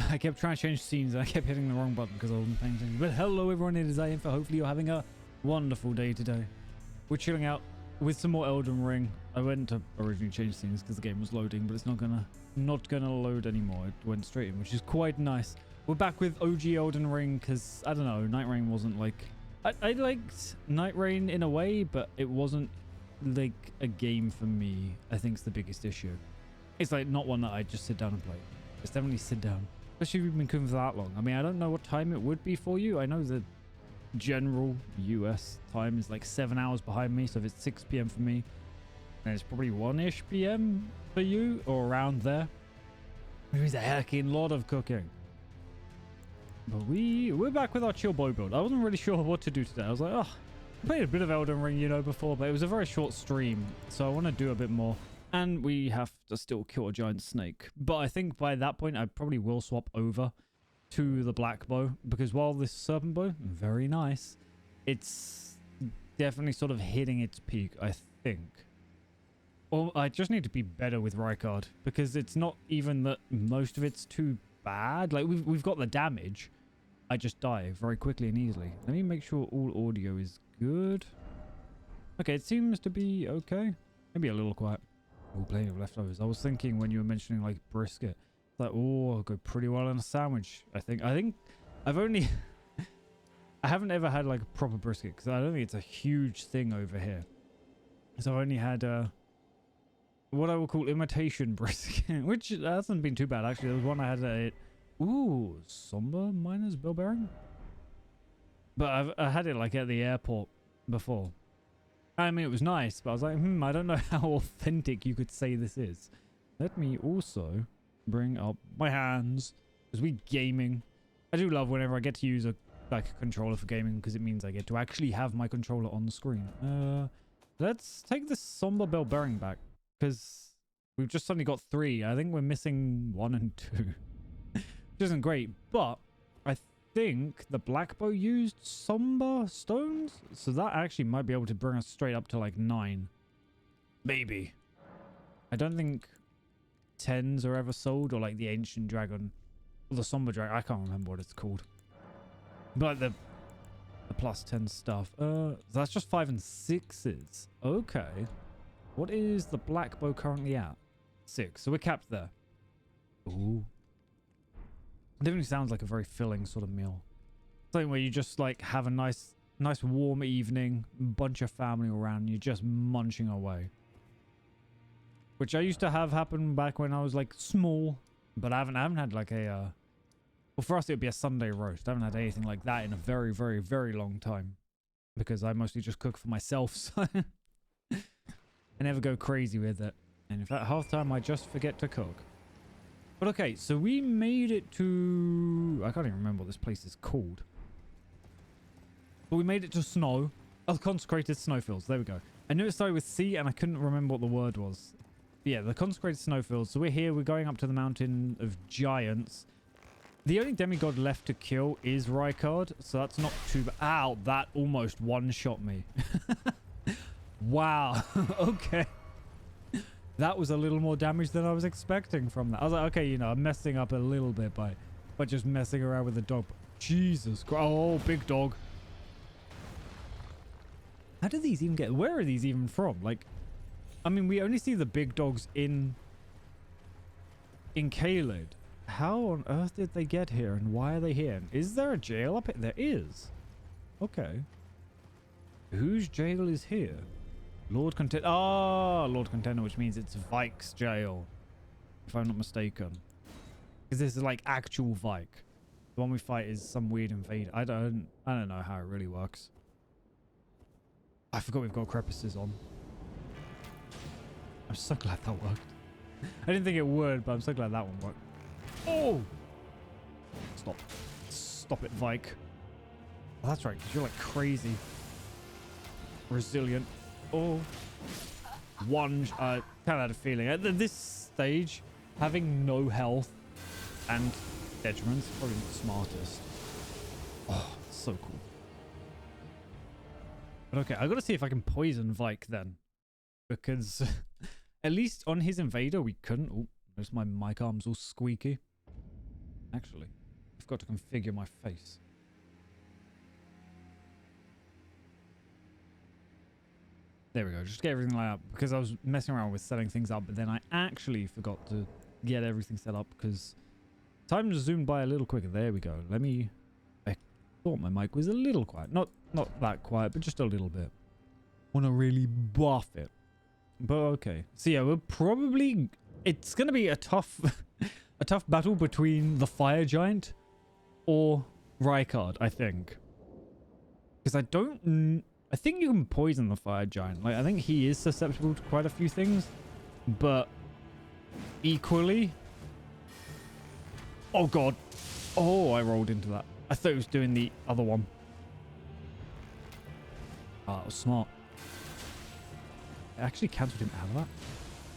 I kept trying to change scenes and I kept hitting the wrong button because I wasn't paying attention. But hello everyone, it is Ian. Hopefully you're having a wonderful day today. We're chilling out with some more Elden Ring. I went to originally change scenes because the game was loading, but it's not gonna load anymore. It went straight in, which is quite nice. We're back with OG Elden Ring because I don't know, Night Rain wasn't like I liked Night Rain in a way, but it wasn't like a game for me. I think it's the biggest issue. It's like not one that I just sit down and play. It's definitely sit down, especially if you've been cooking for that long. I mean, I don't know what time it would be for you. I know the general US time is like 7 hours behind me, so if it's 6 p.m. for me, then it's probably 1-ish p.m. for you, or around there. Which means a heckin' lot of cooking. But we're back with our chill bow build. I wasn't really sure what to do today. I was like, oh, I played a bit of Elden Ring, you know, before, but it was a very short stream, so I want to do a bit more. And we have to still kill a giant snake. But I think by that point, I probably will swap over to the black bow, because while this serpent bow, very nice, it's definitely sort of hitting its peak, I think. Or I just need to be better with Rykard, because it's not even that most of it's too bad. Like, we've got the damage. I just die very quickly and easily. Let me make sure all audio is good. Okay, it seems to be okay. Maybe a little quiet. Oh, plenty of leftovers. I was thinking when you were mentioning like brisket, like, oh, it'll go pretty well in a sandwich. I think I've only I haven't ever had like a proper brisket because I don't think it's a huge thing over here. So I've only had what I will call imitation brisket, which hasn't been too bad actually. There was one I had at Somber Miners Bell Bearing, but I had it like at the airport before. I mean, it was nice, but I was like, I don't know how authentic you could say this is. Let me also bring up my hands, because we gaming. I do love whenever I get to use a controller for gaming, because it means I get to actually have my controller on the screen. Let's take this Somber Bell Bearing back, because we've just suddenly got 3. I think we're missing 1 and 2, which isn't great, but I think the black bow used somber stones, so that actually might be able to bring us straight up to like 9, maybe. I don't think 10s are ever sold, or like the ancient dragon or the somber dragon. I can't remember what it's called, but the plus 10 stuff. That's just 5 and 6s. Okay, what is the black bow currently at? 6, so we're capped there. Ooh, definitely sounds like a very filling sort of meal. Something where you just like have a nice warm evening, bunch of family around, and you're just munching away. Which I used to have happen back when I was like small, but I haven't had like a well, for us it would be a Sunday roast. I haven't had anything like that in a very, very, very long time, because I mostly just cook for myself, so I never go crazy with it. And in fact, half the time I just forget to cook. But okay, so we made it to... I can't even remember what this place is called. But we made it to snow. Oh, consecrated snowfields. There we go. I knew it started with C and I couldn't remember what the word was. But yeah, the consecrated snowfields. So we're here. We're going up to the mountain of giants. The only demigod left to kill is Rykard. So that's not too bad. Ow, that almost one-shot me. Wow. Okay. That was a little more damage than I was expecting from that. I was like, okay, you know, I'm messing up a little bit by just messing around with the dog. Jesus Christ. Oh, big dog. How do these even get... Where are these even from? Like, I mean, we only see the big dogs in Caelid. How on earth did they get here, and why are they here? Is there a jail up here? There is. Okay. Whose jail is here? Lord Contender. Ah, Lord Contender, which means it's Vike's jail, if I'm not mistaken. Because this is like actual Vike. The one we fight is some weird invader. I don't know how it really works. I forgot we've got crepices on. I'm so glad that worked. I didn't think it would, but I'm so glad that one worked. Oh! Stop it, Vike. Oh, that's right, because you're like crazy resilient. Oh, one. I kind of had a feeling at this stage, having no health and detriments is probably not the smartest. Oh, so cool. But okay, I gotta see if I can poison Vike then, because at least on his invader we couldn't. Oh, notice my mic arm's all squeaky. Actually, I forgot to configure my face. There we go. Just get everything lined up because I was messing around with setting things up, but then I actually forgot to get everything set up because time just zoomed by a little quicker. There we go. I thought my mic was a little quiet. Not that quiet, but just a little bit. Want to really buff it. But okay. So yeah, it's going to be a tough a tough battle between the fire giant or Rykard, I think. Because I think you can poison the fire giant. Like, I think he is susceptible to quite a few things, but equally... Oh, God. Oh, I rolled into that. I thought it was doing the other one. Oh, that was smart. I actually cancelled him out of that.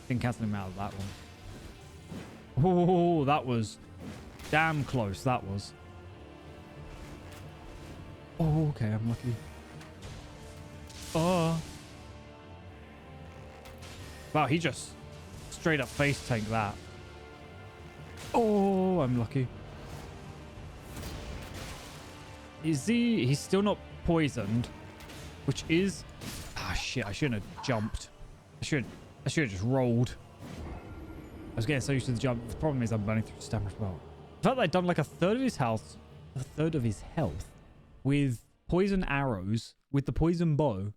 Didn't cancel him out of that one. Oh, that was damn close. That was. Oh, okay. I'm lucky. Oh. Wow, he just straight up face tanked that. Oh, I'm lucky. He's still not poisoned, which is... Ah, shit, I shouldn't have jumped. I should have just rolled. I was getting so used to the jump. The problem is I'm burning through stamina as well. The fact that I'd done like a third of his health with poison arrows, with the poison bow,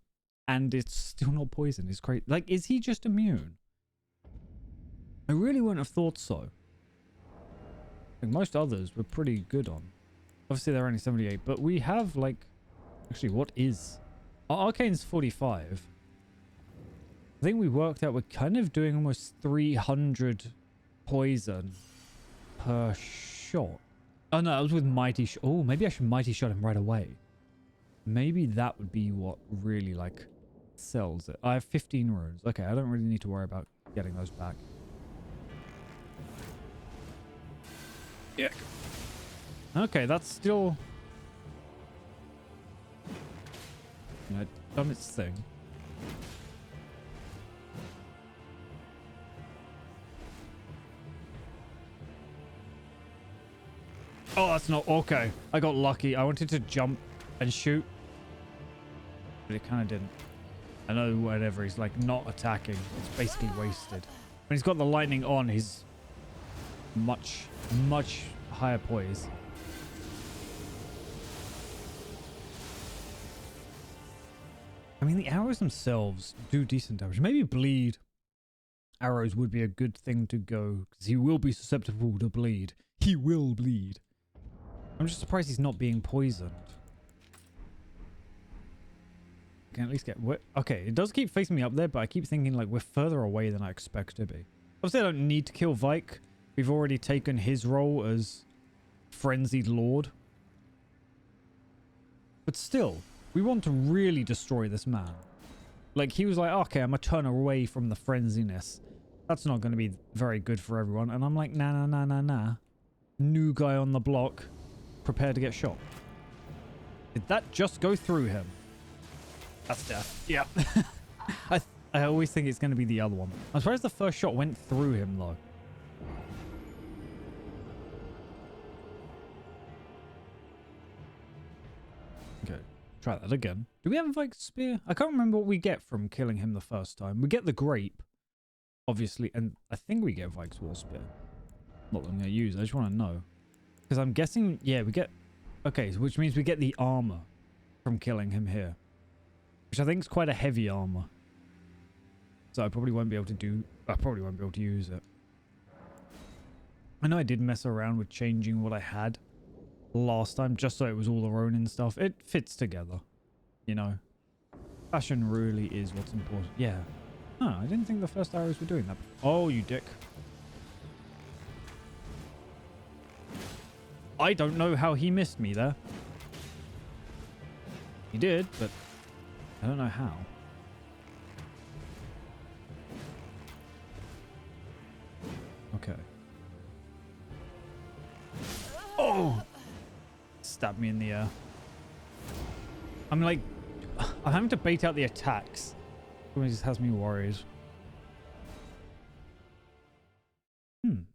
and it's still not poisoned is crazy. Like, is he just immune? I really wouldn't have thought so. Like, most others were pretty good on. Obviously, they're only 78, but we have, like... Actually, what is... Arcane's 45. I think we worked out we're kind of doing almost 300 poison per shot. Oh, no, that was with Mighty Shot. Oh, maybe I should Mighty Shot him right away. Maybe that would be what really, like, sells it. I have 15 runes. Okay, I don't really need to worry about getting those back. Yeah. Okay, that's still... You know, done its thing. Oh, that's not... Okay, I got lucky. I wanted to jump and shoot, but it kind of didn't. I know whatever he's like not attacking, it's basically wasted. When he's got the lightning on, he's much higher poise. I mean, the arrows themselves do decent damage. Maybe bleed arrows would be a good thing to go, because he will be susceptible to bleed. He will bleed. I'm just surprised he's not being poisoned. I can at least get... Okay, it does keep facing me up there, but I keep thinking, like, we're further away than I expect to be. Obviously, I don't need to kill Vike. We've already taken his role as Frenzied Lord. But still, we want to really destroy this man. Like, he was like, okay, I'm going to turn away from the frenziness. That's not going to be very good for everyone. And I'm like, nah. New guy on the block. Prepare to get shot. Did that just go through him? That's death. Yeah. I always think it's going to be the other one. I'm surprised the first shot went through him, though. Okay. Try that again. Do we have a Vike Spear? I can't remember what we get from killing him the first time. We get the Grape, obviously, and I think we get Vike's War Spear. Not that I'm going to use. I just want to know. Because I'm guessing, yeah, we get... Okay, which means we get the armor from killing him here. Which I think is quite a heavy armor. So I probably won't be able to do... I probably won't be able to use it. I know I did mess around with changing what I had last time, just so it was all the Ronin stuff. It fits together, you know. Fashion really is what's important. Yeah. Oh, I didn't think the first arrows were doing that. Oh, you dick. I don't know how he missed me there. He did, but I don't know how. Okay. Oh! Stabbed me in the air. I'm like... I'm having to bait out the attacks. It just has me worried.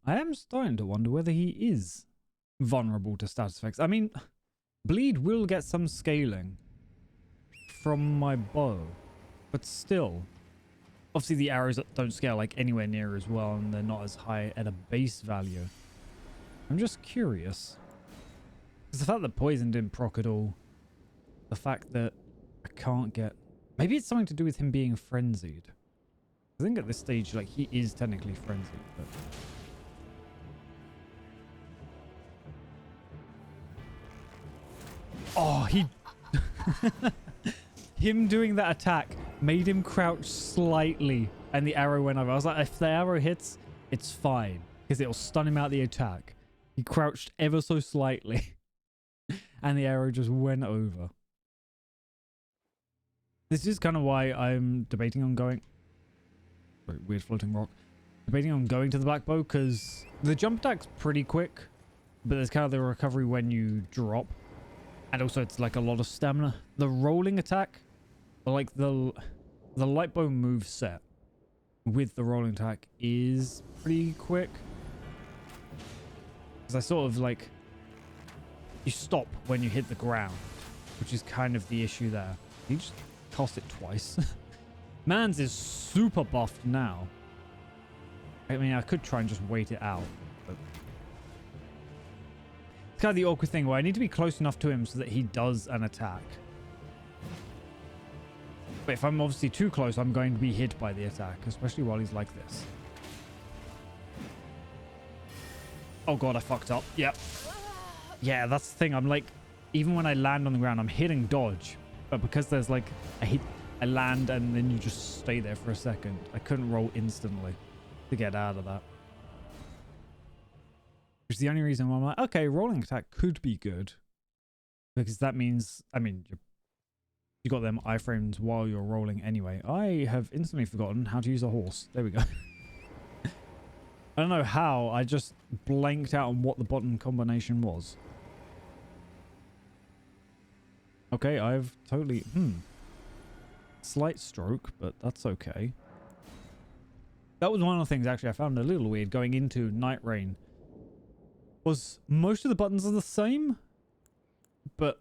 I am starting to wonder whether he is vulnerable to status effects. I mean, bleed will get some scaling from my bow, but still, obviously the arrows don't scale like anywhere near as well, and they're not as high at a base value. I'm just curious, because the fact that poison didn't proc at all, the fact that I can't get, maybe it's something to do with him being frenzied. I think at this stage, like, he is technically frenzied, but oh, he him doing that attack made him crouch slightly, and the arrow went over. I was like, if the arrow hits, it's fine, because it'll stun him out the attack. He crouched ever so slightly, and the arrow just went over. This is kind of why I'm debating on going... Sorry, weird floating rock. Debating on going to the black bow, because the jump attack's pretty quick, but there's kind of the recovery when you drop. And also it's like a lot of stamina. The rolling attack, like the light bow move set with the rolling attack is pretty quick. Because I sort of like, you stop when you hit the ground, which is kind of the issue there. You just cast it twice. Mans is super buffed now. I mean, I could try and just wait it out, but it's kind of the awkward thing where I need to be close enough to him so that he does an attack. But if I'm obviously too close, I'm going to be hit by the attack, especially while he's like this. Oh god, I fucked up. Yep. Yeah, that's the thing. I'm like, even when I land on the ground, I'm hitting dodge. But because there's like, I land and then you just stay there for a second. I couldn't roll instantly to get out of that. Which is the only reason why I'm like, okay, rolling attack could be good. Because that means, I mean, you got them iframes while you're rolling anyway. I have instantly forgotten how to use a horse. There we go. I don't know how, I just blanked out on what the button combination was. Okay, I've totally... Slight stroke, but that's okay. That was one of the things, actually, I found a little weird going into Night Rain. Was most of the buttons are the same, but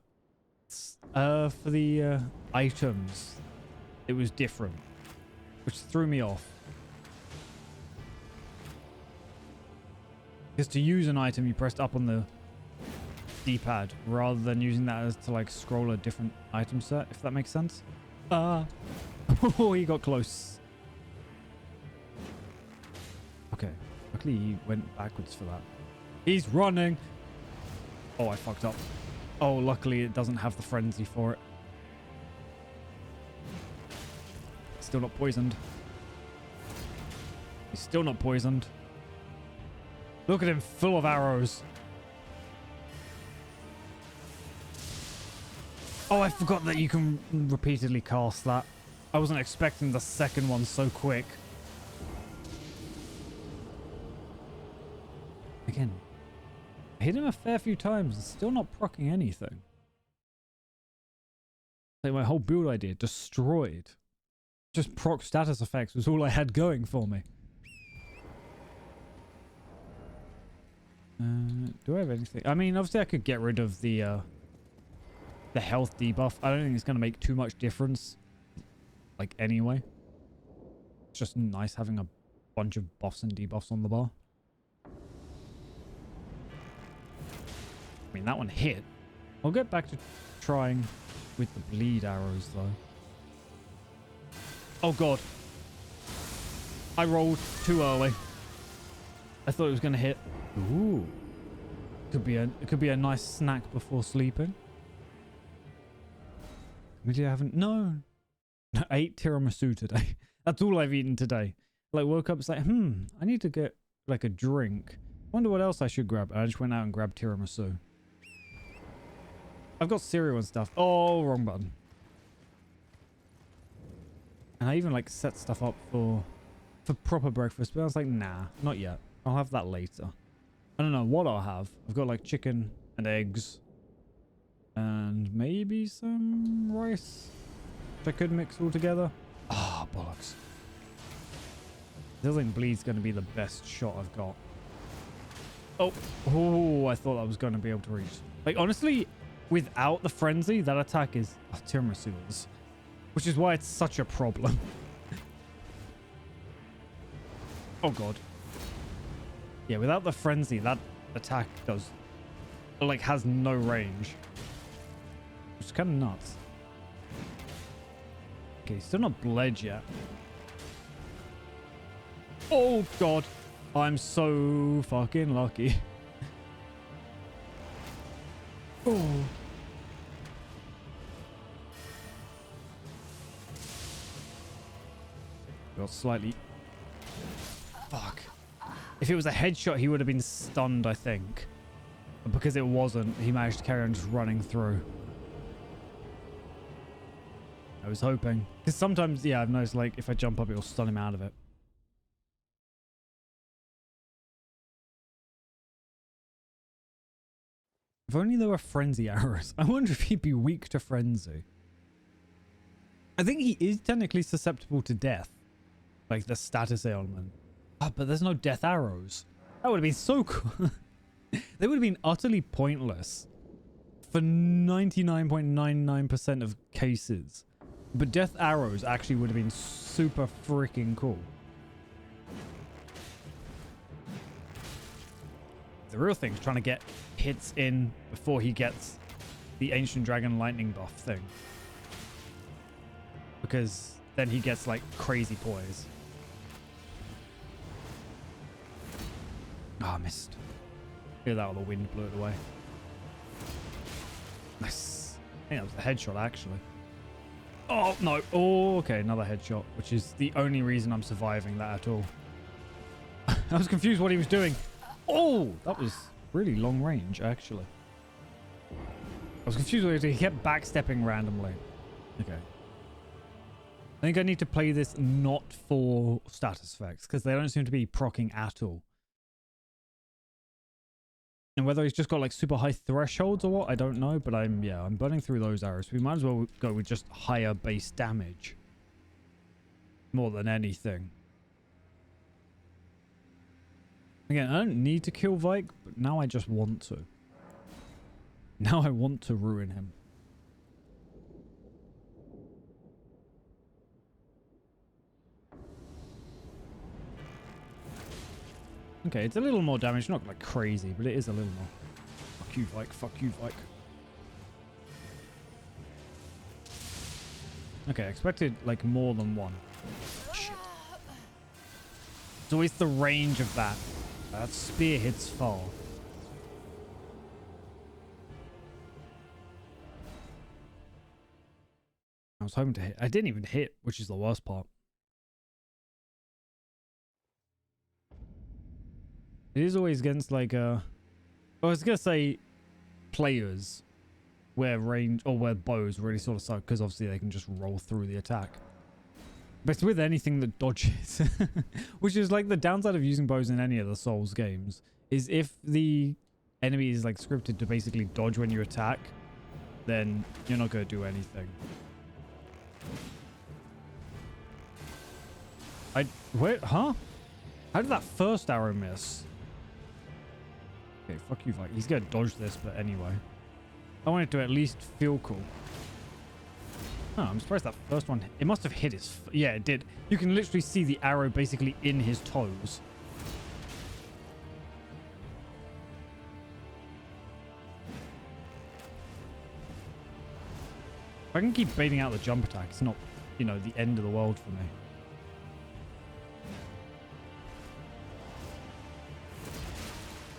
for the items, it was different, which threw me off. Because to use an item, you pressed up on the D-pad rather than using that as to like scroll a different item set, if that makes sense. Oh, he got close. Okay, luckily he went backwards for that. He's running. Oh, I fucked up. Oh, luckily it doesn't have the frenzy for it. Still not poisoned. He's still not poisoned. Look at him, full of arrows. Oh, I forgot that you can repeatedly cast that. I wasn't expecting the second one so quick. Again, I hit him a fair few times and still not proccing anything. Like my whole build idea destroyed. Just proc status effects was all I had going for me. Do I have anything? I mean, obviously I could get rid of the health debuff. I don't think it's going to make too much difference. Like, anyway. It's just nice having a bunch of buffs and debuffs on the bar. I mean, that one hit. I'll get back to trying with the bleed arrows, though. Oh, God. I rolled too early. I thought it was going to hit. Ooh. It could be a nice snack before sleeping. Maybe I haven't... No. I ate tiramisu today. That's all I've eaten today. Like, woke up, it's like, I need to get, like, a drink. Wonder what else I should grab. And I just went out and grabbed tiramisu. I've got cereal and stuff. Oh, wrong button. And I even, like, set stuff up for proper breakfast. But I was like, nah, not yet. I'll have that later. I don't know what I'll have. I've got, like, chicken and eggs. And maybe some rice, which I could mix all together. Ah, oh, bollocks. I think bleed's going to be the best shot I've got. Oh, oh, I thought I was going to be able to reach. Like, honestly, without the frenzy, that attack is tiramisu is, which is why it's such a problem. Oh, God. Yeah, without the frenzy, that attack does, like, has no range. Which is kind of nuts. Okay, still not bled yet. Oh, God. I'm so fucking lucky. Oh. Got slightly... Fuck. If it was a headshot, he would have been stunned, I think. But because it wasn't, he managed to carry on just running through. I was hoping. Because sometimes, yeah, I've noticed, like, if I jump up, it'll stun him out of it. If only there were frenzy arrows. I wonder if he'd be weak to frenzy. I think he is technically susceptible to death. Like the status ailment. Oh, but there's no death arrows. That would have been so cool. They would have been utterly pointless for 99.99% of cases. But death arrows actually would have been super freaking cool. The real thing is trying to get hits in before he gets the Ancient Dragon lightning buff thing. Because then he gets like crazy poise. Oh, I missed. Look at that, the wind blew it away. Nice. I think that was a headshot actually. Oh, no. Oh, okay. Another headshot, which is the only reason I'm surviving that at all. I was confused what he was doing. Oh, that was really long range, actually. I was confused what he kept backstepping randomly. Okay. I think I need to play this not for status effects, because they don't seem to be proccing at all. And whether he's just got like super high thresholds or what, I don't know. But I'm burning through those arrows. We might as well go with just higher base damage. More than anything. Again, I don't need to kill Vike, but now I just want to. Now I want to ruin him. Okay, it's a little more damage. Not like crazy, but it is a little more. Fuck you, Vike. Fuck you, Vike. Okay, I expected like more than one. Shit. It's always the range of that. That spear hits far. I was hoping to hit. I didn't even hit, which is the worst part. It is always against like I was gonna say players where range or where bows really sort of suck because obviously they can just roll through the attack. But it's with anything that dodges, which is like the downside of using bows in any of the Souls games, is if the enemy is like scripted to basically dodge when you attack, then you're not going to do anything. Wait, huh? How did that first arrow miss? Okay, fuck you, Vike. He's going to dodge this, but anyway. I want it to at least feel cool. Oh, I'm surprised that first one... It must have hit his... Yeah, it did. You can literally see the arrow basically in his toes. If I can keep baiting out the jump attack, it's not, you know, the end of the world for me.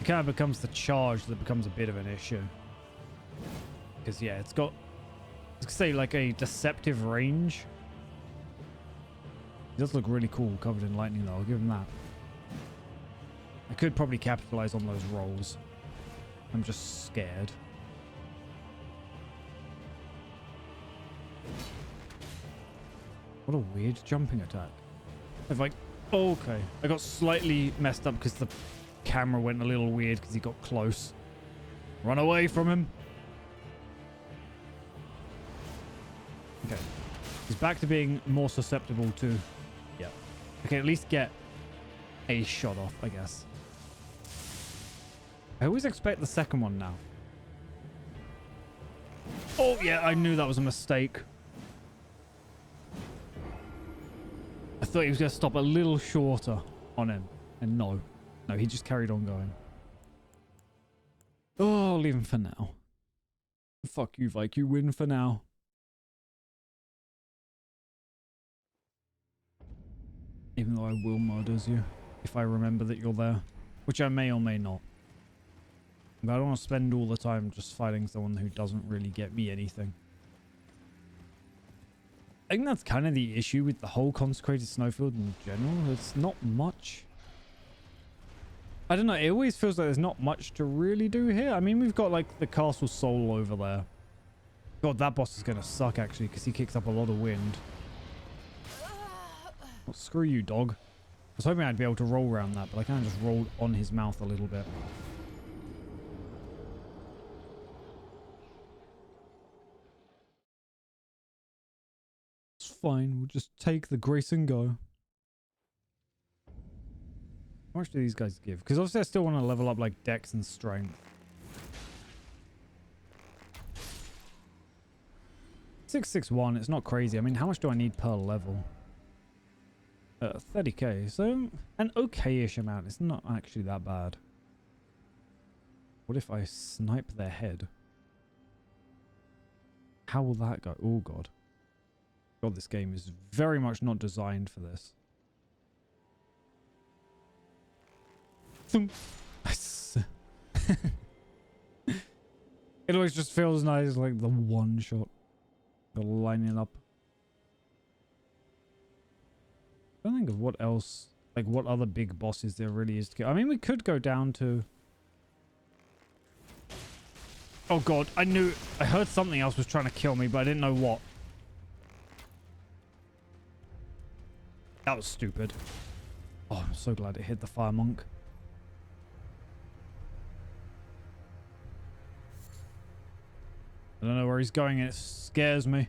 It kind of becomes the charge that becomes a bit of an issue. Because, yeah, it's got... Let's say like a deceptive range. He does look really cool covered in lightning though. I'll give him that. I could probably capitalize on those rolls. I'm just scared. What a weird jumping attack. If I... Oh, okay. I got slightly messed up because the camera went a little weird because he got close. Run away from him. Okay. He's back to being more susceptible to... Yep. Okay, at least get a shot off, I guess. I always expect the second one now. Oh, yeah, I knew that was a mistake. I thought he was going to stop a little shorter on him. And no. No, he just carried on going. Oh, I'll leave him for now. Fuck you, Vike. You win for now. Even though I will murders you. If I remember that you're there. Which I may or may not. But I don't want to spend all the time just fighting someone who doesn't really get me anything. I think that's kind of the issue with the whole Consecrated Snowfield in general. It's not much. I don't know. It always feels like there's not much to really do here. I mean, we've got like the Castle Soul over there. God, that boss is going to suck actually because he kicks up a lot of wind. Well, screw you, dog. I was hoping I'd be able to roll around that, but I kind of just rolled on his mouth a little bit. It's fine. We'll just take the grace and go. How much do these guys give? Because obviously I still want to level up like dex and strength. 661. It's not crazy. I mean, how much do I need per level? 30k. So an okay-ish amount. It's not actually that bad. What if I snipe their head? How will that go? Oh god. God, this game is very much not designed for this. Nice. It always just feels nice, like the one shot. Gotta line it up. I don't think of what else, like what other big bosses there really is to kill. I mean, we could go down to... Oh god, I heard something else was trying to kill me, but I didn't know what. That was stupid. Oh, I'm so glad it hit the fire monk. I don't know where he's going and it scares me.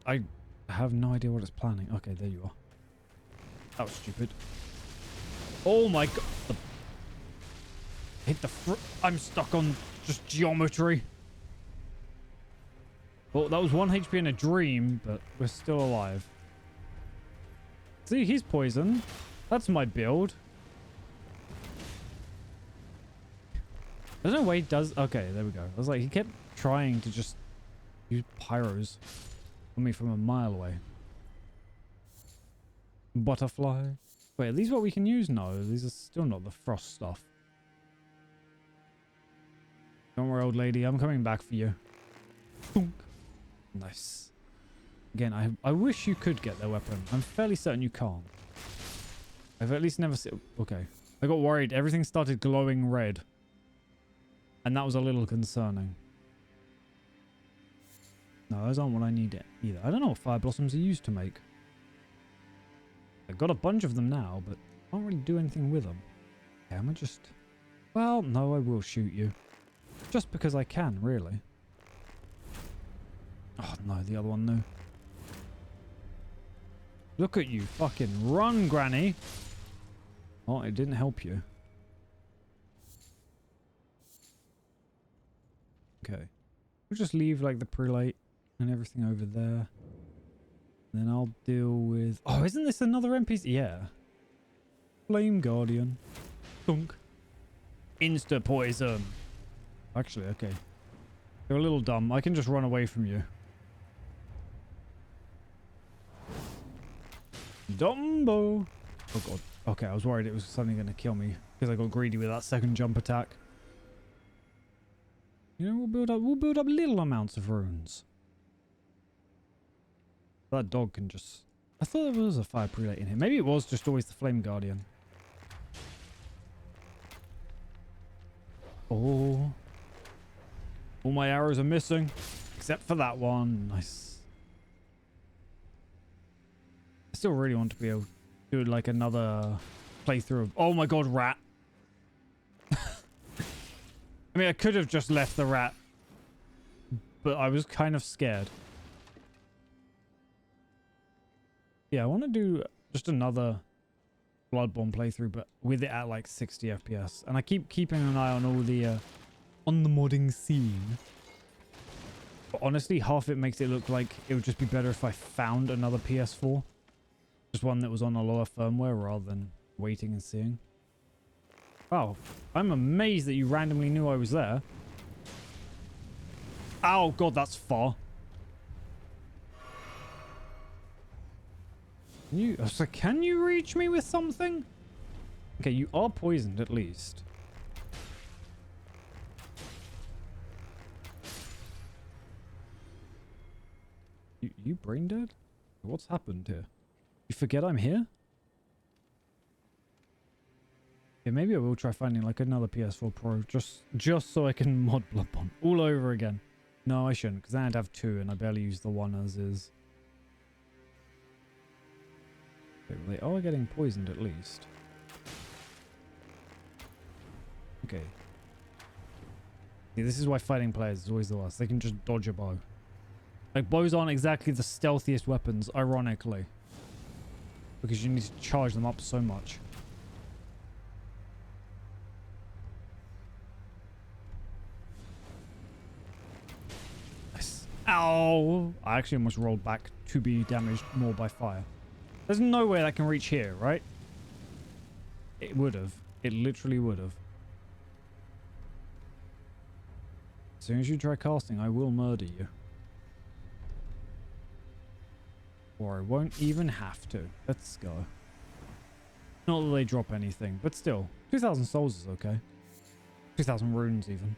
I have no idea what it's planning. Okay, there you are. That was stupid. Oh my god. Hit the I'm stuck on just geometry. Well, that was 1 HP in a dream, but we're still alive. See, he's poisoned. That's my build. I don't know why he does... Okay, there we go. I was like, he kept trying to just use pyros on me from a mile away. Butterfly. Wait, are these what we can use? No, these are still not the frost stuff. Don't worry, old lady. I'm coming back for you. Boom. Nice. Again, I wish you could get their weapon. I'm fairly certain you can't. I've at least never seen... Okay. I got worried. Everything started glowing red. And that was a little concerning. No, those aren't what I need either. I don't know what fire blossoms are used to make. I've got a bunch of them now, but I can't really do anything with them. Okay, am I just... Well, no, I will shoot you. Just because I can, really. Oh, no, the other one, no. Look at you fucking run, Granny. Oh, it didn't help you. Okay. We'll just leave, like, the prelate and everything over there. And then I'll deal with... Oh, isn't this another NPC? Yeah. Flame Guardian. Thunk. Insta poison. Actually, okay. You're a little dumb. I can just run away from you. Dumbo. Oh god. Okay, I was worried it was suddenly going to kill me because I got greedy with that second jump attack. You know, we'll build up little amounts of runes. That dog can just... I thought there was a fire prelate in here. Maybe it was just always the flame guardian. Oh. All my arrows are missing. Except for that one. Nice. I still really want to be able to do like another playthrough of... Oh my god, rat. I mean, I could have just left the rat. But I was kind of scared. Yeah, I want to do just another Bloodborne playthrough, but with it at like 60 FPS. And I keep keeping an eye on all the on the modding scene. But honestly, half it makes it look like it would just be better if I found another PS4. Just one that was on a lower firmware rather than waiting and seeing. Wow, I'm amazed that you randomly knew I was there. Oh god, that's far. Can you reach me with something? Okay, you are poisoned at least. You brain dead? What's happened here? You forget I'm here? Yeah, maybe I will try finding like another PS4 Pro just so I can mod Bloodborne all over again. No, I shouldn't, because then I'd have two and I barely use the one as is. Okay, well, they are getting poisoned at least. Okay. See, this is why fighting players is always the worst. They can just dodge a bow. Like, bows aren't exactly the stealthiest weapons, ironically. Because you need to charge them up so much. Nice. Ow! I actually almost rolled back to be damaged more by fire. There's no way that can reach here, right? It would have. It literally would have. As soon as you try casting, I will murder you. Or I won't even have to. Let's go. Not that they drop anything, but still. 2,000 souls is okay. 2,000 runes even.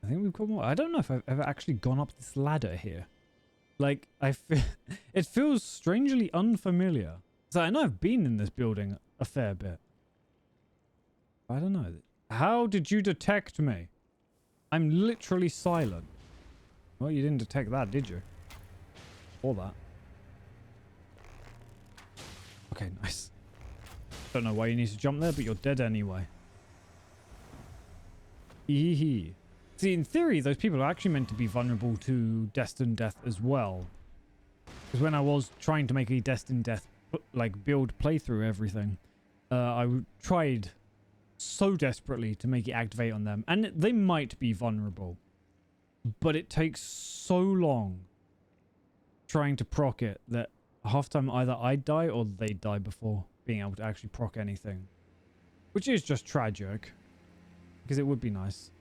I think we've got more. I don't know if I've ever actually gone up this ladder here. Like, it feels strangely unfamiliar. So I know I've been in this building a fair bit. I don't know. How did you detect me? I'm literally silent. Well, you didn't detect that, did you? Or that. Okay, nice. Don't know why you need to jump there, but you're dead anyway. Hee hee. See, in theory, those people are actually meant to be vulnerable to destined death as well. Because when I was trying to make a destined death, like, build playthrough everything, I tried so desperately to make it activate on them. And they might be vulnerable. But it takes so long trying to proc it that half time either I'd die or they'd die before being able to actually proc anything. Which is just tragic. Because it would be nice.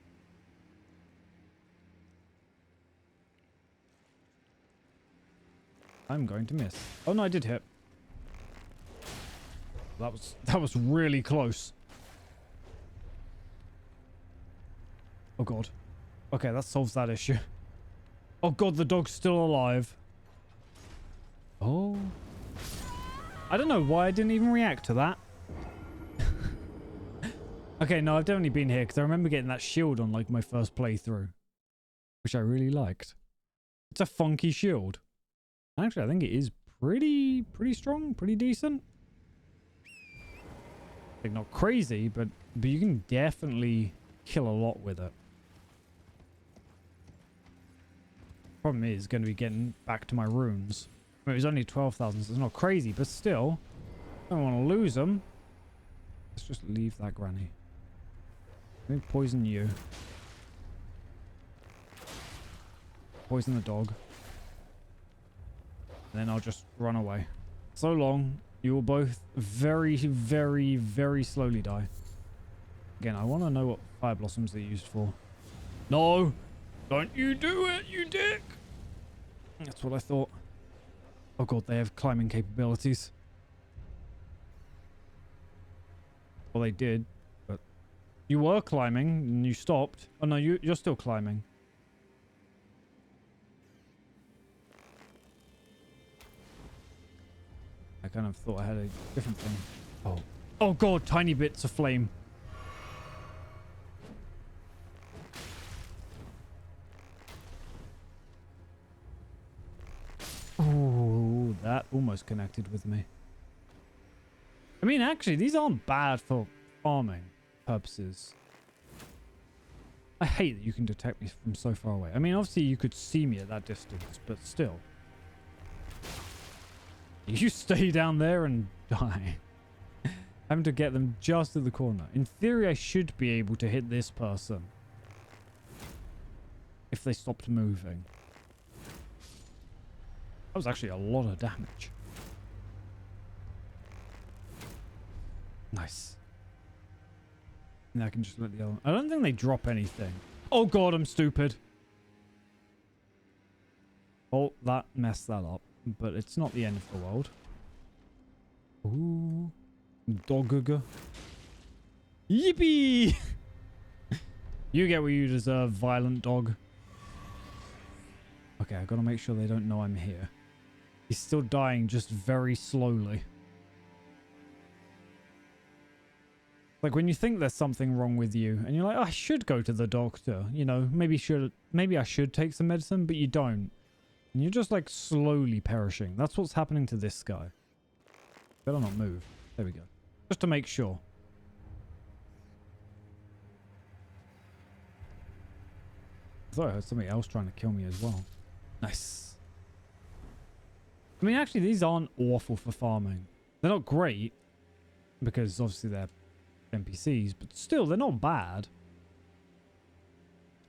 I'm going to miss. Oh no, I did hit. That was really close. Oh god. Okay, that solves that issue. Oh god, the dog's still alive. Oh. I don't know why I didn't even react to that. Okay, no, I've definitely been here because I remember getting that shield on like my first playthrough. Which I really liked. It's a funky shield. Actually, I think it is pretty strong, pretty decent. Like, not crazy, but you can definitely kill a lot with it. Problem is going to be getting back to my runes. I mean, it was only 12,000, so it's not crazy, but still, I don't want to lose them. Let's just leave that granny. Let me poison you. Poison the dog. And then I'll just run away. So long. You will both very slowly die. Again, I want to know what fire blossoms they're used for. No! Don't you do it, you dick! That's what I thought. Oh god, they have climbing capabilities. Well, they did, but you were climbing and you stopped. Oh no, you're still climbing. I kind of thought I had a different thing. Oh. Oh god, tiny bits of flame. Oh, that almost connected with me. I mean, actually, these aren't bad for farming purposes. I hate that you can detect me from so far away. I mean, obviously you could see me at that distance, but still. You stay down there and die. Having to get them just at the corner. In theory, I should be able to hit this person. If they stopped moving. That was actually a lot of damage. Nice. And I can just let the other... I don't think they drop anything. Oh god, I'm stupid. Oh, that messed that up. But it's not the end of the world. Ooh. Dogga. Yippee! You get what you deserve, violent dog. Okay, I gotta make sure they don't know I'm here. He's still dying, just very slowly. Like when you think there's something wrong with you, and you're like, oh, I should go to the doctor. You know, maybe I should take some medicine, but you don't. And you're just like slowly perishing. That's what's happening to this guy. Better not move. There we go. Just to make sure. I thought I heard somebody else trying to kill me as well. Nice. I mean, actually, these aren't awful for farming. They're not great, because obviously they're NPCs, but still, they're not bad.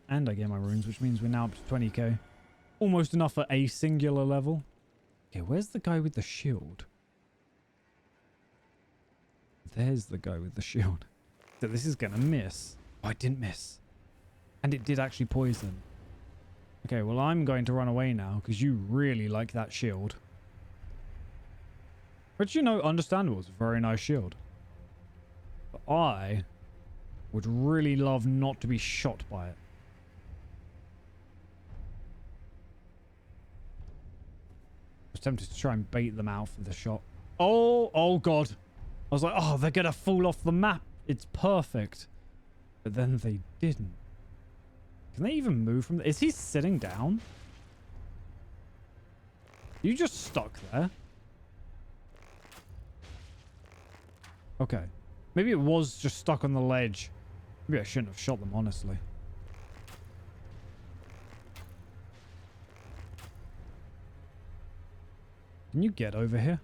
And I get my runes, which means we're now up to 20k. Almost enough for a singular level. Okay, where's the guy with the shield? There's the guy with the shield. So this is gonna miss. Oh, I didn't miss. And it did actually poison. Okay, well, I'm going to run away now because you really like that shield. Which, you know, understandable. It's a very nice shield. But I would really love not to be shot by it. I was tempted to try and bait them out for the shot. Oh god. I was like, oh, they're going to fall off the map. It's perfect. But then they didn't. Can they even move from... Is he sitting down? You just stuck there. Okay. Maybe it was just stuck on the ledge. Maybe I shouldn't have shot them, honestly. Can you get over here?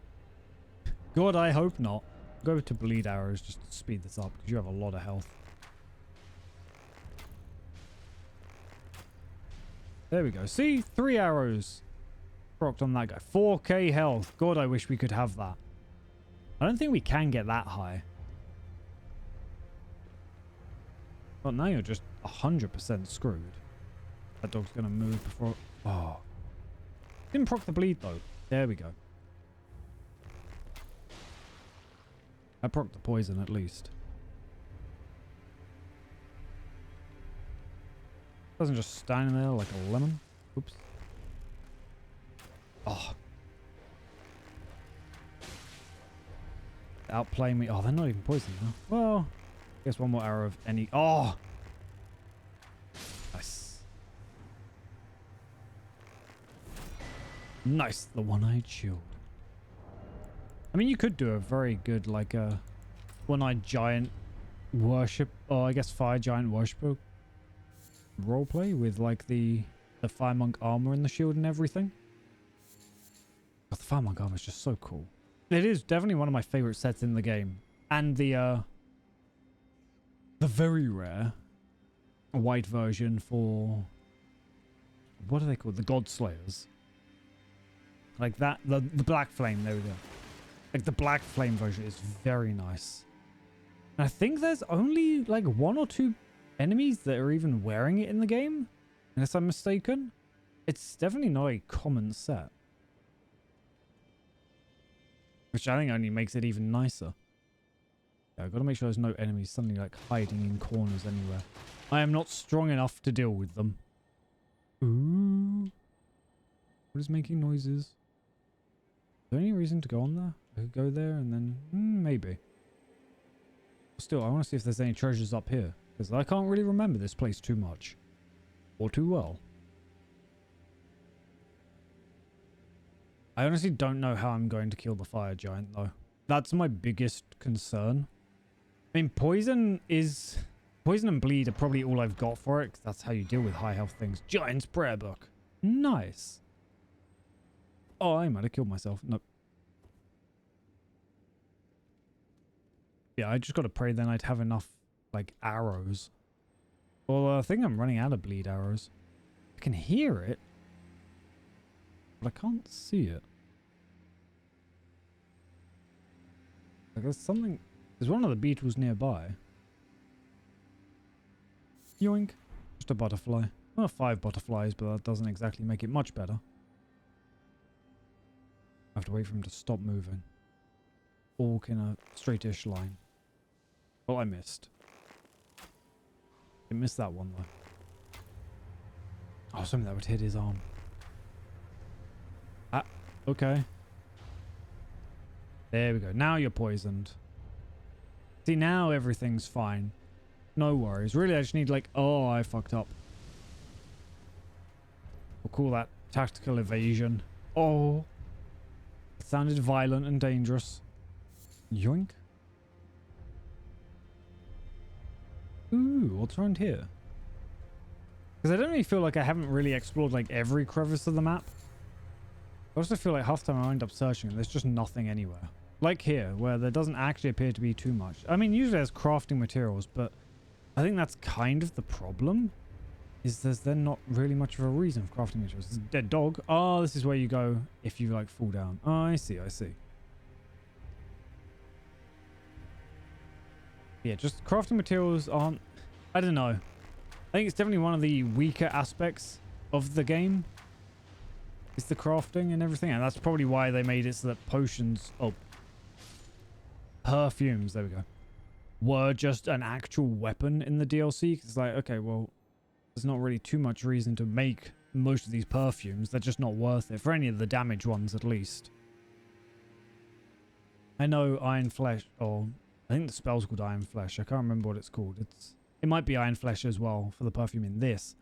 God, I hope not. Go to bleed arrows just to speed this up because you have a lot of health. There we go. See? 3 arrows. Procced on that guy. 4k health. God, I wish we could have that. I don't think we can get that high. But now you're just 100% screwed. That dog's going to move before... Oh. Didn't proc the bleed, though. There we go. I proc the poison, at least. Doesn't just stand there like a lemon. Oops. Oh. Outplaying me. Oh, they're not even poisoned now. Well, I guess one more arrow of any... Oh! Nice. Nice. The one-eyed shield. I mean, you could do a very good, like, one-eyed giant worship... Or I guess fire giant worshiper roleplay with, like, the fire monk armor and the shield and everything. God, the fire monk armor is just so cool. It is definitely one of my favorite sets in the game. And the very rare white version for... What are they called? The God Slayers. Like that, the black flame, there we go. Like the black flame version is very nice. And I think there's only like 1 or 2 enemies that are even wearing it in the game. Unless I'm mistaken. It's definitely not a common set. Which I think only makes it even nicer. Yeah, I've got to make sure there's no enemies suddenly like hiding in corners anywhere. I am not strong enough to deal with them. Ooh. What is making noises? Is there any reason to go on there? I could go there and then... maybe. Still, I want to see if there's any treasures up here. Because I can't really remember this place too much. Or too well. I honestly don't know how I'm going to kill the fire giant, though. That's my biggest concern. I mean, poison is Poison and bleed are probably all I've got for it, 'cause that's how you deal with high health things. Giant's prayer book. Nice. Oh, I might have killed myself. Nope. Yeah, I just got to pray then I'd have enough, like, arrows. Well, I think I'm running out of bleed arrows. I can hear it, but I can't see it. Like, there's something... There's one of the beetles nearby. Yoink. Just a butterfly. Well, 5 butterflies, but that doesn't exactly make it much better. I have to wait for him to stop moving. Walk in a straightish line. Well, I missed. I missed that one, though. Oh, something that would hit his arm. Ah, okay. There we go. Now you're poisoned. See, now everything's fine. No worries. Really, I just need, like... Oh, I fucked up. We'll call that tactical evasion. Oh. It sounded violent and dangerous. Yoink. Ooh, what's around here? Because I don't really feel like I haven't really explored, like, every crevice of the map. I also feel like half the time I end up searching and there's just nothing anywhere. Like here, where there doesn't actually appear to be too much. I mean, usually there's crafting materials, but I think that's kind of the problem. Is there's then not really much of a reason for crafting materials. There's a dead dog. Oh, this is where you go if you, like, fall down. Oh, I see, I see. Yeah, just crafting materials aren't... I don't know. I think it's definitely one of the weaker aspects of the game. It's the crafting and everything. And that's probably why they made it so that potions... Oh. Perfumes, there we go. Were just an actual weapon in the DLC. Because it's like, okay, well... There's not really too much reason to make most of these perfumes. They're just not worth it. For any of the damage ones, at least. I know Iron Flesh... Or... I think the spell's called Iron Flesh. I can't remember what it's called. It might be Iron Flesh as well for the perfume in this.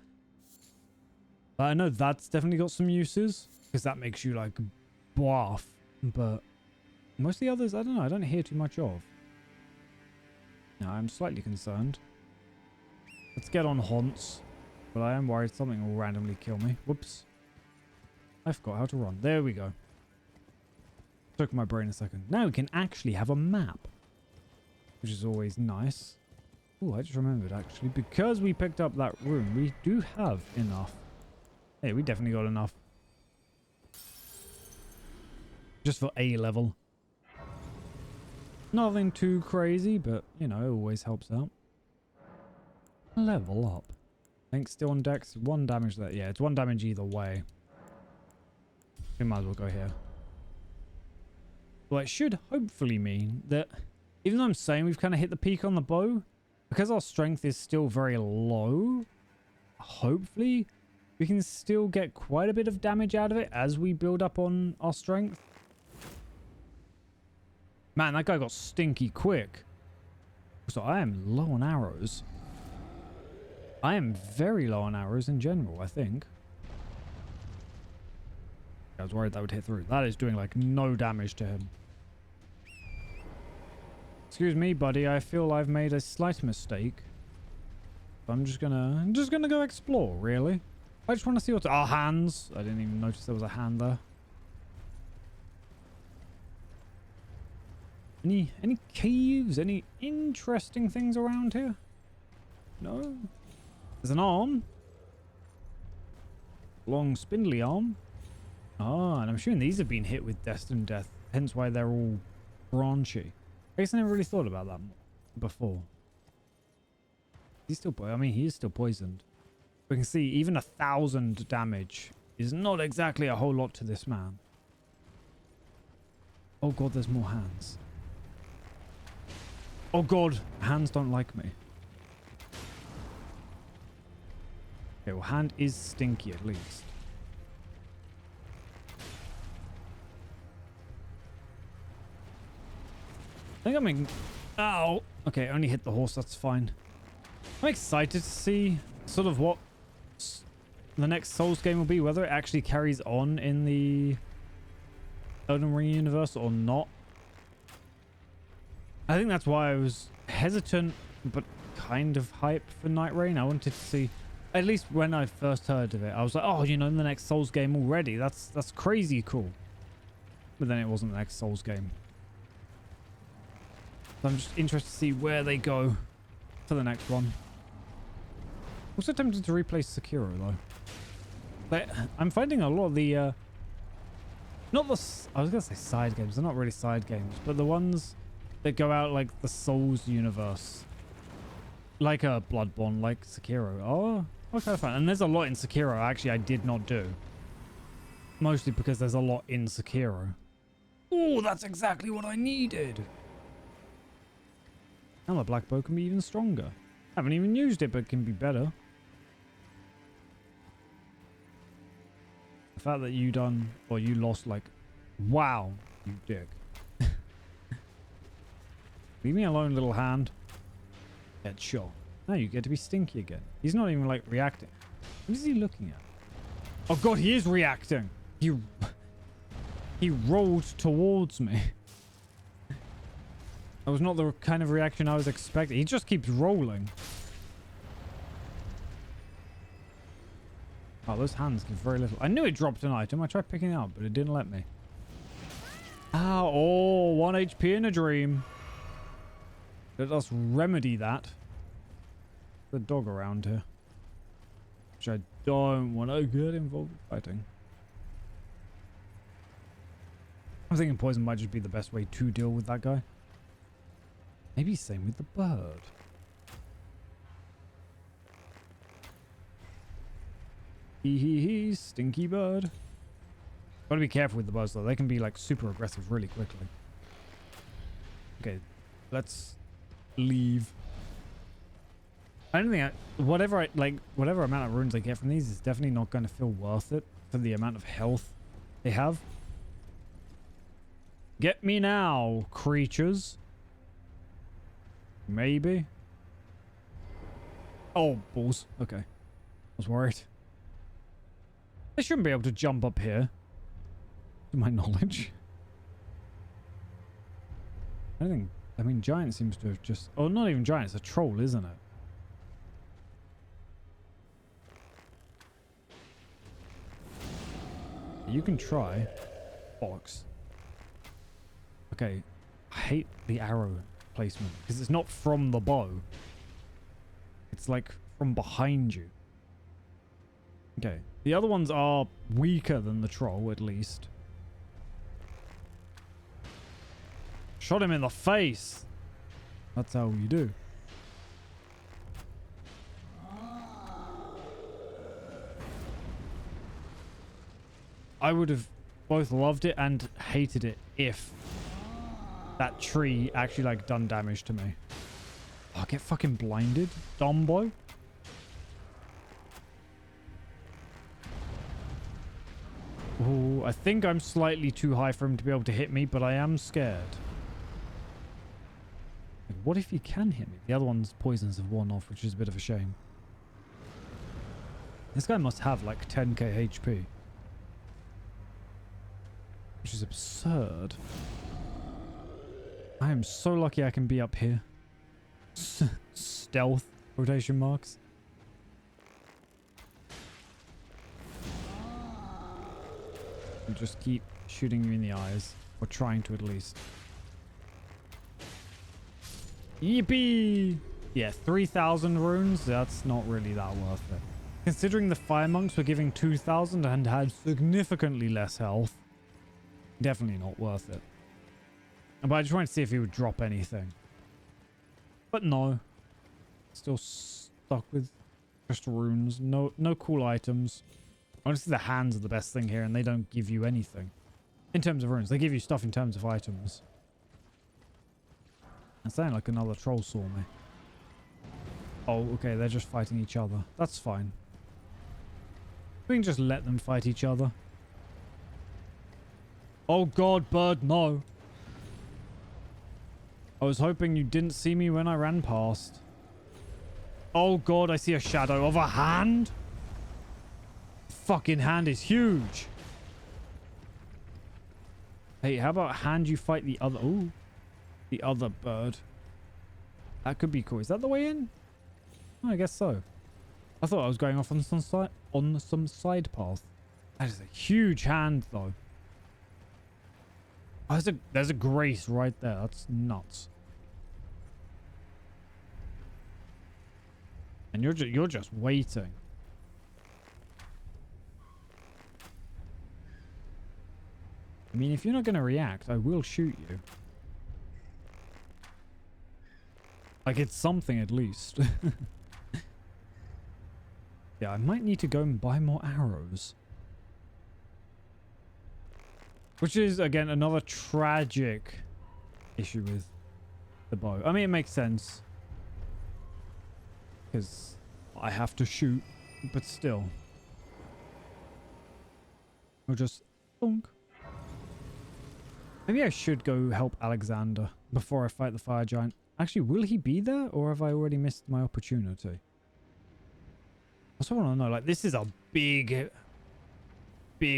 But I know that's definitely got some uses. Because that makes you, like, buff. But most of the others, I don't know. I don't hear too much of. Now, I'm slightly concerned. Let's get on haunts. But I am worried something will randomly kill me. Whoops. I forgot how to run. There we go. Took my brain a second. Now we can actually have a map. Which is always nice. Oh, I just remembered, actually. Because we picked up that room, we do have enough. Hey, we definitely got enough. Just for A level. Nothing too crazy, but, you know, it always helps out. Level up. I think still on dex. 1 damage there. Yeah, it's 1 damage either way. We might as well go here. Well, it should hopefully mean that... Even though I'm saying we've kind of hit the peak on the bow, because our strength is still very low, hopefully we can still get quite a bit of damage out of it as we build up on our strength. Man, that guy got stinky quick. So I am low on arrows. I am very low on arrows in general, I think. I was worried that would hit through. That is doing, like, no damage to him. Excuse me, buddy. I feel I've made a slight mistake. I'm just gonna go explore, really. I just want to see what's... Oh, hands. I didn't even notice there was a hand there. Any caves? Any interesting things around here? No? There's an arm. Long, spindly arm. Ah, and I'm assuming these have been hit with destined death. Hence why they're all branchy. I guess I never really thought about that before. He's still... I mean, he is still poisoned. We can see even 1,000 damage is not exactly a whole lot to this man. Oh god, there's more hands. Oh god, hands don't like me. Okay, well, hand is stinky at least. I think I'm in... Ow! Okay, only hit the horse, that's fine. I'm excited to see sort of what the next Souls game will be, whether it actually carries on in the Elden Ring universe or not. I think that's why I was hesitant, but kind of hype for Night Rain. I wanted to see, at least when I first heard of it, I was like, oh, you know, the next Souls game already. That's crazy cool. But then it wasn't the next Souls game. So I'm just interested to see where they go for the next one. Also tempted to replace Sekiro though. But I'm finding a lot of the not the I was gonna say side games. They're not really side games, but the ones that go out like the Souls universe, like a Bloodborne, like Sekiro. Oh, what kind of fun! And there's a lot in Sekiro. Actually, I did not do. Mostly because there's a lot in Sekiro. Oh, that's exactly what I needed. Now the black bow can be even stronger. Haven't even used it, but it can be better. The fact that you lost like, wow, you dick. Leave me alone, little hand. Get shot. Now you get to be stinky again. He's not even like reacting. What is he looking at? Oh god, he is reacting. He rolled towards me. That was not the kind of reaction I was expecting. He just keeps rolling. Oh, those hands give very little. I knew it dropped an item. I tried picking it up, but it didn't let me. Ow. Oh, 1 HP in a dream. Let us remedy that. The dog around here. Which I don't want to get involved in fighting. I'm thinking poison might just be the best way to deal with that guy. Maybe same with the bird. Hee, stinky bird. Gotta be careful with the birds though. They can be like super aggressive really quickly. Okay, let's leave. I don't think whatever amount of runes I get from these is definitely not going to feel worth it for the amount of health they have. Get me now, creatures. Maybe. Oh, balls. Okay. I was worried. They shouldn't be able to jump up here. To my knowledge. I don't think... I mean, Giant seems to have just... Oh, not even Giant. It's a troll, isn't it? You can try. Box. Okay. I hate the arrow placement. Because it's not from the bow. It's like from behind you. Okay. The other ones are weaker than the troll, at least. Shot him in the face. That's how you do. I would have both loved it and hated it if that tree actually like done damage to me. Oh, I get fucking blinded, dumb boy. Oh, I think I'm slightly too high for him to be able to hit me, but I am scared. What if he can hit me? The other one's poisons have worn off, which is a bit of a shame. This guy must have like 10k HP. Which is absurd. I am so lucky I can be up here. Stealth, quotation marks. I'll just keep shooting you in the eyes. Or trying to at least. Yippee! Yeah, 3,000 runes. That's not really that worth it. Considering the fire monks were giving 2,000 and had significantly less health. Definitely not worth it. But I just wanted to see if he would drop anything. But no. Still stuck with just runes. No cool items. Honestly, the hands are the best thing here, and they don't give you anything. In terms of runes. They give you stuff in terms of items. It sounded like another troll saw me. Oh, okay. They're just fighting each other. That's fine. We can just let them fight each other. Oh god, bird, no. I was hoping you didn't see me when I ran past. Oh god, I see a shadow of a hand. Fucking hand is huge. Hey, how about hand you fight the other... Ooh. The other bird. That could be cool. Is that the way in? I guess so. I thought I was going off on some side path. That is a huge hand, though. Oh, there's a grace right there. That's nuts. And you're just waiting. I mean, if you're not going to react, I will shoot you. Like, it's something at least. Yeah, I might need to go and buy more arrows. Which is, again, another tragic issue with the bow. I mean, it makes sense. Because I have to shoot, but still. Or just thunk. Maybe I should go help Alexander before I fight the fire giant. Actually, will he be there, or have I already missed my opportunity? I also want to know, like, this is a big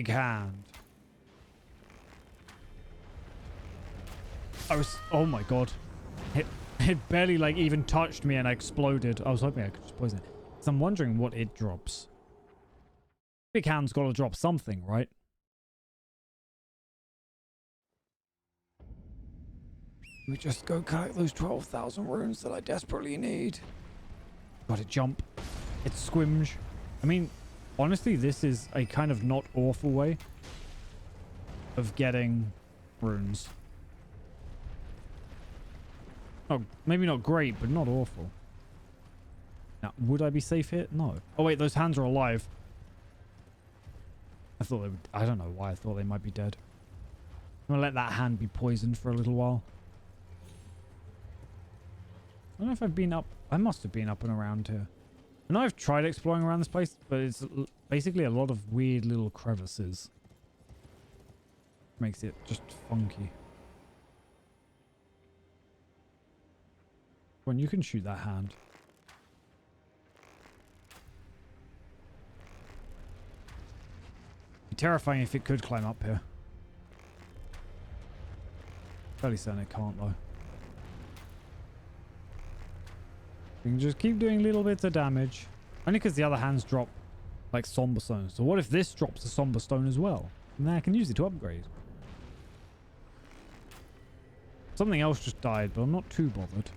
hand. Oh my god. It barely, like, even touched me and I exploded. I was hoping I could just poison it. So I'm wondering what it drops. Big hand's got to drop something, right? We just go collect those 12,000 runes that I desperately need. Gotta jump. It's squinge. I mean, honestly, this is a kind of not awful way of getting runes. Oh, maybe not great, but not awful. Now, would I be safe here? No. Oh, wait, those hands are alive. I thought they would... I don't know why I thought they might be dead. I'm gonna let that hand be poisoned for a little while. I don't know if I've been up... I must have been up and around here. I know I've tried exploring around this place, but it's basically a lot of weird little crevices. Makes it just funky. When you can shoot that hand. It'd be terrifying if it could climb up here. Fairly certain it can't though. We can just keep doing little bits of damage. Only because the other hands drop like somber stones. So what if this drops a somber stone as well? And then I can use it to upgrade. Something else just died, but I'm not too bothered.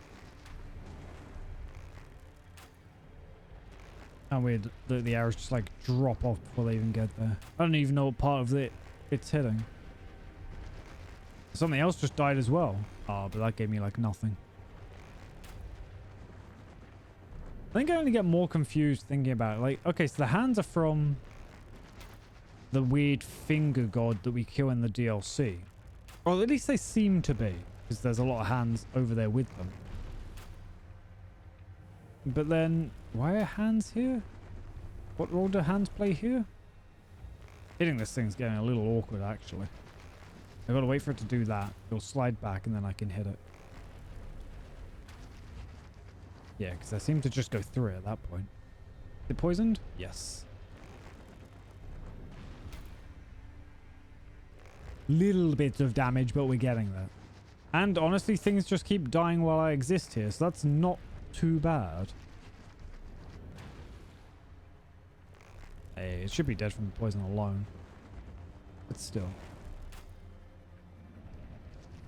How weird that the arrows just like drop off before they even get there. I don't even know what part of it's hitting. Something else just died as well. Oh, but that gave me like nothing. I think I only get more confused thinking about it. Like, okay, so the hands are from the weird finger god that we kill in the DLC. Or at least they seem to be, because there's a lot of hands over there with them. But then, why are hands here? What role do hands play here? Hitting this thing's getting a little awkward, actually. I've got to wait for it to do that. It'll slide back and then I can hit it. Yeah, because I seem to just go through it at that point. Is it poisoned? Yes. Little bits of damage, but we're getting there. And honestly, things just keep dying while I exist here, so that's not too bad. Hey, it should be dead from the poison alone. But still.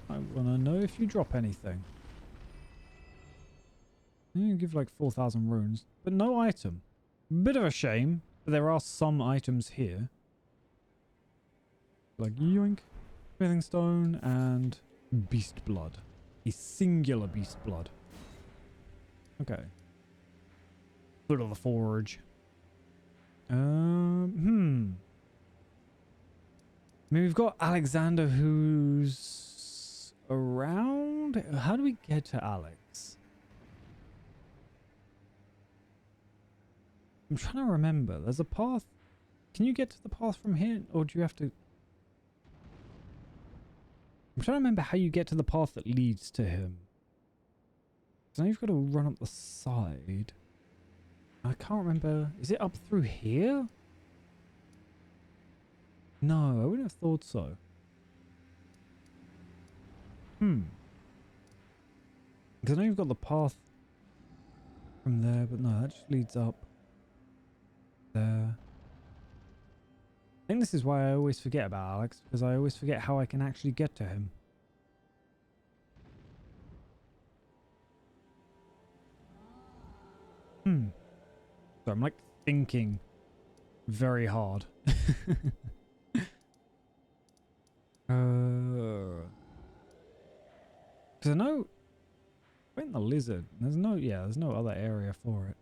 I want to know if you drop anything. You give like 4,000 runes, but no item. Bit of a shame, but there are some items here. Like yoink, smithing stone, and beast blood. A singular beast blood. Okay. Foot of the forge. I mean, we've got Alexander who's around. How do we get to Alex? I'm trying to remember. There's a path. Can you get to the path from here? Or do you have to... I'm trying to remember how you get to the path that leads to him. So now you've got to run up the side. I can't remember. Is it up through here? No, I wouldn't have thought so. Because I know you've got the path from there, but no, that just leads up there. I think this is why I always forget about Alex, because I always forget how I can actually get to him. So I'm like thinking very hard. Because I know went the lizard. There's no other area for it.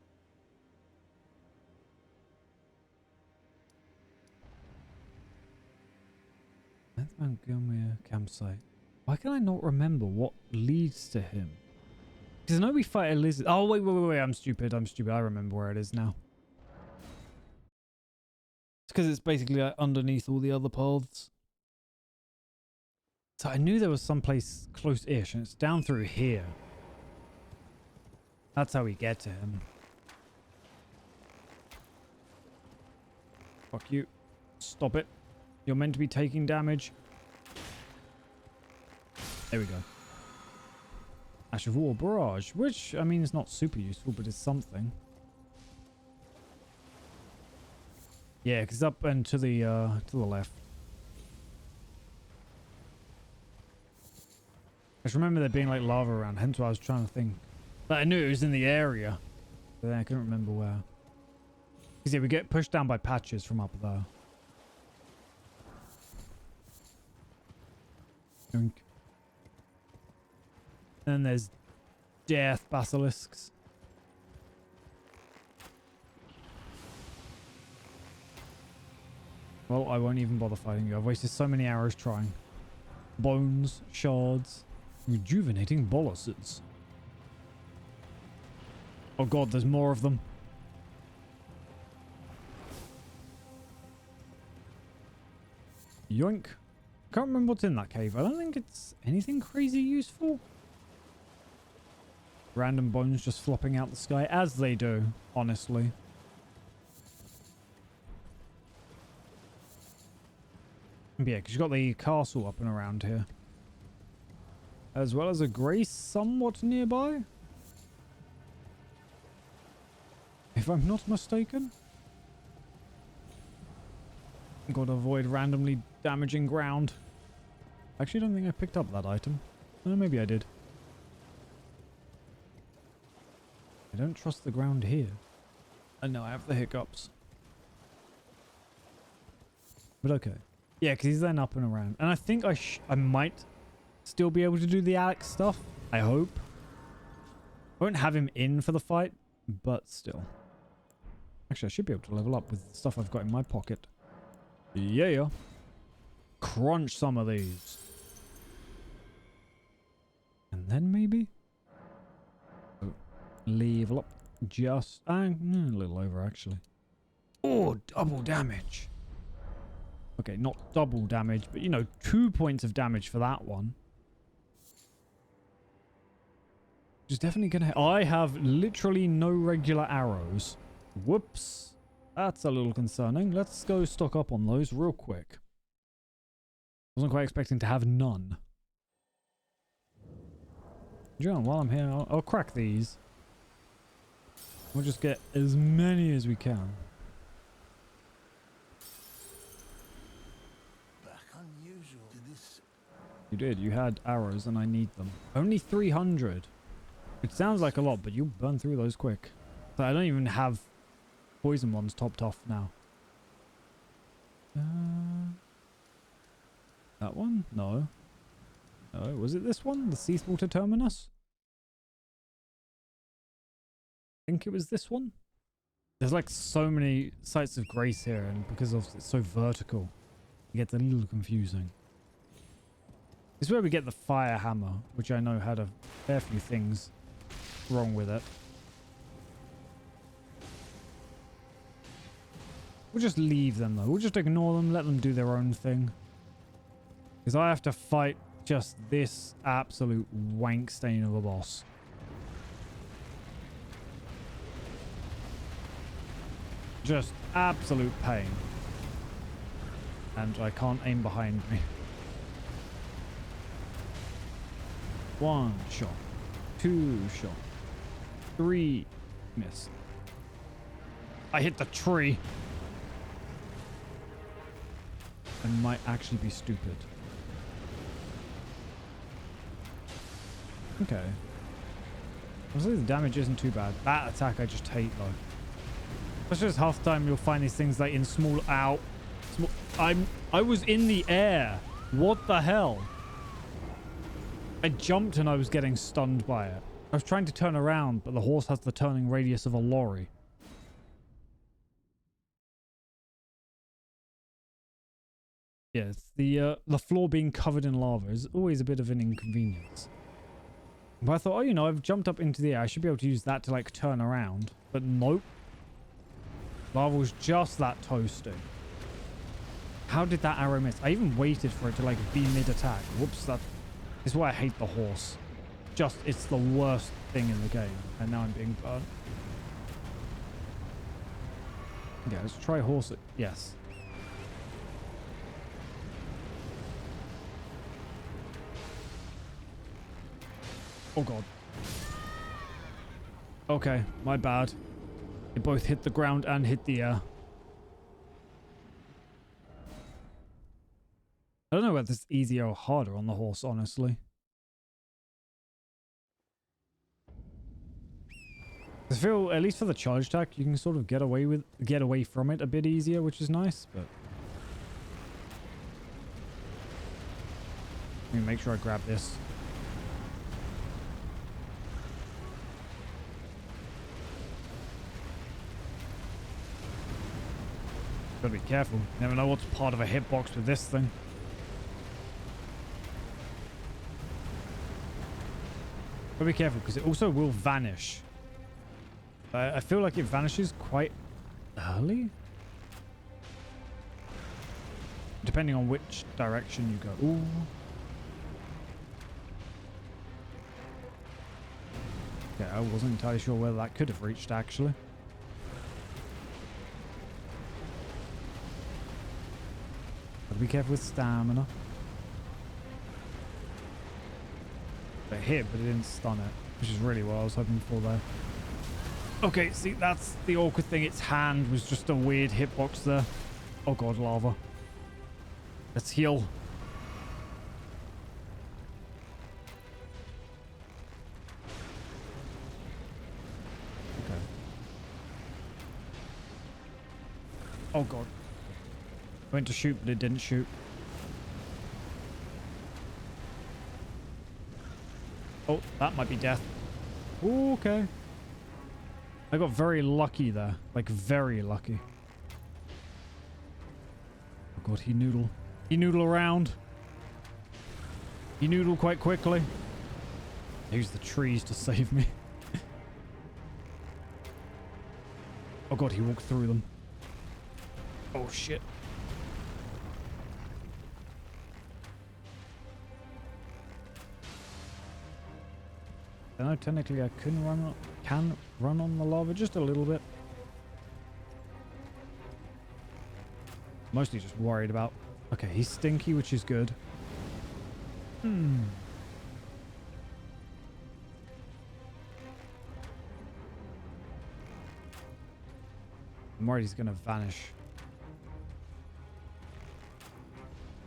That's Montgomery campsite. Why can I not remember what leads to him? Because I know we fight a lizard. Oh, wait. I'm stupid. I remember where it is now. It's because it's basically like underneath all the other paths. So I knew there was someplace close-ish, and it's down through here. That's how we get to him. Fuck you. Stop it. You're meant to be taking damage. There we go. Ash of War Barrage, which, I mean, is not super useful, but it's something. Yeah, because up and to the left. I just remember there being like lava around, hence why I was trying to think. But I knew it was in the area, but then I couldn't remember where. Because yeah, we get pushed down by patches from up there. And then there's death basilisks. Well, I won't even bother fighting you. I've wasted so many arrows trying. Bones, shards, rejuvenating boluses. Oh god, there's more of them. Yoink. Can't remember what's in that cave. I don't think it's anything crazy useful. Random bones just flopping out the sky, as they do, honestly. Yeah, because you've got the castle up and around here. As well as a grace somewhat nearby. If I'm not mistaken. Got to avoid randomly damaging ground. Actually, I don't think I picked up that item. Oh, maybe I did. I don't trust the ground here. And no, I have the hiccups. But okay. Yeah, because he's then up and around. And I think I might still be able to do the Alex stuff. I hope. I won't have him in for the fight, but still. Actually, I should be able to level up with the stuff I've got in my pocket. Yeah. Crunch some of these. And then maybe? Oh, level up just... a little over, actually. Oh, double damage. Okay, not double damage, but, you know, 2 points of damage for that one. Which is definitely going to... I have literally no regular arrows. Whoops. That's a little concerning. Let's go stock up on those real quick. Wasn't quite expecting to have none. John, while I'm here, I'll crack these. We'll just get as many as we can. You did. You had arrows and I need them. Only 300. It sounds like a lot, but you'll burn through those quick. So I don't even have poison ones topped off now. That one? No. No, was it this one? The Seathwater Terminus? I think it was this one. There's like so many sites of grace here, and because of it's so vertical, it gets a little confusing. This is where we get the fire hammer, which I know had a fair few things wrong with it. We'll just leave them though. We'll just ignore them, let them do their own thing. Because I have to fight just this absolute wank stain of a boss. Just absolute pain. And I can't aim behind me. 1 shot. 2 shot. 3. Miss. I hit the tree. I might actually be stupid. Okay. Honestly, the damage isn't too bad. That attack I just hate though. That's just half the time you'll find these things like in small... Ow. I was in the air. What the hell? I jumped and I was getting stunned by it. I was trying to turn around, but the horse has the turning radius of a lorry. Yes, the floor being covered in lava is always a bit of an inconvenience. But I thought, oh, you know, I've jumped up into the air. I should be able to use that to, like, turn around. But nope. Lava was just that toasty. How did that arrow miss? I even waited for it to, like, be mid-attack. Whoops, that is why I hate the horse. Just, it's the worst thing in the game. And now I'm being burnt. Yeah, let's try horse it. Yes. Oh god. Okay, my bad. They both hit the ground and hit the air. I don't know whether it's easier or harder on the horse, honestly. I feel, at least for the charge attack, you can sort of get away from it a bit easier, which is nice, but... Let me make sure I grab this. Gotta be careful. Never know what's part of a hitbox with this thing. Gotta be careful because it also will vanish. I feel like it vanishes quite early. Depending on which direction you go. Ooh. Okay, I wasn't entirely sure whether that could have reached actually. Gotta be careful with stamina. It hit, but it didn't stun it, which is really what I was hoping for there. Okay, see, that's the awkward thing. Its hand was just a weird hitbox there. Oh god, lava. Let's heal. Okay. Oh god. I went to shoot, but it didn't shoot. Oh, that might be death. Ooh, okay. I got very lucky there. Like, very lucky. Oh god, he noodle. He noodle around. He noodle quite quickly. I use the trees to save me. Oh god, he walked through them. Oh shit. I know technically I can run on the lava just a little bit. Mostly just worried about... Okay, he's stinky, which is good. I'm worried he's gonna vanish.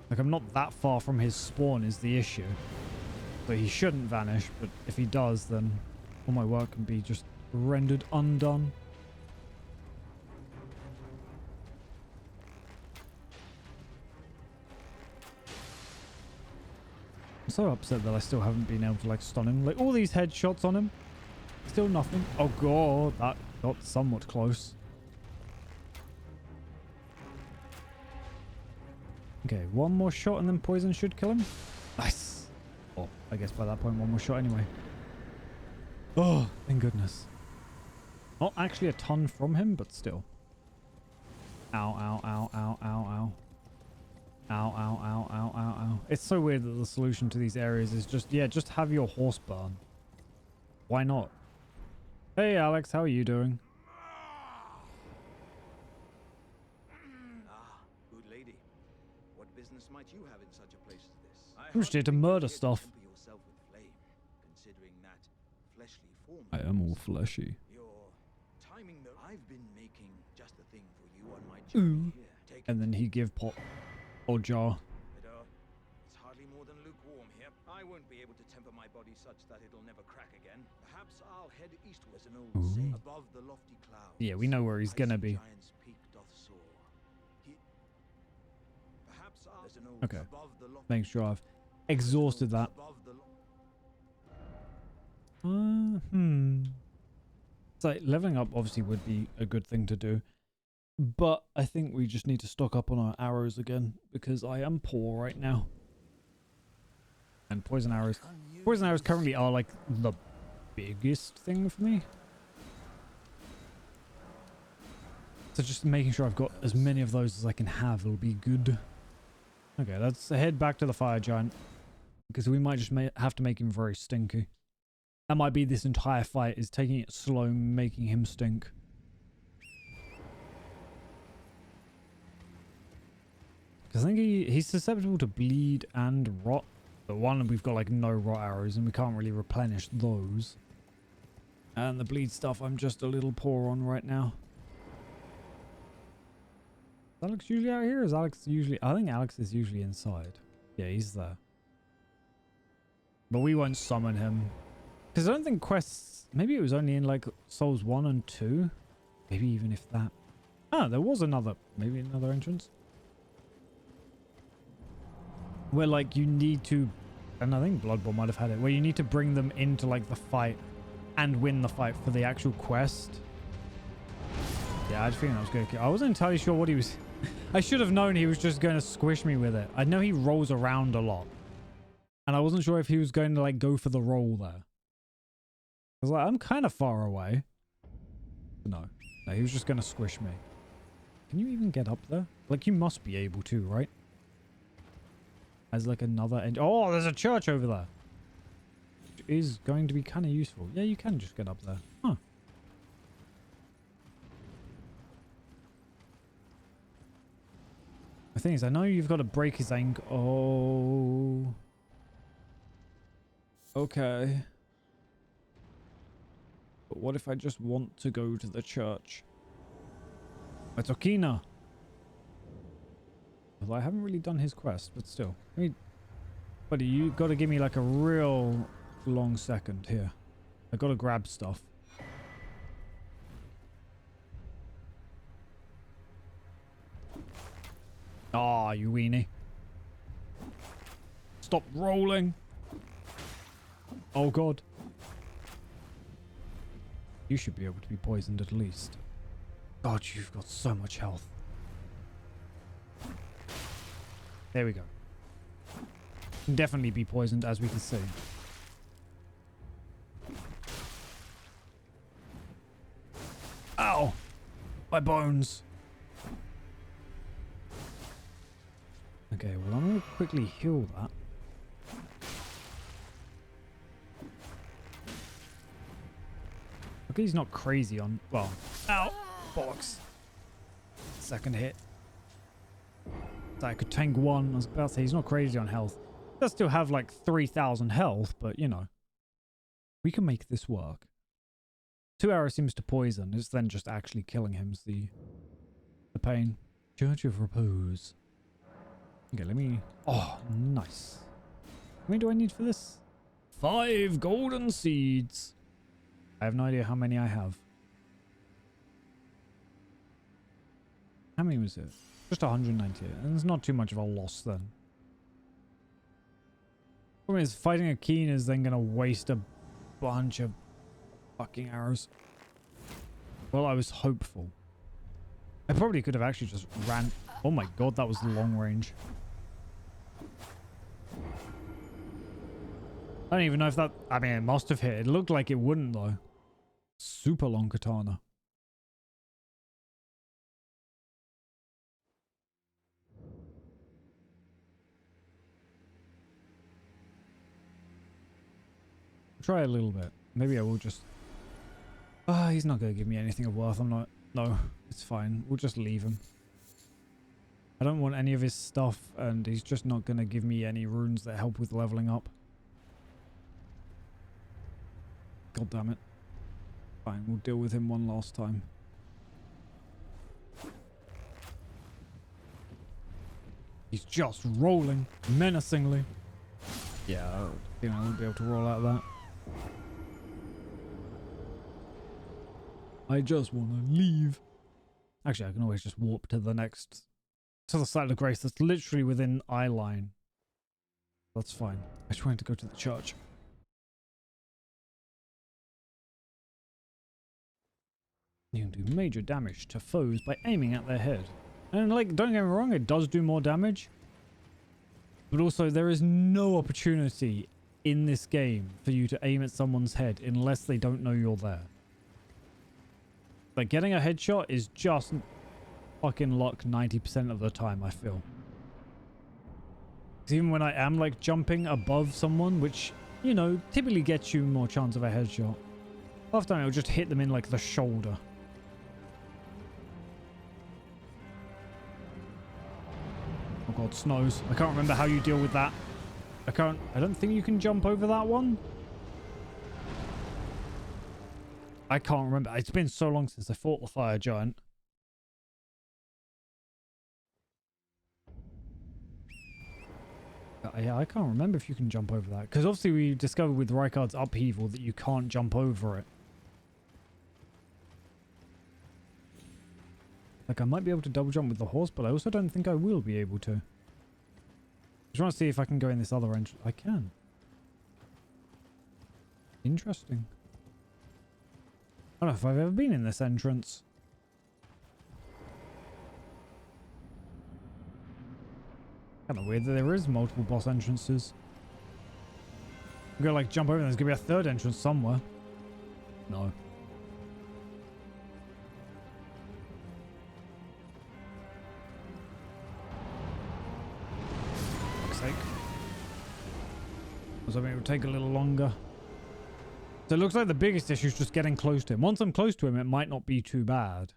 Like, I'm not that far from his spawn is the issue. But he shouldn't vanish, but if he does, then all my work can be just rendered undone. I'm so upset that I still haven't been able to, like, stun him. Like, all these headshots on him, still nothing. Oh god, that got somewhat close. Okay, one more shot and then poison should kill him. Nice. Oh, I guess by that point, one more shot anyway. Oh, thank goodness. Not actually a ton from him, but still. Ow, ow, ow, ow, ow, ow. Ow, ow, ow, ow, ow, ow. It's so weird that the solution to these areas is just, yeah, just have your horse burn. Why not? Hey, Alex, how are you doing? Ah, good lady. What business might you have in such a place as this? I'm just here to murder stuff. Yourself with flame, considering that fleshly form. I am all fleshy. Your timing though. I've been making just the thing for you on my Ooh. journey here. Take And then he give pot or jar. it's hardly more than lukewarm here. I won't be able to temper my body such that it'll never crack again. Perhaps I'll head eastward. There's an old saying, above the lofty clouds. Yeah, we know where he's gonna be. Giant's peak doth soar. Perhaps there's an old Okay. above the lofty Make sure I've exhausted that. above the So leveling up obviously would be a good thing to do. But I think we just need to stock up on our arrows again because I am poor right now. And poison arrows currently are like the biggest thing for me. So just making sure I've got as many of those as I can have will be good. Okay, let's head back to the fire giant because we might just have to make him very stinky. That might be this entire fight, is taking it slow, making him stink. Because I think he's susceptible to bleed and rot. But one, we've got like no rot arrows and we can't really replenish those. And the bleed stuff I'm just a little poor on right now. Is Alex usually out here? Is Alex usually... I think Alex is usually inside. Yeah, he's there. But we won't summon him. Because I don't think quests... Maybe it was only in like Souls 1 and 2. Maybe even if that... Ah, there was another... Maybe another entrance. Where like you need to... And I think Bloodborne might have had it. Where you need to bring them into like the fight. And win the fight for the actual quest. Yeah, I had a feeling I was going to kill... I wasn't entirely sure what he was... I should have known he was just going to squish me with it. I know he rolls around a lot. And I wasn't sure if he was going to like go for the roll there. I was like, I'm kind of far away. No, he was just going to squish me. Can you even get up there? Like, you must be able to, right? As like another end. Oh, there's a church over there. Which is going to be kind of useful. Yeah, you can just get up there. Huh. The thing is, I know you've got to break his ankle. Oh. Okay. But what if I just want to go to the church? It's Okina. Well, I haven't really done his quest, but still. I mean, buddy, you got to give me like a real long second here. I got to grab stuff. Ah, you weenie. Stop rolling. Oh, God. You should be able to be poisoned at least. God, you've got so much health. There we go. Can definitely be poisoned, as we can see. Ow! My bones. Okay, well, I'm going to quickly heal that. Okay, he's not crazy on... Well, ow! Bollocks. Second hit. So I could tank one. I was about to say, he's not crazy on health. He does still have like 3,000 health, but you know. We can make this work. 2 arrows seems to poison. It's then just actually killing him's the pain. Church of Repose. Okay, let me... Oh, nice. How many do I need for this? 5 golden seeds. I have no idea how many I have. How many was it? Just 198. And it's not too much of a loss then. Problem is, fighting a Keen is then going to waste a bunch of fucking arrows. Well, I was hopeful. I probably could have actually just ran... Oh my god, that was long range. I don't even know if that... I mean, it must have hit. It looked like it wouldn't, though. Super long katana. Try a little bit. Maybe I will just... Ah, he's not going to give me anything of worth. I'm not... No, it's fine. We'll just leave him. I don't want any of his stuff, and he's just not going to give me any runes that help with leveling up. God damn it. Fine, we'll deal with him one last time. He's just rolling menacingly. Yeah, I won't be able to roll out of that. I just want to leave. Actually, I can always just warp to the side of grace that's literally within eye line. That's fine. I just wanted to go to the church. You can do major damage to foes by aiming at their head. And like, don't get me wrong, it does do more damage. But also, there is no opportunity in this game for you to aim at someone's head unless they don't know you're there. Like, getting a headshot is just fucking luck 90% of the time, I feel. 'Cause even when I am, like, jumping above someone, which, you know, typically gets you more chance of a headshot, half the time it'll just hit them in, like, the shoulder. Oh god, snows. I can't remember how you deal with that. I don't think you can jump over that one. I can't remember. It's been so long since I fought the fire giant. Yeah, I can't remember if you can jump over that. Because obviously we discovered with Rykard's upheaval that you can't jump over it. Like, I might be able to double jump with the horse, but I also don't think I will be able to. I just want to see if I can go in this other entrance. I can. Interesting. I don't know if I've ever been in this entrance. Kind of weird that there is multiple boss entrances. I'm gonna like jump over and there's gonna be a third entrance somewhere. No. Fuck's sake. I was hoping it would take a little longer. So it looks like the biggest issue is just getting close to him. Once I'm close to him, it might not be too bad.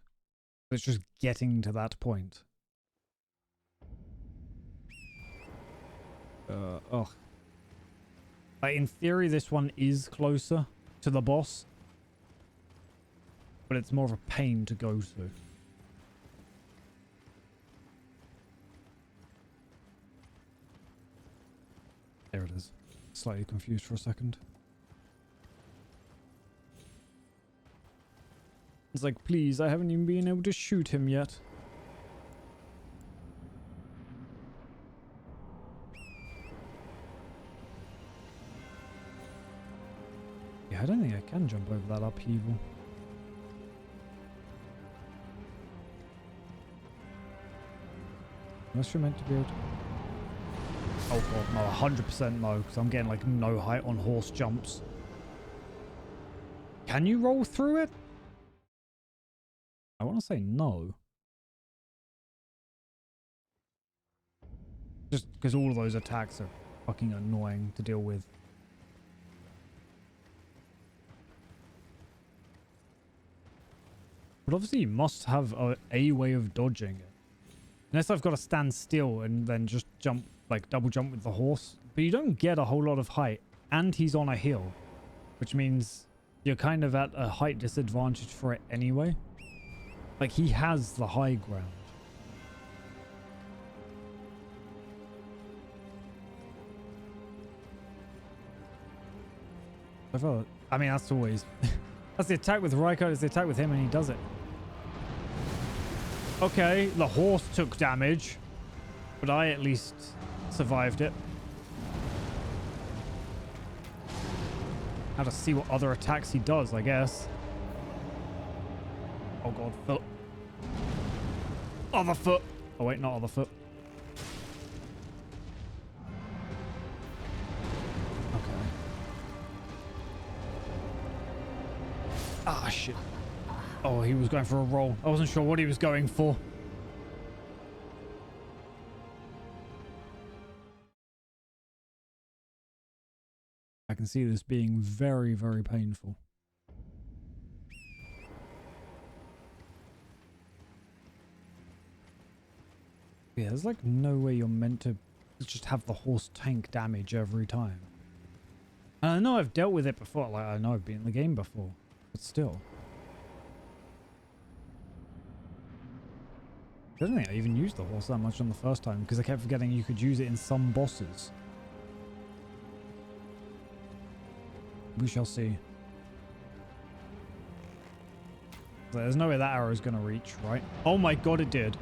But it's just getting to that point. Oh. Like, in theory, this one is closer to the boss. But it's more of a pain to go to. There it is. Slightly confused for a second. It's like, please, I haven't even been able to shoot him yet. Yeah, I don't think I can jump over that upheaval. Unless you're meant to be able to... Oh god, no, 100% no, because I'm getting like no height on horse jumps. Can you roll through it? I want to say no. Just because all of those attacks are fucking annoying to deal with. But obviously you must have a way of dodging it. Unless I've got to stand still and then just jump, like double jump with the horse. But you don't get a whole lot of height. And he's on a hill. Which means you're kind of at a height disadvantage for it anyway. Like, he has the high ground. I mean, that's always... that's the attack with Rykard, it's the attack with him, and he does it. Okay, the horse took damage. But I at least survived it. How to see what other attacks he does, I guess. Oh god, foot. Other foot. Oh wait, not other foot. Okay. Ah, shit. Oh, he was going for a roll. I wasn't sure what he was going for. I can see this being very, very painful. Yeah, there's like no way you're meant to just have the horse tank damage every time. And I know I've dealt with it before, like I know I've been in the game before, but still. I don't think I even used the horse that much on the first time because I kept forgetting you could use it in some bosses. We shall see. So there's no way that arrow is going to reach, right? Oh my god, it did.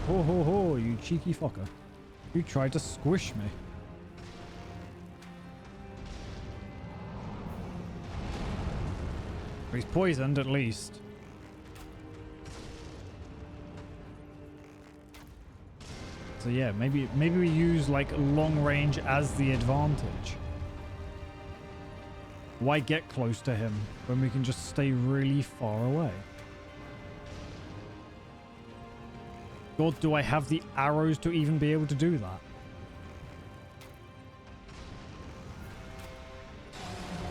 Ho ho ho, you cheeky fucker. You tried to squish me. He's poisoned at least. So yeah, maybe we use like long range as the advantage. Why get close to him when we can just stay really far away? God, do I have the arrows to even be able to do that?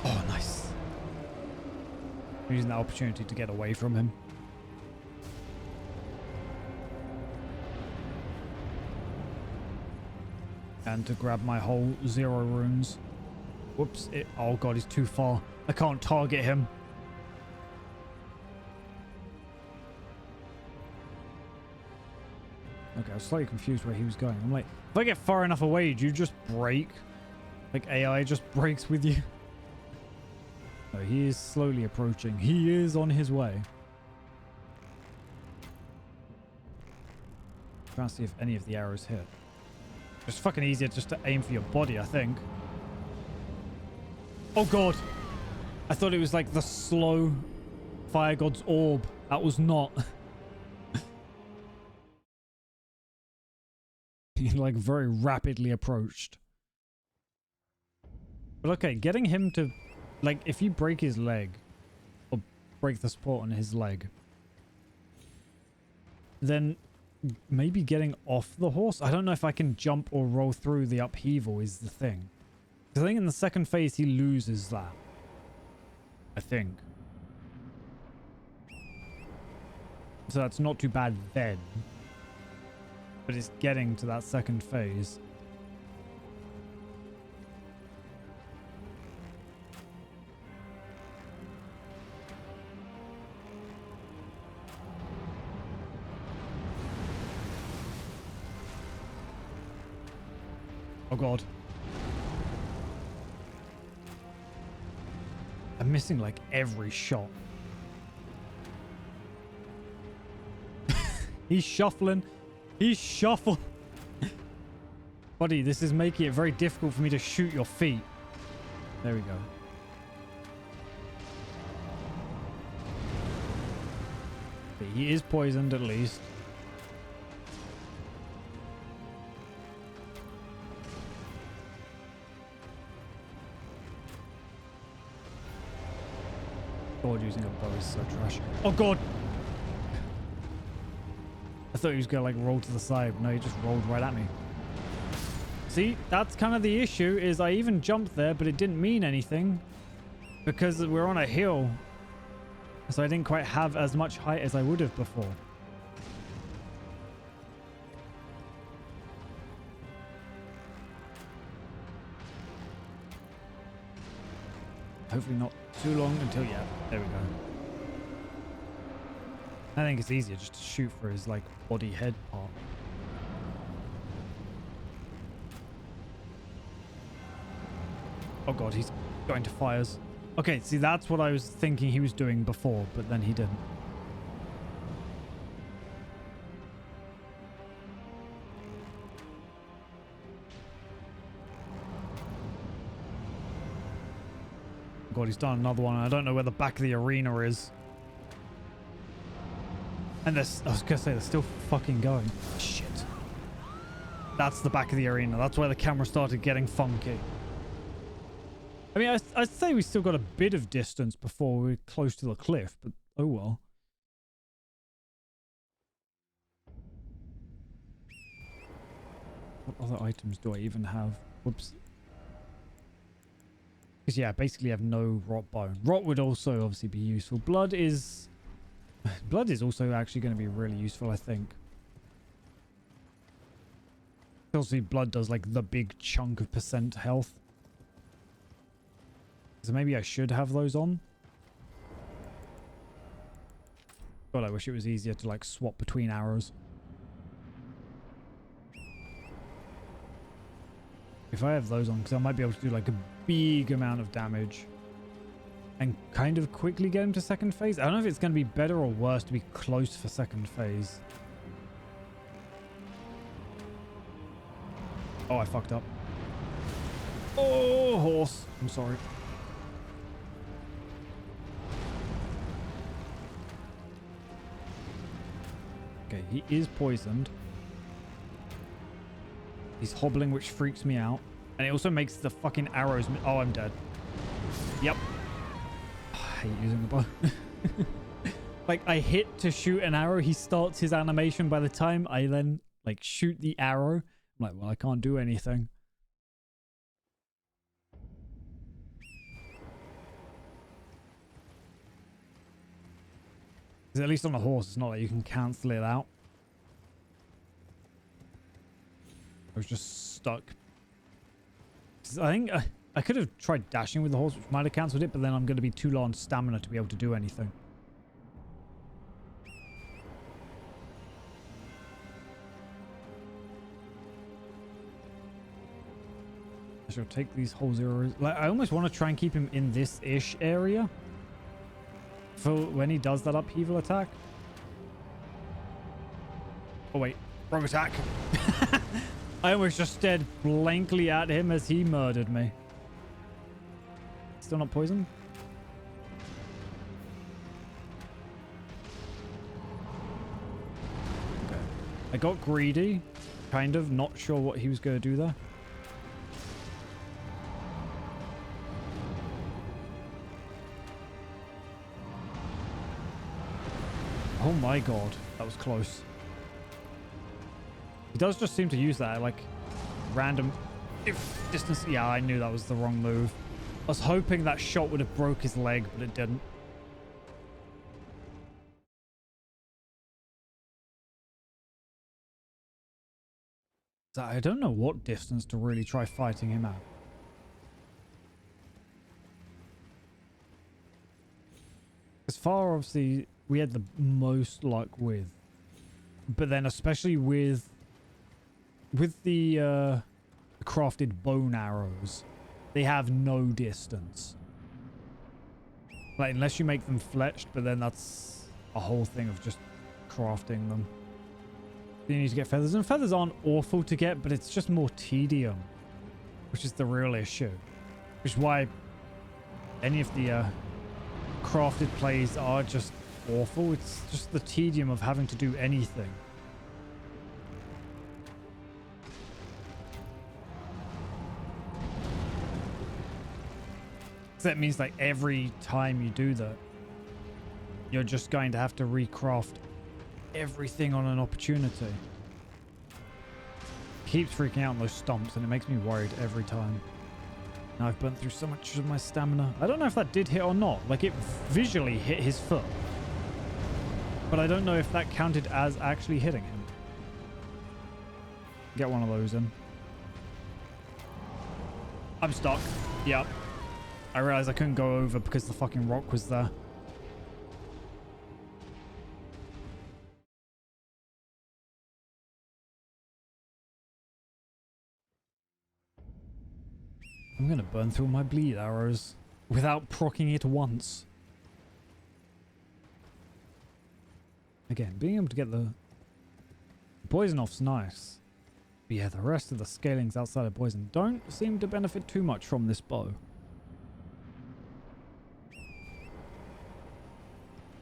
Oh, nice. I'm using that opportunity to get away from him. And to grab my whole 0 runes. Whoops. Oh god, he's too far. I can't target him. Okay, I was slightly confused where he was going. I'm like, if I get far enough away, do you just break? Like AI just breaks with you? No, he is slowly approaching. He is on his way. Trying to see if any of the arrows hit. It's fucking easier just to aim for your body, I think. Oh god! I thought it was like the slow fire god's orb. That was not. He like very rapidly approached. But okay, getting him to like if you break his leg or break the support on his leg, then maybe getting off the horse. I don't know if I can jump or roll through the upheaval is the thing. I think in the second phase he loses that. I think. So that's not too bad then. But it's getting to that second phase. Oh god. I'm missing like every shot. He's shuffling. He's shuffling. Buddy, this is making it very difficult for me to shoot your feet. There we go. But he is poisoned at least. God, using a bow is so trash. Oh god! I thought he was gonna like roll to the side. No, he just rolled right at me. See, that's kind of the issue, is I even jumped there, but it didn't mean anything because we're on a hill. So I didn't quite have as much height as I would have before. Hopefully not too long until, yeah, there we go. I think it's easier just to shoot for his like body head part. Oh god, he's going to fires. Okay, see, that's what I was thinking he was doing before, but then he didn't. God, he's done another one. I don't know where the back of the arena is. And there's, I was gonna say, they're still fucking going. Shit. That's the back of the arena. That's where the camera started getting funky. I mean, I'd say we still got a bit of distance before we're close to the cliff, but oh well. What other items do I even have? Whoops. Because yeah, basically I have no rot bone. Rot would also obviously be useful. Blood is also actually going to be really useful, I think. Obviously blood does like the big chunk of percent health. So maybe I should have those on. God, I wish it was easier to like swap between arrows. If I have those on, because I might be able to do like a big amount of damage and kind of quickly get him to second phase. I don't know if it's going to be better or worse to be close for second phase. Oh, I fucked up. Oh, horse. I'm sorry. Okay, he is poisoned. He's hobbling, which freaks me out. And it also makes the fucking arrows... Oh, I'm dead. Yep. I hate using the bow. Like, I hit to shoot an arrow. He starts his animation. By the time I then, like, shoot the arrow, I'm like, well, I can't do anything. Because at least on a horse, it's not like you can cancel it out. I was just stuck. I think I could have tried dashing with the horse, which might have cancelled it, but then I'm going to be too low on stamina to be able to do anything. I shall take these whole zeros. Like, I almost want to try and keep him in this-ish area for when he does that upheaval attack. Oh, wait. Wrong attack. I almost just stared blankly at him as he murdered me. Still not poisoned? Okay. I got greedy. Kind of. Not sure what he was going to do there. Oh my god. That was close. He does just seem to use that, like, random distance. Yeah, I knew that was the wrong move. I was hoping that shot would have broke his leg, but it didn't. So I don't know what distance to really try fighting him at. As far, obviously, we had the most luck with. But then especially with the crafted bone arrows, they have no distance. Like, unless you make them fletched, but then that's a whole thing of just crafting them. You need to get feathers, and feathers aren't awful to get, but it's just more tedium, which is the real issue. Which is why any of the crafted plays are just awful. It's just the tedium of having to do anything. So that means like every time you do that, you're just going to have to recraft everything on an opportunity. Keeps freaking out on those stomps, and it makes me worried every time. Now I've burnt through so much of my stamina. I don't know if that did hit or not. Like, it visually hit his foot, but I don't know if that counted as actually hitting him. Get one of those in. I'm stuck. Yep. I realized I couldn't go over because the fucking rock was there. I'm gonna burn through my bleed arrows without proccing it once. Again, being able to get the poison off's nice. But yeah, the rest of the scalings outside of poison don't seem to benefit too much from this bow.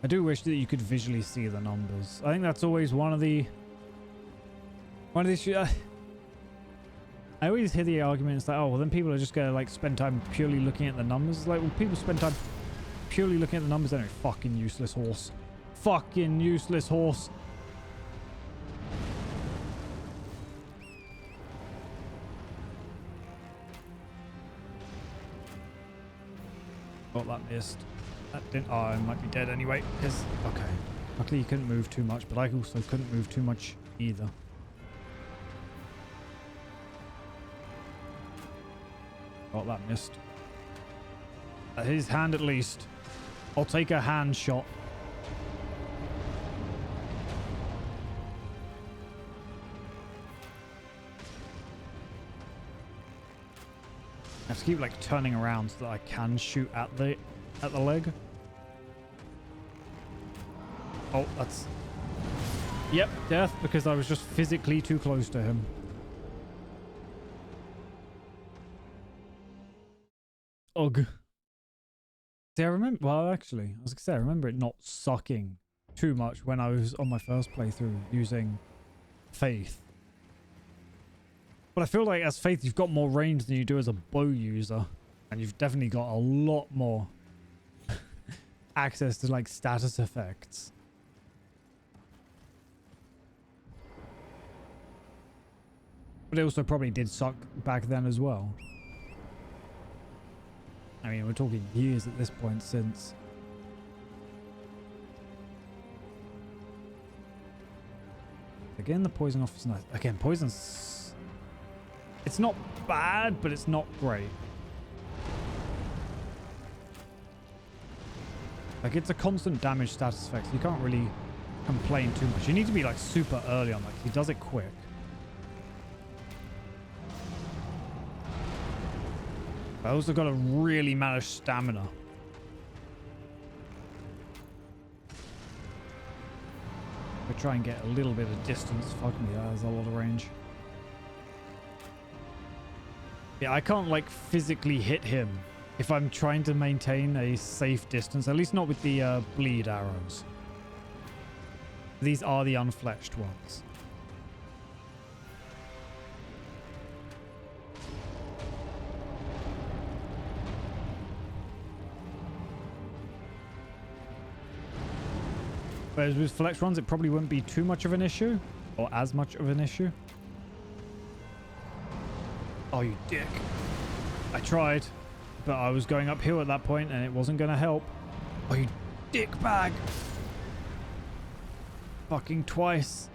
I do wish that you could visually see the numbers. I think that's always one of the issues. I always hear the arguments that, oh, well, then people are just going to like spend time purely looking at the numbers. It's like, well, people spend time purely looking at the numbers. Anyway, fucking useless horse. Fucking useless horse. Oh, that missed. That didn't. Oh, I might be dead anyway. Because, okay. Luckily, you couldn't move too much, but I also couldn't move too much either. Oh, that missed. His hand at least. I'll take a hand shot. I have to keep like turning around so that I can shoot at the leg. Oh, that's... Yep, death, because I was just physically too close to him. Ugh. See, I remember... Well, actually, I was gonna say, I remember it not sucking too much when I was on my first playthrough using Faith. But I feel like as Faith, you've got more range than you do as a bow user. And you've definitely got a lot more access to, like, status effects. But it also probably did suck back then as well. I mean, we're talking years at this point since. Again, the poison off is nice. Again, poison's... It's not bad, but it's not great. Like, it's a constant damage status effect, so you can't really complain too much. You need to be, like, super early on that, 'cause he does it quick. I also got to really manage stamina. I try and get a little bit of distance. Fuck me, that has a lot of range. Yeah, I can't like physically hit him if I'm trying to maintain a safe distance. At least not with the bleed arrows. These are the unfletched ones. Whereas with fletched ones, it probably wouldn't be too much of an issue. Or as much of an issue. Oh, you dick. I tried. But I was going uphill at that point and it wasn't going to help. Oh, you dick bag. Fucking twice.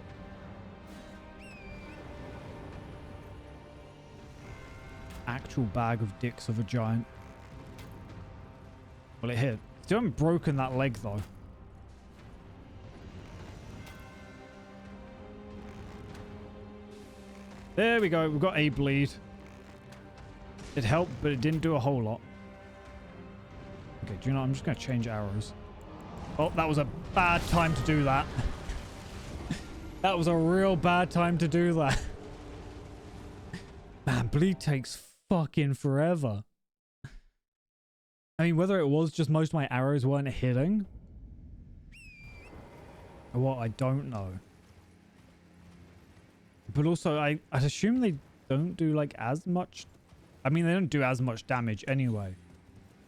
Actual bag of dicks of a giant. Well, it hit. Still haven't broken that leg, though. There we go. We've got a bleed. It helped, but it didn't do a whole lot. Okay, do you know, I'm just going to change arrows. Oh, that was a bad time to do that. That was a real bad time to do that. Man, bleed takes fucking forever. I mean, whether it was just most of my arrows weren't hitting, or what, I don't know. But also, I'd assume they don't do, like, as much... I mean, they don't do as much damage anyway.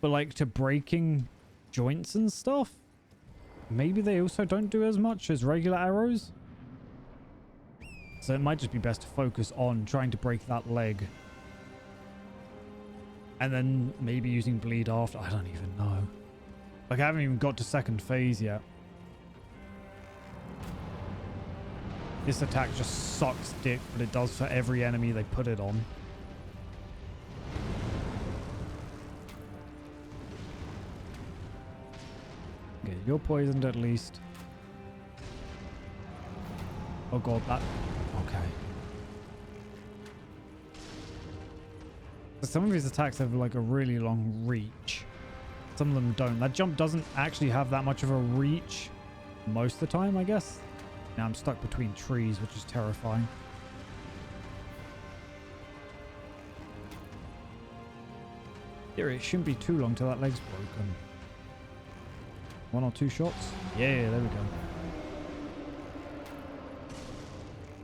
But, like, to breaking joints and stuff, maybe they also don't do as much as regular arrows. So it might just be best to focus on trying to break that leg. And then maybe using bleed after. I don't even know. Like, I haven't even got to second phase yet. This attack just sucks dick, but it does for every enemy they put it on. Okay, you're poisoned at least. Oh god, that... Okay. Some of his attacks have like a really long reach. Some of them don't. That jump doesn't actually have that much of a reach most of the time, I guess. Now I'm stuck between trees, which is terrifying. Here, it shouldn't be too long till that leg's broken. 1 or 2 shots? Yeah, there we go.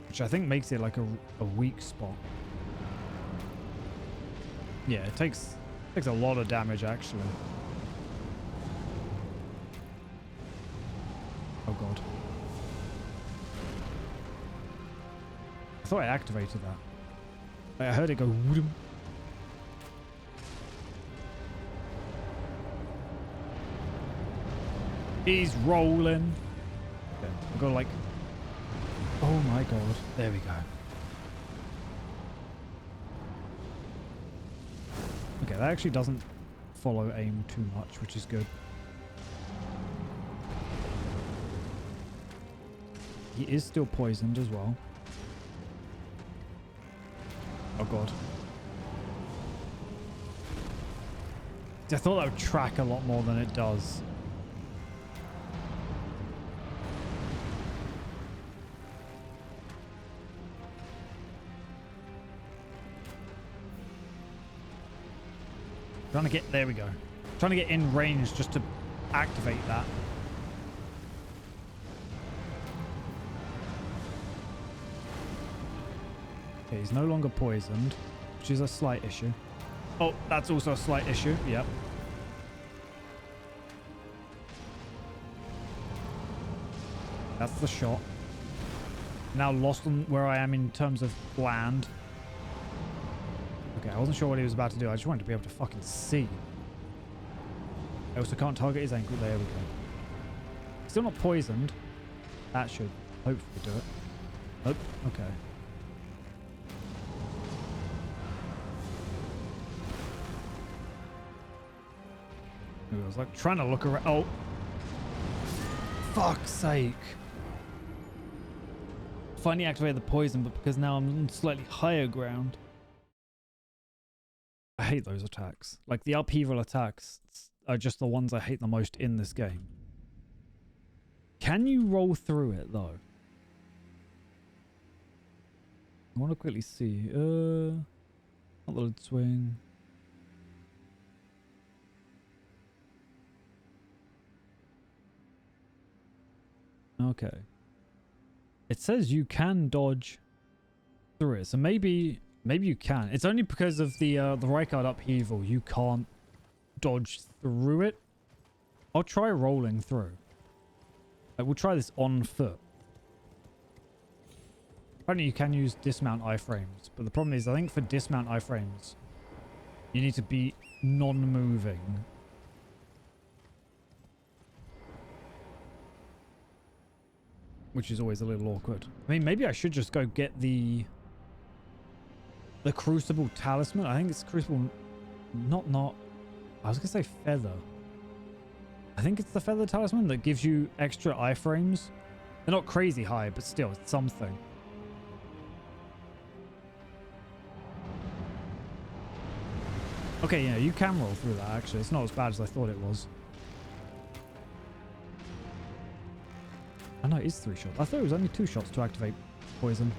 Which I think makes it like a weak spot. Yeah, it takes a lot of damage actually. Oh god. I thought I activated that. I heard it go whoom. He's rolling. Okay, I've got like... Oh my god. There we go. Okay, that actually doesn't follow aim too much, which is good. He is still poisoned as well. Oh god. I thought that would track a lot more than it does. Trying to get, there we go. Trying to get in range just to activate that. Okay, he's no longer poisoned, which is a slight issue. Oh, that's also a slight issue. Yep. That's the shot. Now lost on where I am in terms of land. Okay, I wasn't sure what he was about to do. I just wanted to be able to fucking see. I also can't target his ankle. There we go. Still not poisoned. That should hopefully do it. Nope. Okay. I was like trying to look around. Oh. Fuck's sake. Finally activated the poison, but because now I'm on slightly higher ground. I hate those attacks. Like the upheaval attacks are just the ones I hate the most in this game. Can you roll through it though? I want to quickly see. Not the swing. Okay. It says you can dodge through it, so maybe you can. It's only because of the Rykard upheaval you can't dodge through it. I'll try rolling through. We'll try this on foot. Apparently you can use dismount iframes, but the problem is I think for dismount iframes you need to be non-moving. Which is always a little awkward. I mean, maybe I should just go get the Crucible Talisman. I think it's Crucible... Not... I was going to say Feather. I think it's the Feather Talisman that gives you extra iframes. They're not crazy high, but still, it's something. Okay, yeah, you can roll through that, actually. It's not as bad as I thought it was. I know it is 3 shots. I thought it was only 2 shots to activate poison.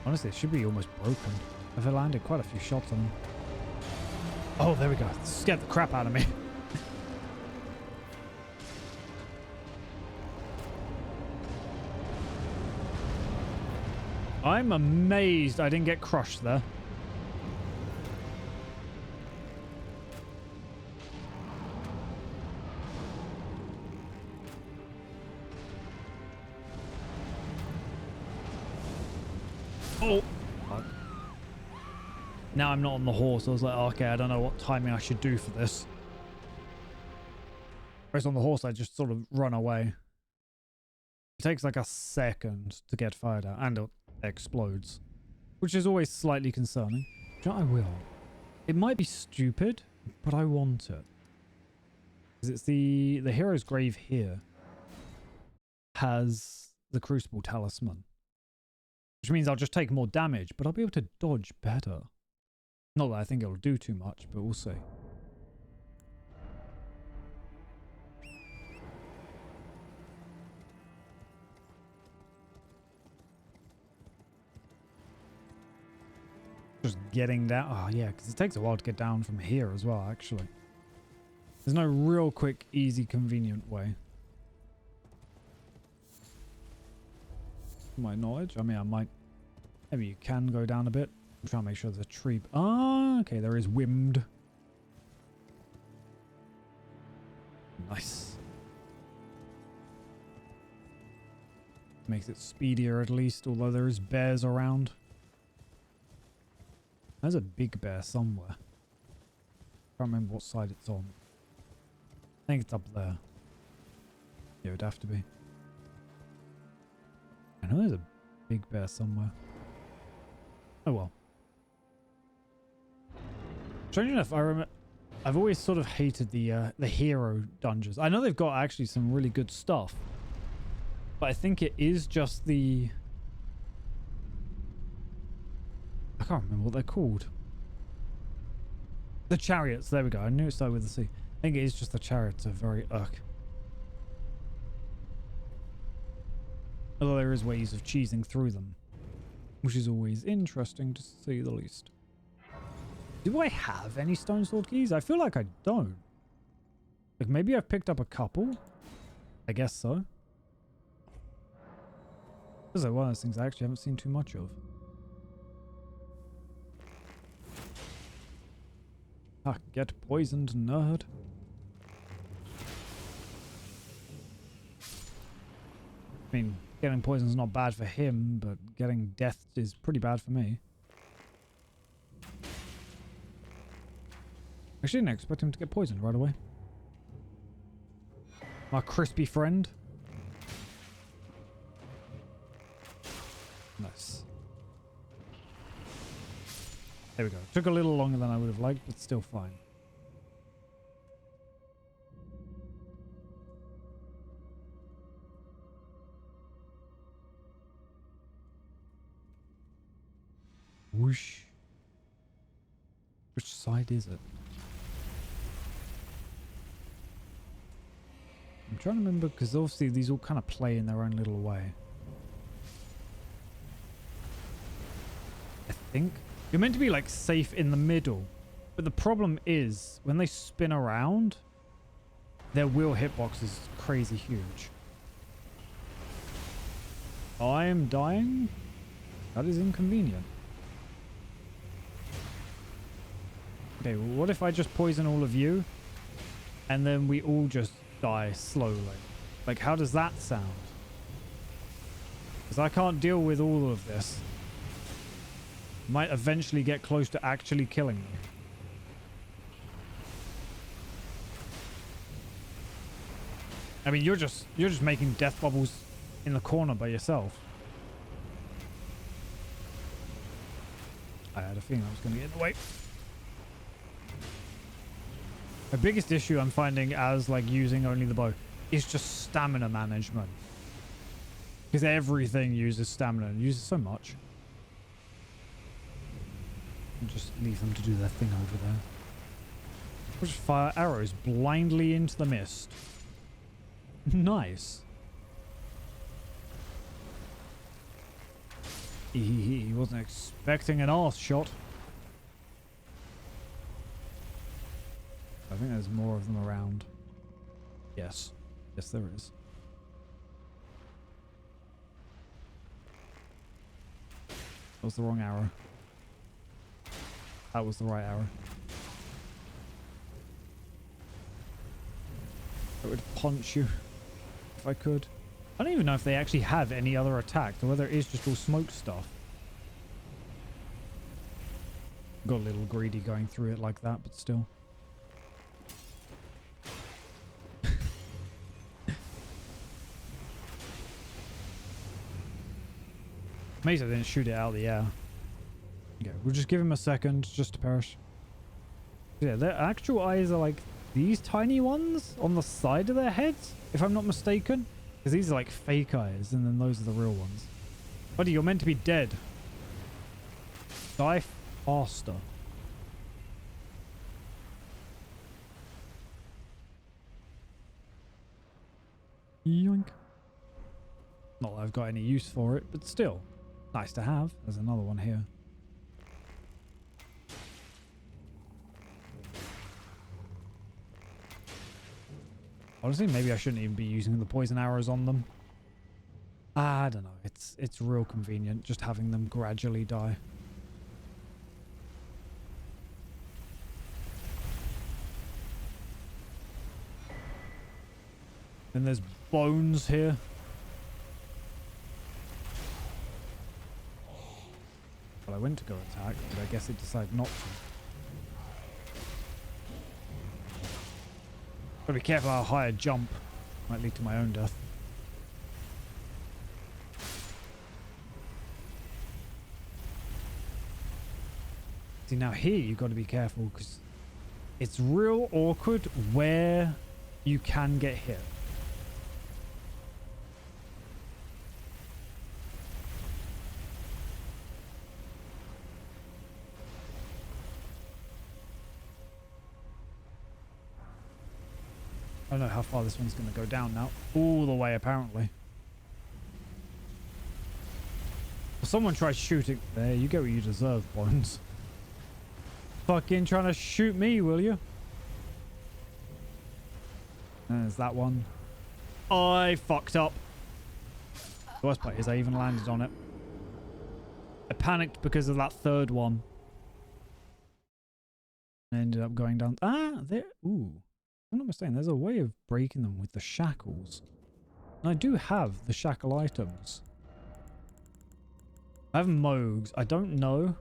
Honestly, it should be almost broken. I've landed quite a few shots on him. Oh, there we go. It scared the crap out of me. I'm amazed I didn't get crushed there. Oh, fuck. Now I'm not on the horse. I was like, oh, okay, I don't know what timing I should do for this. Whereas on the horse, I just sort of run away. It takes like a second to get fired out and it explodes, which is always slightly concerning. I will. It might be stupid, but I want it. Because it's the hero's grave here has the Crucible Talisman. Which means I'll just take more damage, but I'll be able to dodge better. Not that I think it'll do too much, but we'll see. Just getting down. Oh, yeah, because it takes a while to get down from here as well, actually. There's no real quick, easy, convenient way. To my knowledge. I mean, I might... Maybe you can go down a bit. I'm trying to make sure there's a tree. Ah, okay, there is Wimmed. Nice. Makes it speedier at least, although there is bears around. There's a big bear somewhere. Can't remember what side it's on. I think it's up there. Yeah, it would have to be. I know there's a big bear somewhere. Oh well. Strange enough, I've always sort of hated the hero dungeons. I know they've got actually some really good stuff, but I think it is just the I can't remember what they're called. The chariots. There we go. I knew it started with the C. I think it is just the chariots are very Although there is ways of cheesing through them, which is always interesting to say the least. Do I have any stone sword keys? I feel like I don't. Like maybe I've picked up a couple. I guess so. This is like one of those things I actually haven't seen too much of. Ah, get poisoned, nerd. I mean, getting poison's not bad for him, but getting death is pretty bad for me. Actually, didn't expect him to get poisoned right away. My crispy friend. Nice. There we go. Took a little longer than I would have liked, but still fine. Whoosh. Which side is it? I'm trying to remember because obviously these all kind of play in their own little way. I think you're meant to be like safe in the middle, but the problem is when they spin around, their wheel hitbox is crazy huge. I am dying. That is inconvenient. Okay, well, what if I just poison all of you and then we all just die slowly? Like, how does that sound? Because I can't deal with all of this. Might eventually get close to actually killing me. I mean, you're just making death bubbles in the corner by yourself. I had a feeling I was going to get in the way. The biggest issue I'm finding as like using only the bow is just stamina management. Because everything uses stamina and uses so much. And just leave them to do their thing over there. We'll just fire arrows blindly into the mist. Nice. He wasn't expecting an arse shot. I think there's more of them around. Yes. Yes, there is. That was the wrong arrow. That was the right arrow. I would punch you if I could. I don't even know if they actually have any other attacks or whether it is just all smoke stuff. Got a little greedy going through it like that, but still. Amazing I didn't shoot it out of the air. Okay, we'll just give him a second just to perish. Yeah, their actual eyes are like these tiny ones on the side of their heads, if I'm not mistaken. Because these are like fake eyes, and then those are the real ones. Buddy, you're meant to be dead. Die faster. Yoink. Not that I've got any use for it, but still. Nice to have. There's another one here. Honestly, maybe I shouldn't even be using the poison arrows on them. I don't know. It's real convenient just having them gradually die. Then there's bones here. Well, I went to go attack, but I guess it decided not to. Gotta be careful how high I jump. Might lead to my own death. See, now here you've got to be careful because it's real awkward where you can get hit. I don't know how far this one's going to go down now. All the way, apparently. Well, someone tried shooting. There, you get what you deserve, Bones. Fucking trying to shoot me, will you? There's that one. I fucked up. The worst part is I even landed on it. I panicked because of that third one. I ended up going down. Ah, there. Ooh. I'm not mistaken. There's a way of breaking them with the shackles. And I do have the shackle items. I have Moog's. I don't know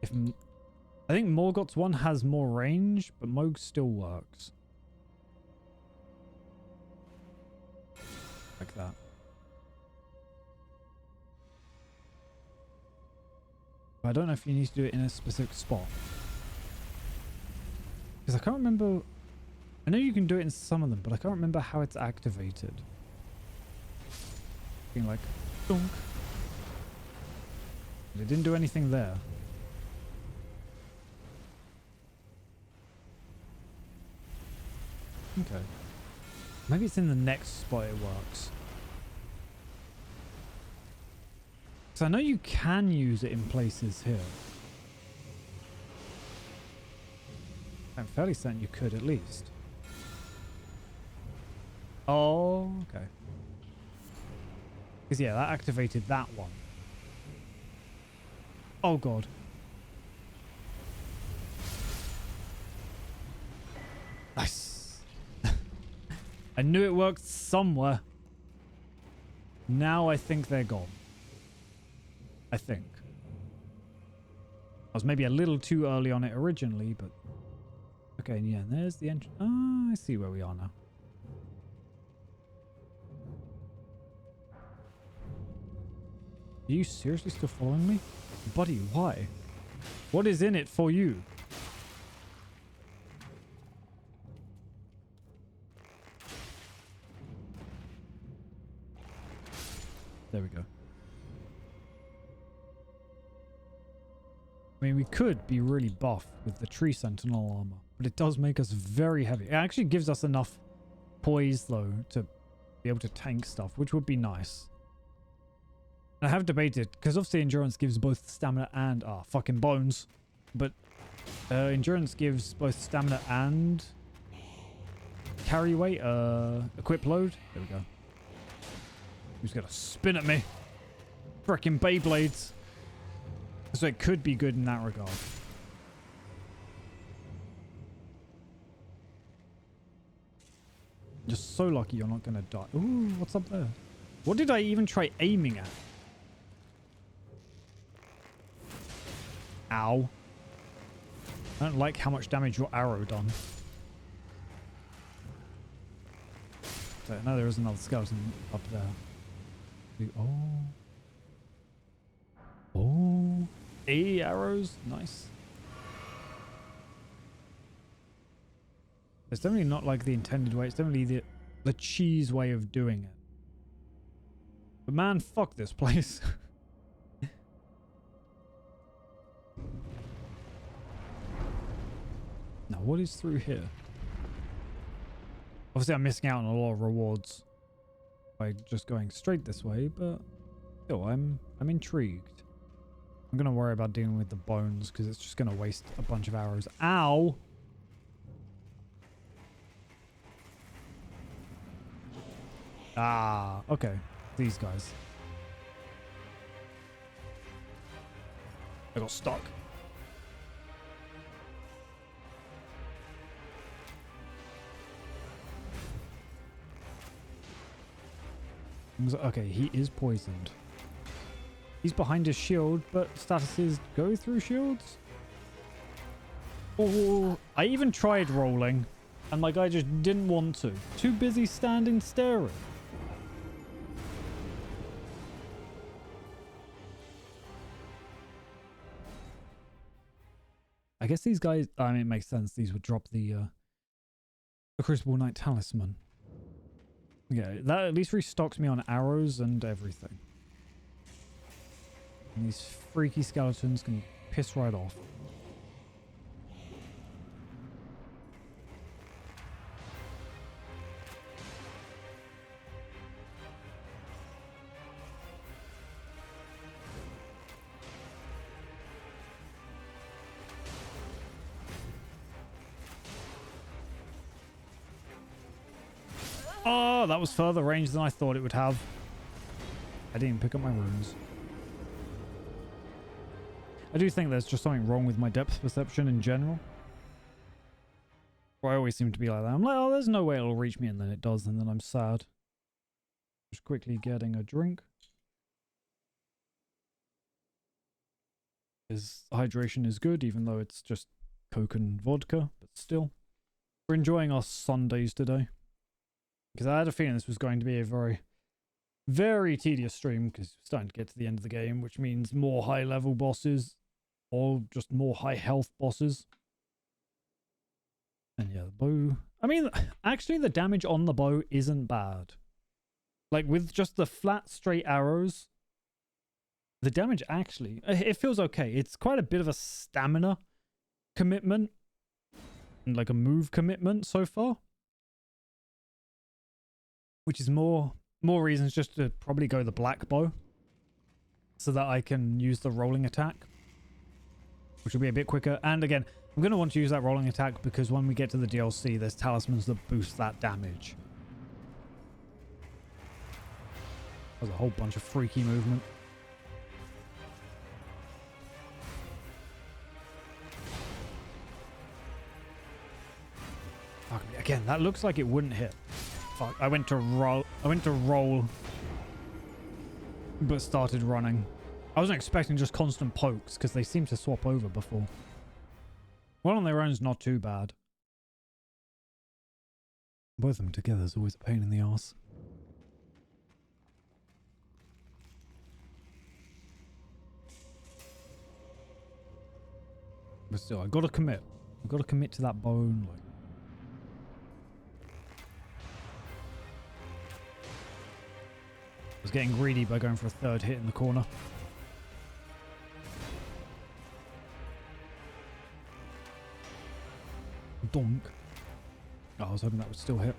if... I think Morgoth's one has more range, but Moog still works. Like that. But I don't know if you need to do it in a specific spot. Because I can't remember... I know you can do it in some of them, but I can't remember how it's activated. Being like... Dunk. It didn't do anything there. Okay. Maybe it's in the next spot it works. Because I know you can use it in places here. I'm fairly certain you could at least. Oh, okay. Because yeah, that activated that one. Oh god. Nice. I knew it worked somewhere. Now I think they're gone. I think. I was maybe a little too early on it originally, but... Okay, yeah, there's the entrance. Oh, I see where we are now. Are you seriously still following me? Buddy, why? What is in it for you? There we go. I mean, we could be really buff with the tree sentinel armor, but it does make us very heavy. It actually gives us enough poise, though, to be able to tank stuff, which would be nice. I have debated, because obviously endurance gives both stamina and... fucking bones. But endurance gives both stamina and... carry weight, equip load. There we go. Who's gonna spin at me? Frickin' Beyblades. So it could be good in that regard. Just so lucky you're not gonna die. Ooh, what's up there? What did I even try aiming at? Ow. I don't like how much damage your arrow done. So, no, there is another skeleton up there. Oh. Oh. 80 arrows. Nice. It's definitely not like the intended way. It's definitely the cheese way of doing it. But man, fuck this place. Now, what is through here? Obviously, I'm missing out on a lot of rewards by just going straight this way, but still, I'm intrigued. I'm gonna worry about dealing with the bones because it's just gonna waste a bunch of arrows. Ow! Ah, okay. These guys. I got stuck. Okay, he is poisoned. He's behind his shield, but statuses go through shields? Oh, I even tried rolling, and my guy just didn't want to. Too busy standing staring. I guess these guys, I mean, it makes sense. These would drop the Crucible Knight Talisman. Yeah, that at least restocks me on arrows and everything. And these freaky skeletons can piss right off. Oh, that was further range than I thought it would have. I didn't even pick up my runes. I do think there's just something wrong with my depth perception in general. I always seem to be like that. I'm like, oh, there's no way it'll reach me, and then it does, and then I'm sad. Just quickly getting a drink. His hydration is good, even though it's just Coke and vodka, but still. We're enjoying our Sundays today. Because I had a feeling this was going to be a very, very tedious stream, because we're starting to get to the end of the game, which means more high-level bosses, or just more high-health bosses. And yeah, the bow... I mean, actually, the damage on the bow isn't bad. Like, with just the flat, straight arrows, the damage actually... It feels okay. It's quite a bit of a stamina commitment, and like a move commitment so far. Which is more reasons just to probably go the black bow, so that I can use the rolling attack, which will be a bit quicker. And again, I'm going to want to use that rolling attack because when we get to the DLC, there's talismans that boost that damage. There's a whole bunch of freaky movement. Fuck me. Again, that looks like it wouldn't hit. Fuck, I went to roll, but started running. I wasn't expecting just constant pokes, because they seem to swap over before. One on their own is not too bad. Both of them together is always a pain in the arse. But still, I gotta commit. I gotta commit to that bone, like. I was getting greedy by going for a third hit in the corner. Donk. Oh, I was hoping that would still hit.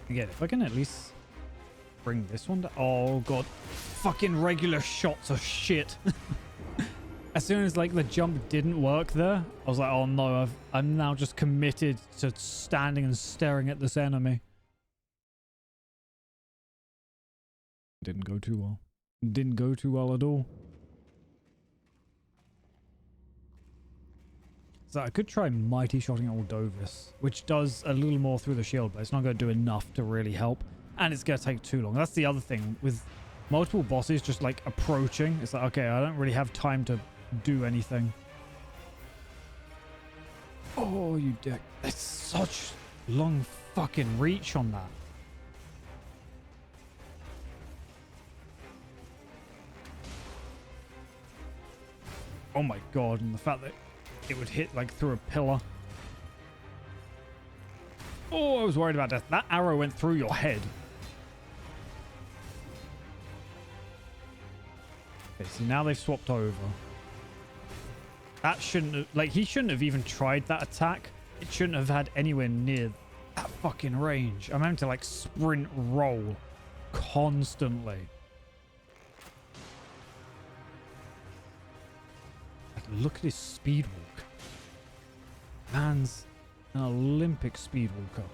Again, if I can at least bring this one down. Oh, God. Fucking regular shots of shit. As soon as, like, the jump didn't work there, I was like, oh, no, I'm now just committed to standing and staring at this enemy. Didn't go too well. Didn't go too well at all. So I could try Mighty Shotting at Oldovis, which does a little more through the shield, but it's not going to do enough to really help. And it's going to take too long. That's the other thing. With multiple bosses just like approaching, it's like, okay, I don't really have time to do anything. Oh, you dick. That's such long fucking reach on that. Oh my God, and the fact that it would hit like through a pillar. Oh, I was worried about death. That arrow went through your head. Okay, so now they've swapped over. That shouldn't have, like, he shouldn't have even tried that attack. It shouldn't have had anywhere near that fucking range. I'm having to like sprint roll constantly. Look at his speed walk. Man's an Olympic speed walker.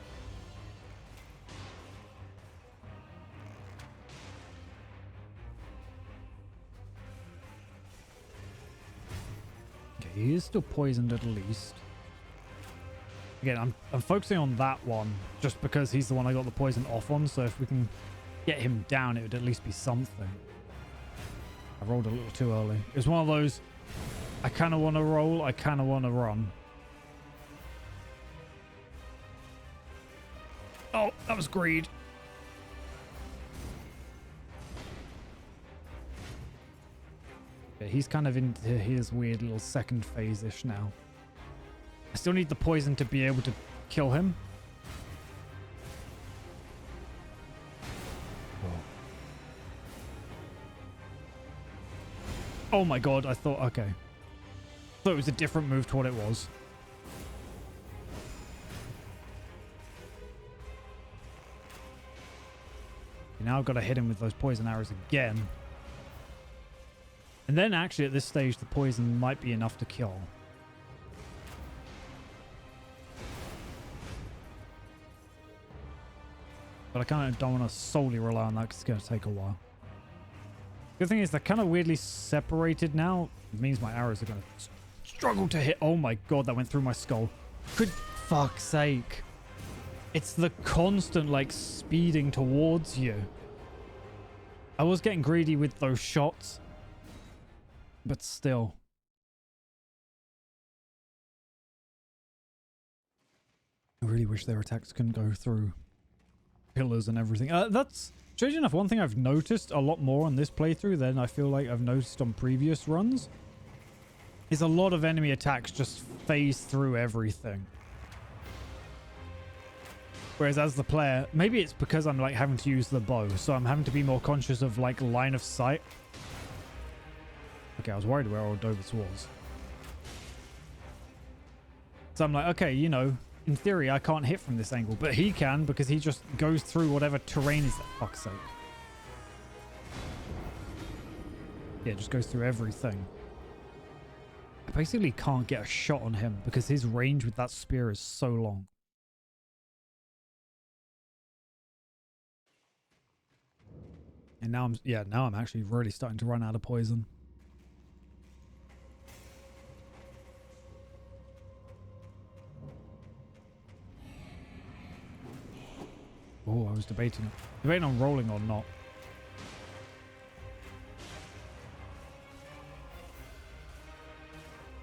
Okay, he is still poisoned at least. Again, I'm focusing on that one just because he's the one I got the poison off on, so if we can get him down, it would at least be something. I rolled a little too early. It was one of those, I kind of want to roll, I kind of want to run. Oh, that was greed. Yeah, he's kind of into his weird little second phase-ish now. I still need the poison to be able to kill him. Oh my God, I thought, okay. Thought it was a different move to what it was. Now I've got to hit him with those poison arrows again. And then actually at this stage, the poison might be enough to kill. But I kind of don't want to solely rely on that because it's going to take a while. Good thing is they're kind of weirdly separated now. It means my arrows are going to struggle to hit. Oh my god, that went through my skull. Good fuck's sake. It's the constant, like, speeding towards you. I was getting greedy with those shots. But still. I really wish their attacks couldn't go through pillars and everything. That's, strangely enough, one thing I've noticed a lot more on this playthrough than I feel like I've noticed on previous runs is a lot of enemy attacks just phase through everything. Whereas as the player, maybe it's because I'm like having to use the bow, so I'm having to be more conscious of like line of sight. Okay, I was worried where Olden was. So I'm like, okay, you know, in theory, I can't hit from this angle, but he can because he just goes through whatever terrain is. Fuck's sake. Yeah, just goes through everything. I basically can't get a shot on him because his range with that spear is so long. And now I'm actually really starting to run out of poison. Oh, I was debating on rolling or not.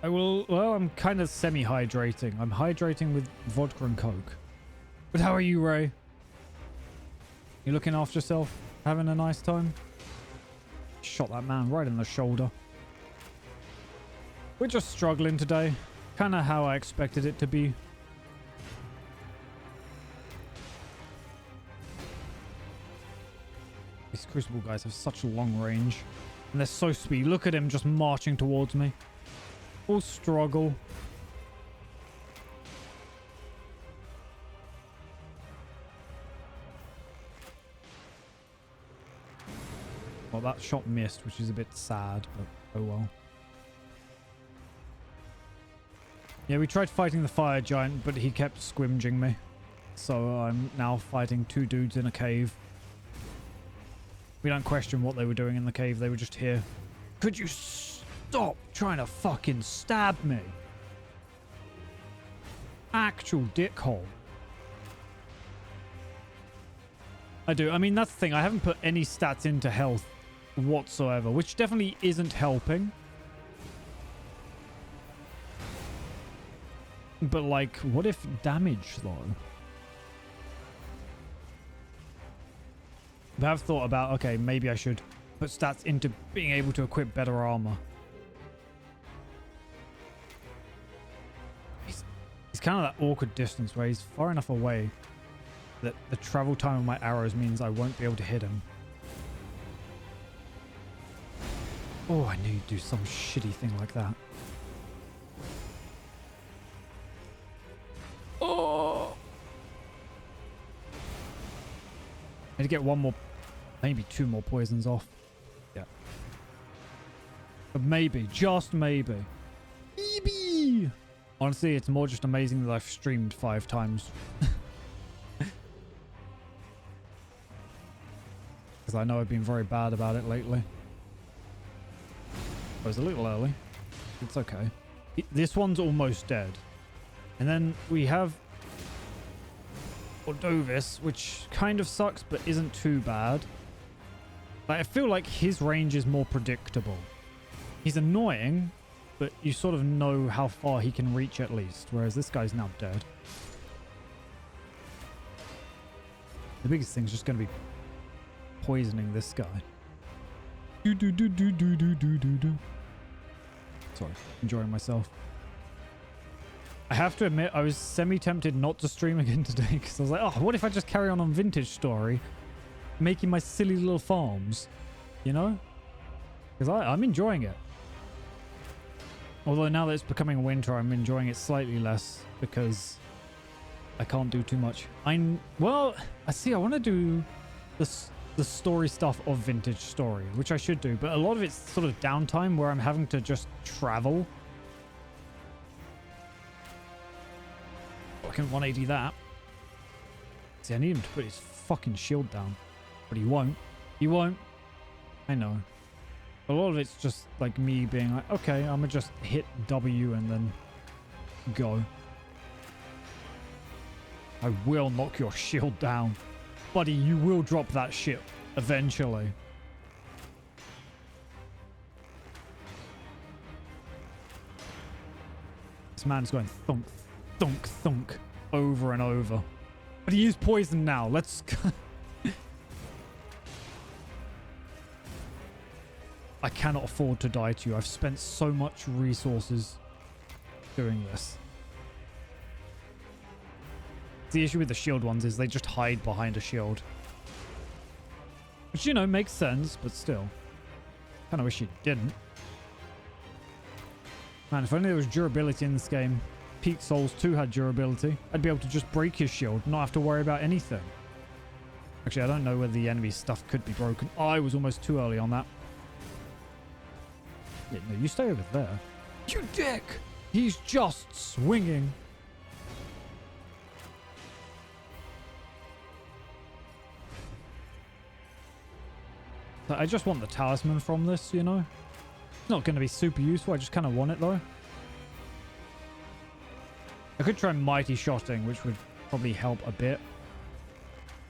Well, I'm kind of semi-hydrating. I'm hydrating with vodka and Coke. But how are you, Ray? You looking after yourself? Having a nice time? Shot that man right in the shoulder. We're just struggling today. Kind of how I expected it to be. These Crucible guys have such long range. And they're so speedy. Look at him just marching towards me. All struggle. Well, that shot missed, which is a bit sad, but oh well. Yeah, we tried fighting the fire giant, but he kept squimging me. So I'm now fighting two dudes in a cave. We don't question what they were doing in the cave. They were just here. Could you stop trying to fucking stab me? Actual dickhole. I do. I mean, that's the thing. I haven't put any stats into health whatsoever, which definitely isn't helping. But, like, what if damage, though? But I've thought about, okay, maybe I should put stats into being able to equip better armor. He's kind of that awkward distance where he's far enough away that the travel time of my arrows means I won't be able to hit him. Oh, I knew you'd do some shitty thing like that. Oh! I need to get one more, maybe two more poisons off. Yeah. But maybe, just maybe. Maybe! Honestly, it's more just amazing that I've streamed 5 times. Because I know I've been very bad about it lately. I was a little early. It's okay. This one's almost dead. And then we have Ordovis, which kind of sucks, but isn't too bad. Like, I feel like his range is more predictable. He's annoying, but you sort of know how far he can reach at least, whereas this guy's now dead. The biggest thing's just going to be poisoning this guy. Sorry, enjoying myself. I have to admit, I was semi-tempted not to stream again today because I was like, oh, what if I just carry on Vintage Story, making my silly little farms, you know? Because I'm enjoying it. Although now that it's becoming winter, I'm enjoying it slightly less because I can't do too much. Well, I see, I want to do the story stuff of Vintage Story, which I should do, but a lot of it's sort of downtime where I'm having to just travel. I can 180 that. See, I need him to put his fucking shield down. But he won't. He won't. I know. A lot of it's just like me being like, okay, I'm gonna just hit W and then go. I will knock your shield down. Buddy, you will drop that shit eventually. This man's going thunk, thunk, thunk over and over. But he is poisoned now. Let's... I cannot afford to die to you. I've spent so much resources doing this. The issue with the shield ones is they just hide behind a shield. Which, you know, makes sense, but still. Kind of wish it didn't. Man, if only there was durability in this game. Peak Souls 2 had durability. I'd be able to just break his shield, not have to worry about anything. Actually, I don't know whether the enemy stuff could be broken. Oh, I was almost too early on that. Yeah, no, you stay over there. You dick! He's just swinging. I just want the talisman from this, you know? It's not going to be super useful. I just kind of want it, though. I could try Mighty Shotting, which would probably help a bit.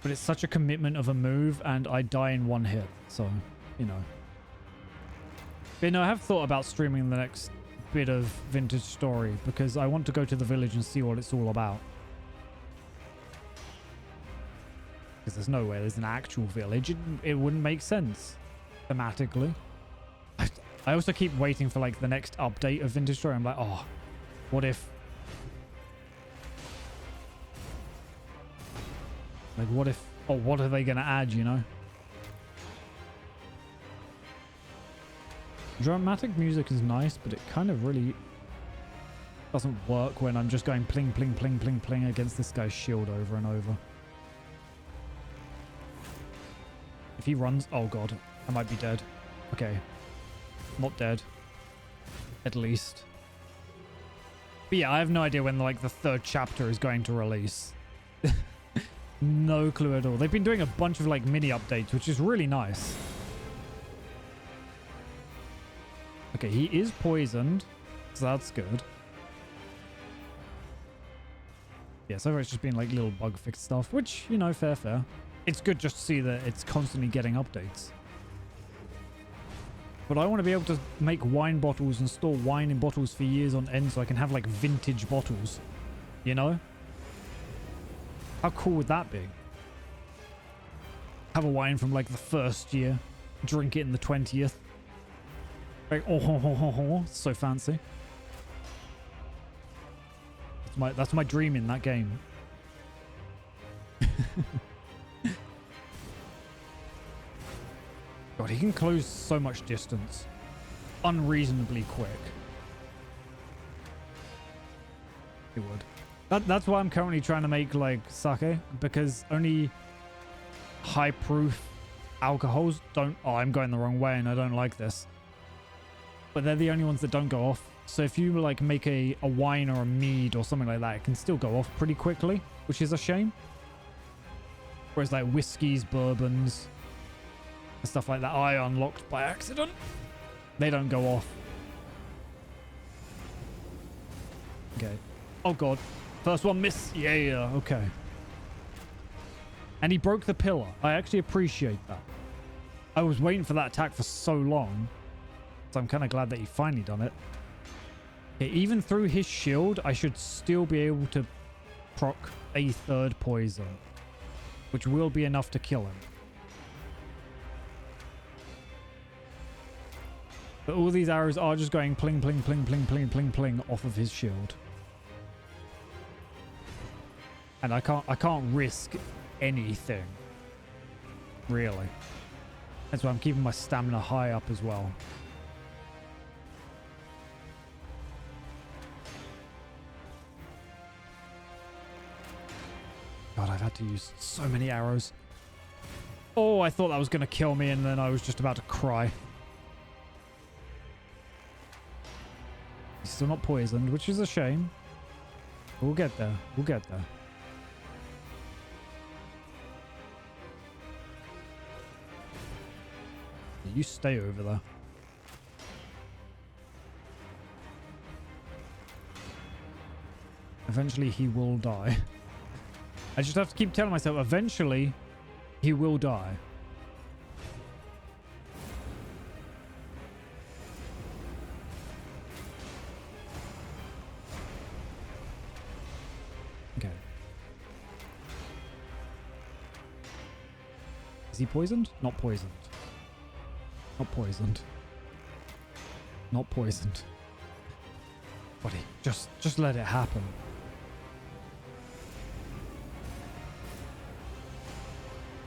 But it's such a commitment of a move, and I die in one hit. So, you know. But, you know, I have thought about streaming the next bit of Vintage Story, because I want to go to the village and see what it's all about. Because there's no way there's an actual village. It wouldn't make sense thematically. I also keep waiting for like the next update of Vintage Story. I'm like, oh, what if? Like, what if? Oh, what are they going to add, you know? Dramatic music is nice, but it kind of really doesn't work when I'm just going pling, pling, pling, pling, pling against this guy's shield over and over. If he runs... Oh, God. I might be dead. Okay. Not dead. At least. But yeah, I have no idea when, like, the third chapter is going to release. No clue at all. They've been doing a bunch of, like, mini updates, which is really nice. Okay, he is poisoned. So that's good. Yeah, so far it's just been, like, little bug fix stuff, which, you know, fair. It's good just to see that it's constantly getting updates. But I want to be able to make wine bottles and store wine in bottles for years on end so I can have like vintage bottles. You know? How cool would that be? Have a wine from like the first year. Drink it in the 20th. Like, oh, so fancy. That's my dream in that game. God, he can close so much distance. Unreasonably quick. He would. That's why I'm currently trying to make, like, sake. Because only high-proof alcohols don't... Oh, I'm going the wrong way and I don't like this. But they're the only ones that don't go off. So if you, like, make a wine or a mead or something like that, it can still go off pretty quickly. Which is a shame. Whereas, like, whiskeys, bourbons... stuff like that I unlocked by accident, they don't go off. Okay. Oh god. First one miss. Yeah. Okay. And he broke the pillar. I actually appreciate that. I was waiting for that attack for so long. So I'm kind of glad that he finally done it. Okay, even through his shield, I should still be able to proc a third poison. Which will be enough to kill him. But all these arrows are just going pling, pling, pling, pling, pling, pling, pling off of his shield. And I can't risk anything. Really. That's why I'm keeping my stamina high up as well. God, I've had to use so many arrows. Oh, I thought that was going to kill me and then I was just about to cry. He's still not poisoned, which is a shame. We'll get there. We'll get there. you stay over there. Eventually he will die. I just have to keep telling myself, eventually he will die. Okay. Is he poisoned? Not poisoned. Not poisoned. Not poisoned. Buddy, just let it happen.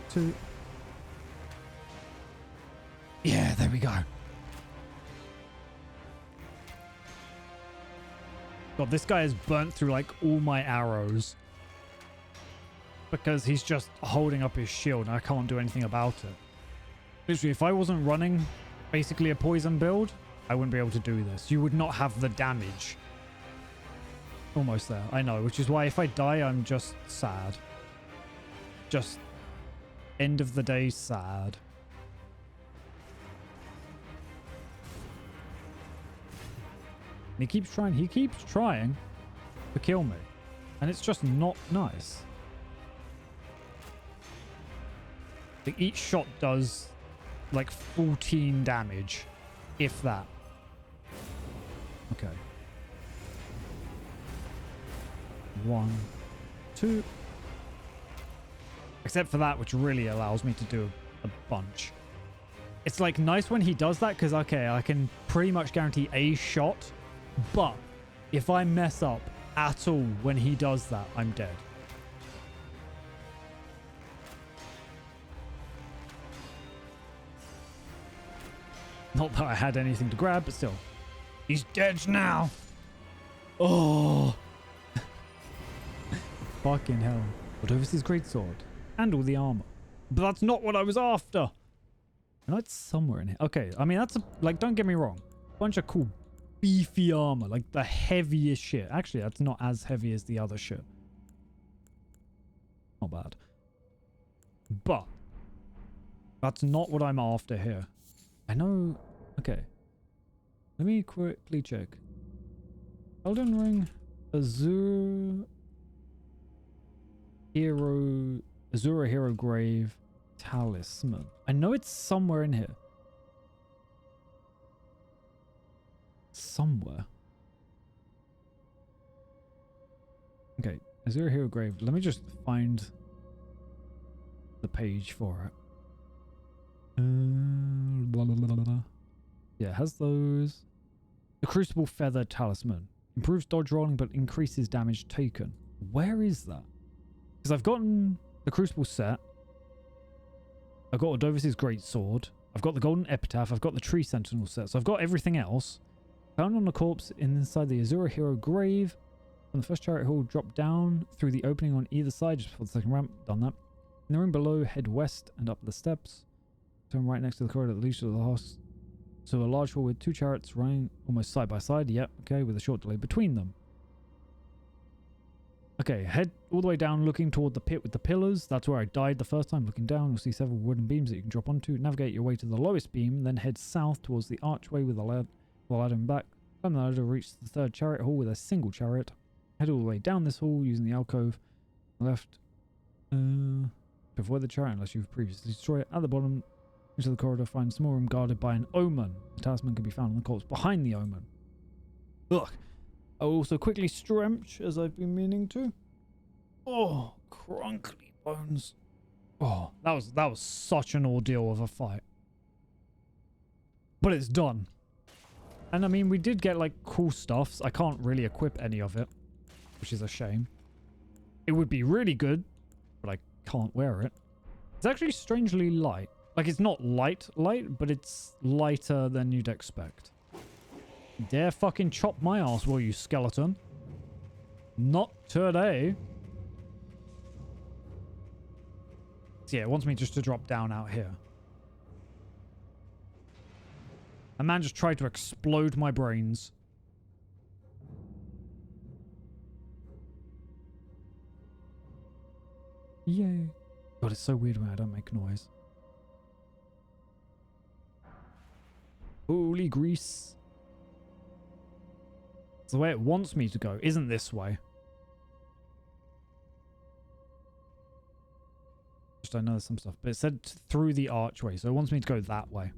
Two. Yeah, there we go. God, this guy has burnt through like all my arrows. Because he's just holding up his shield and I can't do anything about it. Literally, if I wasn't running basically a poison build, I wouldn't be able to do this. You would not have the damage. Almost there, I know, which is why if I die, I'm just sad. Just end of the day sad. And he keeps trying to kill me. And it's just not nice. Like each shot does like 14 damage, if that. Okay. 1, 2. Except for that, which really allows me to do a bunch. It's like nice when he does that because, okay, I can pretty much guarantee a shot. But if I mess up at all when he does that, I'm dead. Not that I had anything to grab, but still. He's dead now. Oh. Fucking hell. But over his greatsword. And all the armor. But that's not what I was after. I know it's somewhere in here. Okay, I mean, that's a, like, don't get me wrong. Bunch of cool, beefy armor. Like, the heaviest shit. Actually, that's not as heavy as the other shit. Not bad. But that's not what I'm after here. I know... Okay. Let me quickly check. Elden Ring. Azura Hero Grave. Talisman. I know it's somewhere in here. Somewhere. Okay. Azura Hero Grave. Let me just find the page for it. Blah, blah, blah, blah. Yeah, it has those. The Crucible Feather Talisman. Improves dodge rolling but increases damage taken. Where is that? Because I've gotten the Crucible set. I've got Ordovis's Great Sword. I've got the Golden Epitaph. I've got the Tree Sentinel set. So I've got everything else. Found on the corpse inside the Azura Hero Grave. From the first chariot hall, drop down through the opening on either side just before the second ramp. Done that. In the room below, head west and up the steps. Turn right next to the corridor that leads to the house. So a large hall with 2 chariots running almost side by side. Yep, okay, with a short delay between them. Okay, head all the way down looking toward the pit with the pillars. That's where I died the first time. Looking down, you'll see several wooden beams that you can drop onto. Navigate your way to the lowest beam, then head south towards the archway with the ladder in back. Climb the ladder, reach the 3rd chariot hall with a single chariot. Head all the way down this hall using the alcove. Left. Avoid the chariot unless you've previously destroyed it. At the bottom, into the corridor, find a small room guarded by an omen. The talisman can be found on the corpse behind the omen. Ugh. I will also quickly stretch, as I've been meaning to. Oh, crunkly bones. Oh, that was such an ordeal of a fight. But it's done. And I mean, we did get like cool stuffs. I can't really equip any of it, which is a shame. It would be really good, but I can't wear it. It's actually strangely light. Like, it's not light, but it's lighter than you'd expect. Dare fucking chop my ass, will you, skeleton? Not today. So yeah, it wants me just to drop down out here. A man just tried to explode my brains. Yay. God, it's so weird when I don't make noise. Holy grease. It's the way it wants me to go. Isn't this way? Just I know some stuff. But it said through the archway. So it wants me to go that way.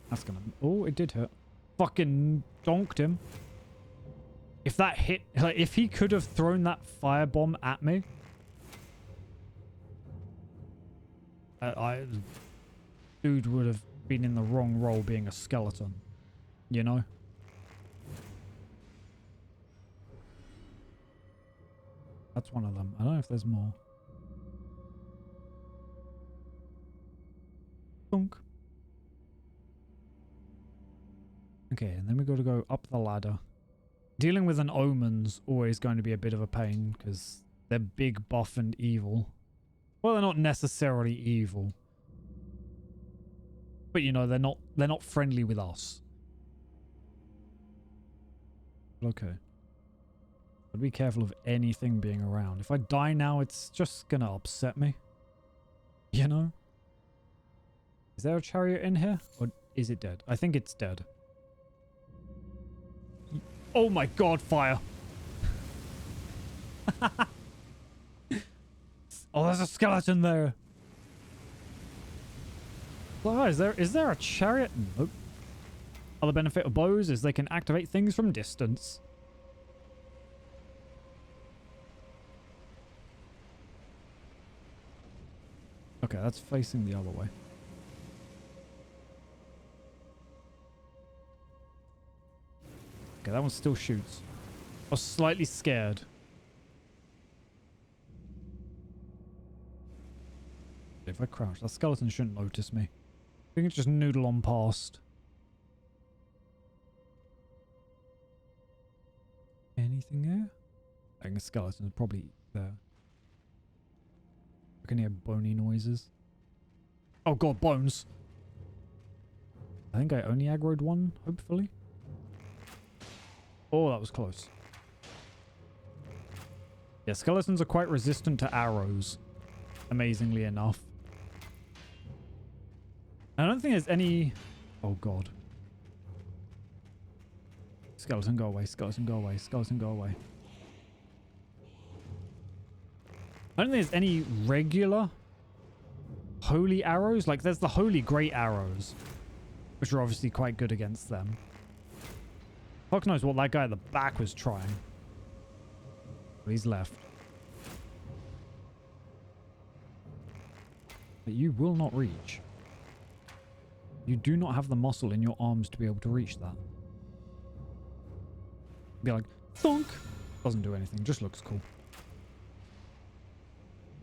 That's gonna... Oh, it did hit. Fucking donked him. If that hit... Like, if he could have thrown that firebomb at me... Dude would have been in the wrong role being a skeleton. You know? That's one of them. I don't know if there's more. Thunk. Okay, and then we got to go up the ladder. Dealing with an omen's always going to be a bit of a pain because they're big, buff, and evil. Well, they're not necessarily evil. But you know, they're not friendly with us. Okay. But be careful of anything being around. If I die now, it's just gonna upset me. You know? Is there a chariot in here? Or is it dead? I think it's dead. Oh my god, fire. Oh, there's a skeleton there. Oh, is there a chariot? Nope. Other benefit of bows is they can activate things from distance. Okay, that's facing the other way. Okay, that one still shoots. I was slightly scared. If I crouch, that skeleton shouldn't notice me. I can just noodle on past. Anything there? I think the skeleton's probably there. I can hear bony noises. Oh god, bones! I think I only aggroed one, hopefully. Oh, that was close. Yeah, skeletons are quite resistant to arrows. Amazingly enough. I don't think there's any... Oh god. Skeleton, go away. Skeleton, go away. Skeleton, go away. I don't think there's any regular holy arrows. Like, there's the holy great arrows, which are obviously quite good against them. Fuck knows what that guy at the back was trying. But he's left. But you will not reach. You do not have the muscle in your arms to be able to reach that. Be like, thunk! Doesn't do anything, just looks cool.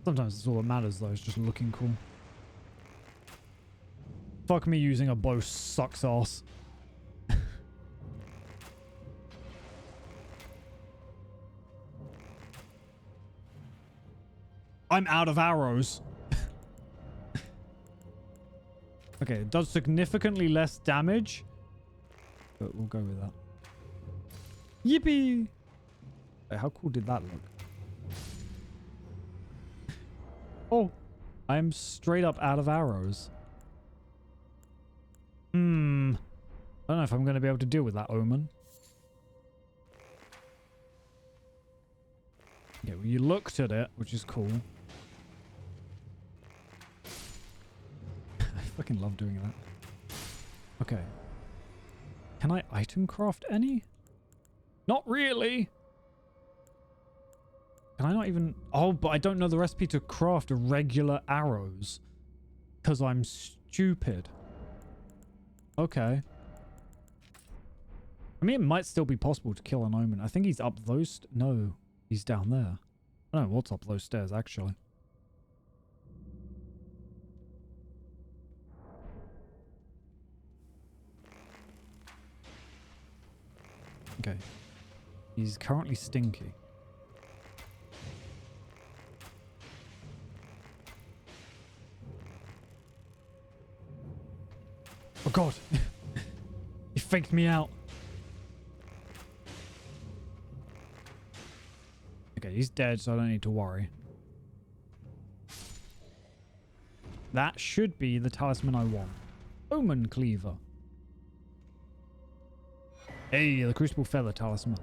Sometimes it's all that matters though, it's just looking cool. Fuck me, using a bow sucks ass. I'm out of arrows. Okay, it does significantly less damage, but we'll go with that. Yippee! Wait, how cool did that look? Oh, I'm straight up out of arrows. I don't know if I'm going to be able to deal with that omen. Yeah, well, you looked at it, which is cool. I fucking love doing that. Okay. Can I item craft any? Not really. Can I not even... Oh, but I don't know the recipe to craft regular arrows. Because I'm stupid. Okay. I mean, it might still be possible to kill an omen. I think he's up those... No, he's down there. I don't know what's up those stairs, actually. Okay. He's currently stinky. Oh god. He faked me out. Okay, he's dead, so I don't need to worry. That should be the talisman I want. Omen Cleaver. Hey, the Crucible Feather Talisman.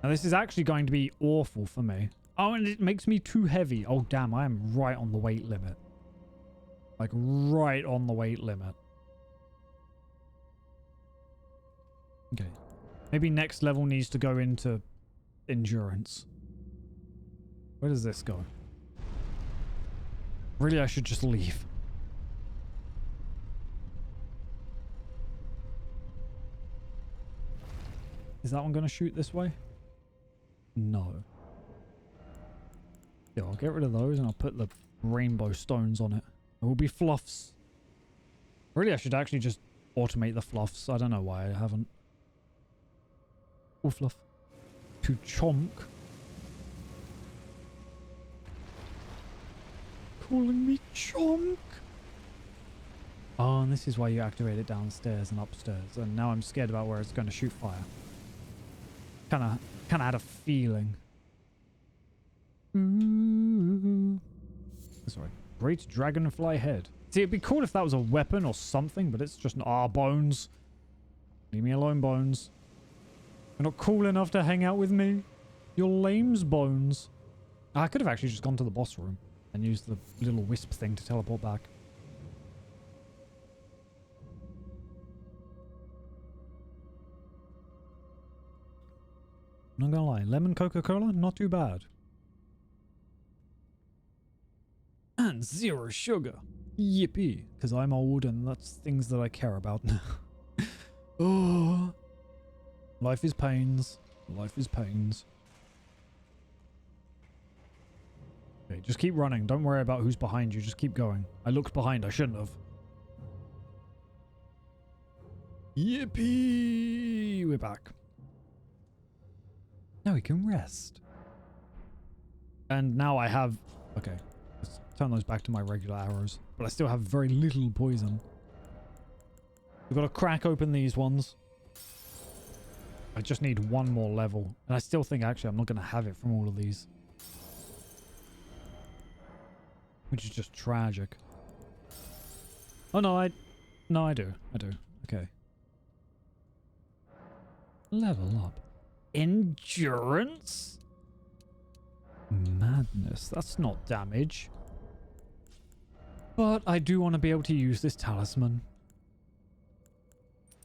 Now this is actually going to be awful for me. Oh, and it makes me too heavy. Oh, damn, I am right on the weight limit. Like, right on the weight limit. Okay. Maybe next level needs to go into endurance. Where does this go? Really, I should just leave. Is that one going to shoot this way? No. Yeah, I'll get rid of those and I'll put the rainbow stones on it. It will be fluffs. Really, I should actually just automate the fluffs. I don't know why I haven't. Oh, fluff. To chonk. Calling me chonk. Oh, and this is why you activate it downstairs and upstairs. And now I'm scared about where it's going to shoot fire. Kind of had a feeling. Sorry. Great dragonfly head. See, it'd be cool if that was a weapon or something, but it's just bones. Leave me alone, bones. You're not cool enough to hang out with me. You're lame's bones. I could have actually just gone to the boss room and used the little wisp thing to teleport back. Not gonna lie, lemon Coca-Cola, not too bad. And 0 sugar. Yippee. Because I'm old and that's things that I care about now. Oh. Life is pains. Life is pains. Okay, just keep running. Don't worry about who's behind you. Just keep going. I looked behind. I shouldn't have. Yippee. We're back. Now we can rest. And now I have... Okay. Let's turn those back to my regular arrows. But I still have very little poison. We've got to crack open these ones. I just need one more level. And I still think, actually, I'm not going to have it from all of these. Which is just tragic. Oh, no, No, I do. I do. Okay. Level up. Endurance? Madness. That's not damage. But I do want to be able to use this talisman.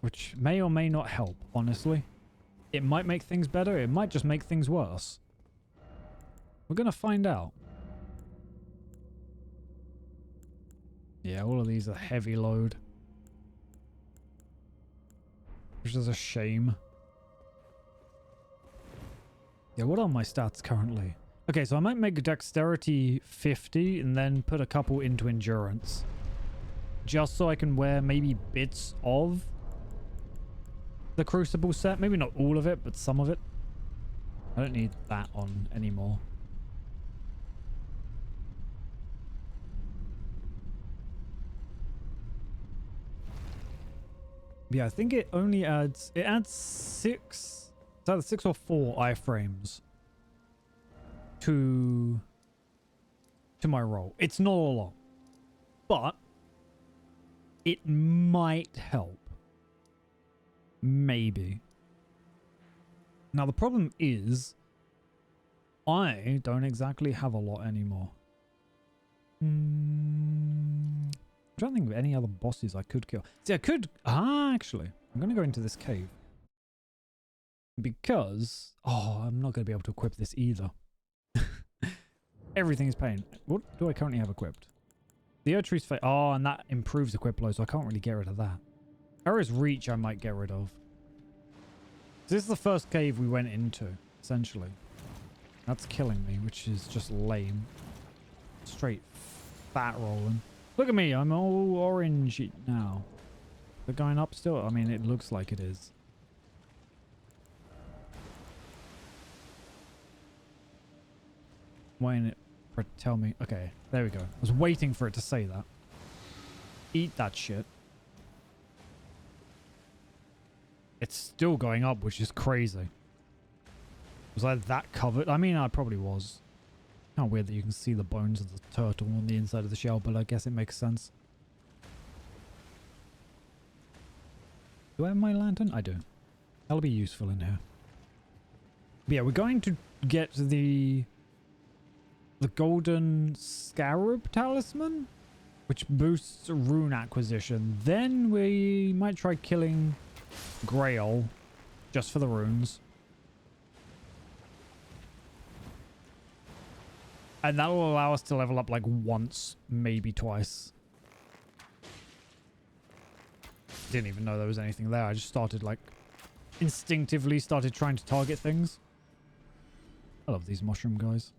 Which may or may not help, honestly. It might make things better. It might just make things worse. We're going to find out. Yeah, all of these are heavy load. Which is a shame. Yeah, what are my stats currently? Okay, so I might make dexterity 50 and then put a couple into endurance. Just so I can wear maybe bits of the Crucible set. Maybe not all of it, but some of it. I don't need that on anymore. Yeah, I think it only adds... It adds 6... It's either 6 or 4 iframes to my roll. It's not a lot, but it might help. Maybe. Now the problem is I don't exactly have a lot anymore. I'm trying to think of any other bosses I could kill. See, I could... actually, I'm going to go into this cave. Because... Oh, I'm not going to be able to equip this either. Everything is pain. What do I currently have equipped? The Erd Tree's Fate. Oh, and that improves equip low, so I can't really get rid of that. Arrow's Reach I might get rid of. This is the first cave we went into, essentially. That's killing me, which is just lame. Straight fat rolling. Look at me, I'm all orange now. They're going up still? I mean, it looks like it is. Why didn't it tell me? Okay, there we go. I was waiting for it to say that. Eat that shit. It's still going up, which is crazy. Was I that covered? I mean, I probably was. Kind of weird that you can see the bones of the turtle on the inside of the shell, but I guess it makes sense. Do I have my lantern? I do. That'll be useful in here. But yeah, we're going to get the golden scarab talisman, which boosts rune acquisition. Then we might try killing Grail just for the runes. And that will allow us to level up like once, maybe twice. Didn't even know there was anything there. I just started like instinctively started trying to target things. I love these mushroom guys.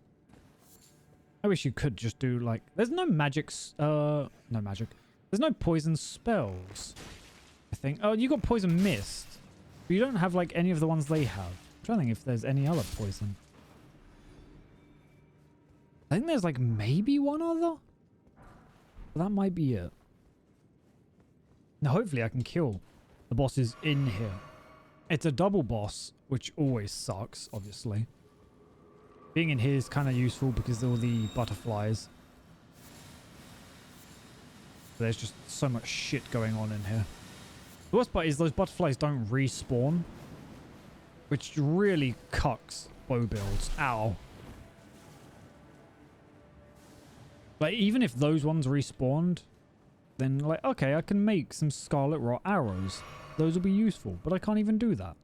I wish you could just do like, there's no magic, no magic. There's no poison spells, I think. Oh, you got poison mist. But you don't have like any of the ones they have. I'm trying to think if there's any other poison. I think there's like maybe one other. But that might be it. Now hopefully I can kill the bosses in here. It's a double boss, which always sucks, obviously. Being in here is kind of useful because of all the butterflies. There's just so much shit going on in here. The worst part is those butterflies don't respawn, which really cucks bow builds. Ow. Like, even if those ones respawned, then like, okay, I can make some scarlet rot arrows. Those will be useful, but I can't even do that.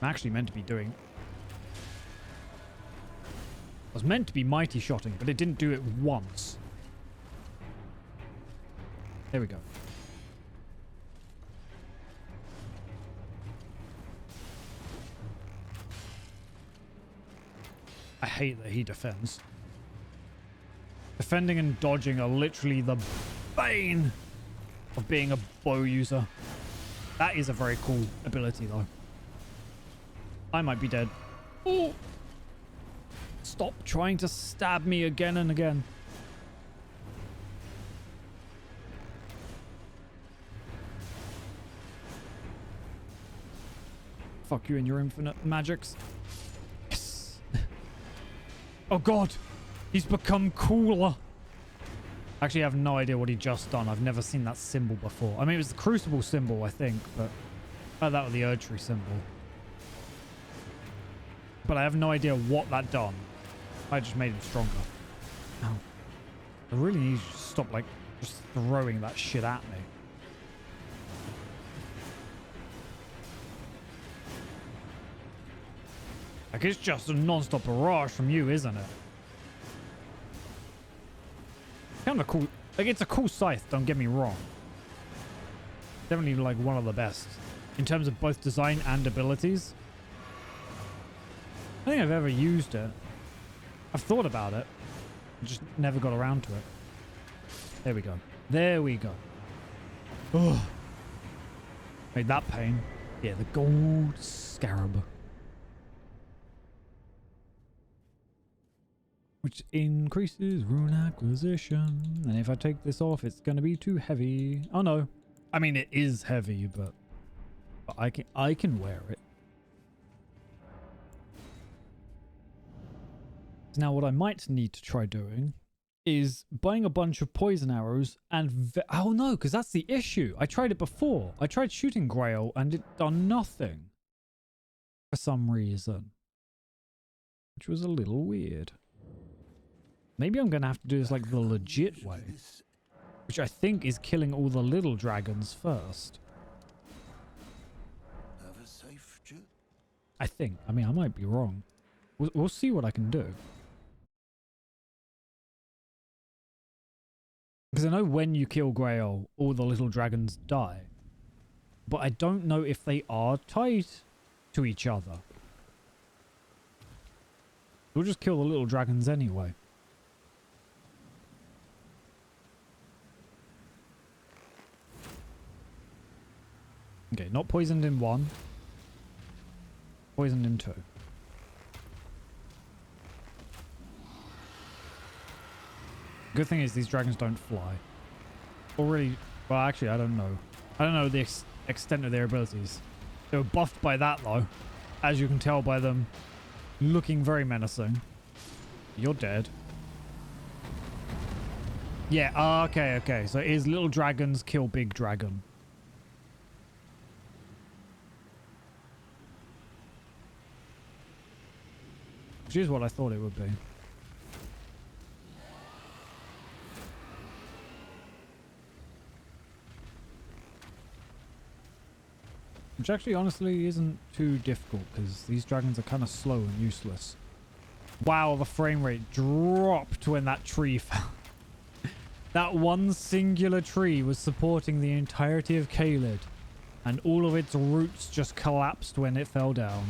I'm actually meant to be doing... I was meant to be mighty shotting, but it didn't do it once. There we go. I hate that he defends. Defending and dodging are literally the bane of being a bow user. That is a very cool ability, though. I might be dead. Oh! Stop trying to stab me again and again. Fuck you and your infinite magics. Yes! Oh god! He's become cooler! Actually, I have no idea what he just done. I've never seen that symbol before. I mean, it was the Crucible symbol, I think, but... Oh, that was the Erdtree symbol. But I have no idea what that done. I just made him stronger. Ow. I really need you to stop, like, just throwing that shit at me. Like, it's just a non-stop barrage from you, isn't it? Kind of cool. Like, it's a cool scythe, don't get me wrong. Definitely, like, one of the best. In terms of both design and abilities. I think I've ever used it. I've thought about it. I just never got around to it. There we go. There we go. Ugh. Made that pain. Yeah, the gold scarab. Which increases rune acquisition. And if I take this off, it's going to be too heavy. Oh no. I mean, it is heavy, but I can wear it. Now, what I might need to try doing is buying a bunch of poison arrows and... Oh, no, because that's the issue. I tried it before. I tried shooting Grail and it done nothing. For some reason. Which was a little weird. Maybe I'm going to have to do this like the legit way. Which I think is killing all the little dragons first. I think. I mean, I might be wrong. We'll see what I can do. Because I know when you kill Grail, all the little dragons die. But I don't know if they are tied to each other. We'll just kill the little dragons anyway. Okay, not poisoned in 1. Poisoned in 2. Good thing is these dragons don't fly. Or really... Well, actually, I don't know. I don't know extent of their abilities. They were buffed by that though, as you can tell by them looking very menacing. You're dead. Yeah, okay. So it is little dragons kill big dragon. Which is what I thought it would be. Which actually honestly isn't too difficult because these dragons are kind of slow and useless. Wow, the frame rate dropped when that tree fell. That one singular tree was supporting the entirety of Caelid, and all of its roots just collapsed when it fell down.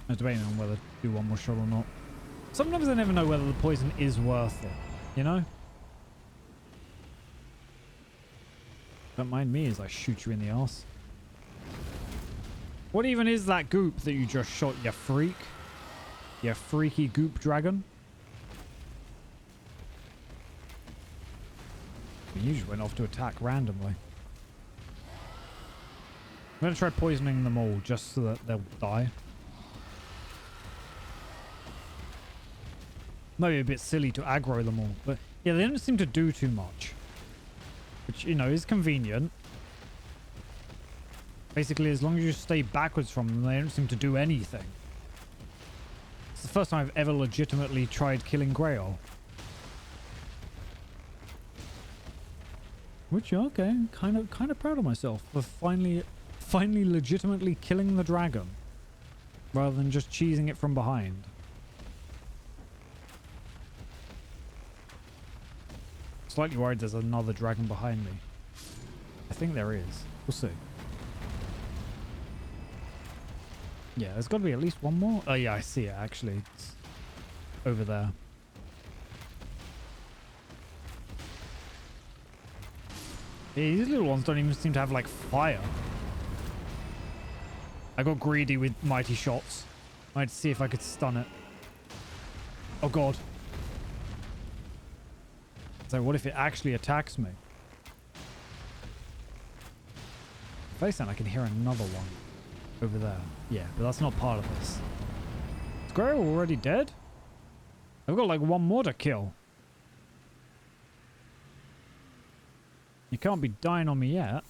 I was debating on whether to do one more shot or not. Sometimes I never know whether the poison is worth it, you know? Don't mind me as I shoot you in the arse. What even is that goop that you just shot, you freak? You freaky goop dragon? You just went off to attack randomly. I'm going to try poisoning them all just so that they'll die. Maybe a bit silly to aggro them all, but yeah, they don't seem to do too much. Which, you know, is convenient. Basically, as long as you stay backwards from them, they don't seem to do anything. It's the first time I've ever legitimately tried killing Grail. Which, okay, kind of proud of myself for finally legitimately killing the dragon. Rather than just cheesing it from behind. Slightly worried there's another dragon behind me. I think there is. We'll see. Yeah, there's got to be at least one more. Oh yeah, I see it actually. It's over there. Yeah, these little ones don't even seem to have like fire. I got greedy with mighty shots. I had to see if I could stun it. Oh god. So what if it actually attacks me? If I sound, I can hear another one over there. Yeah, but that's not part of this. Is Grail already dead? I've got like one more to kill. You can't be dying on me yet.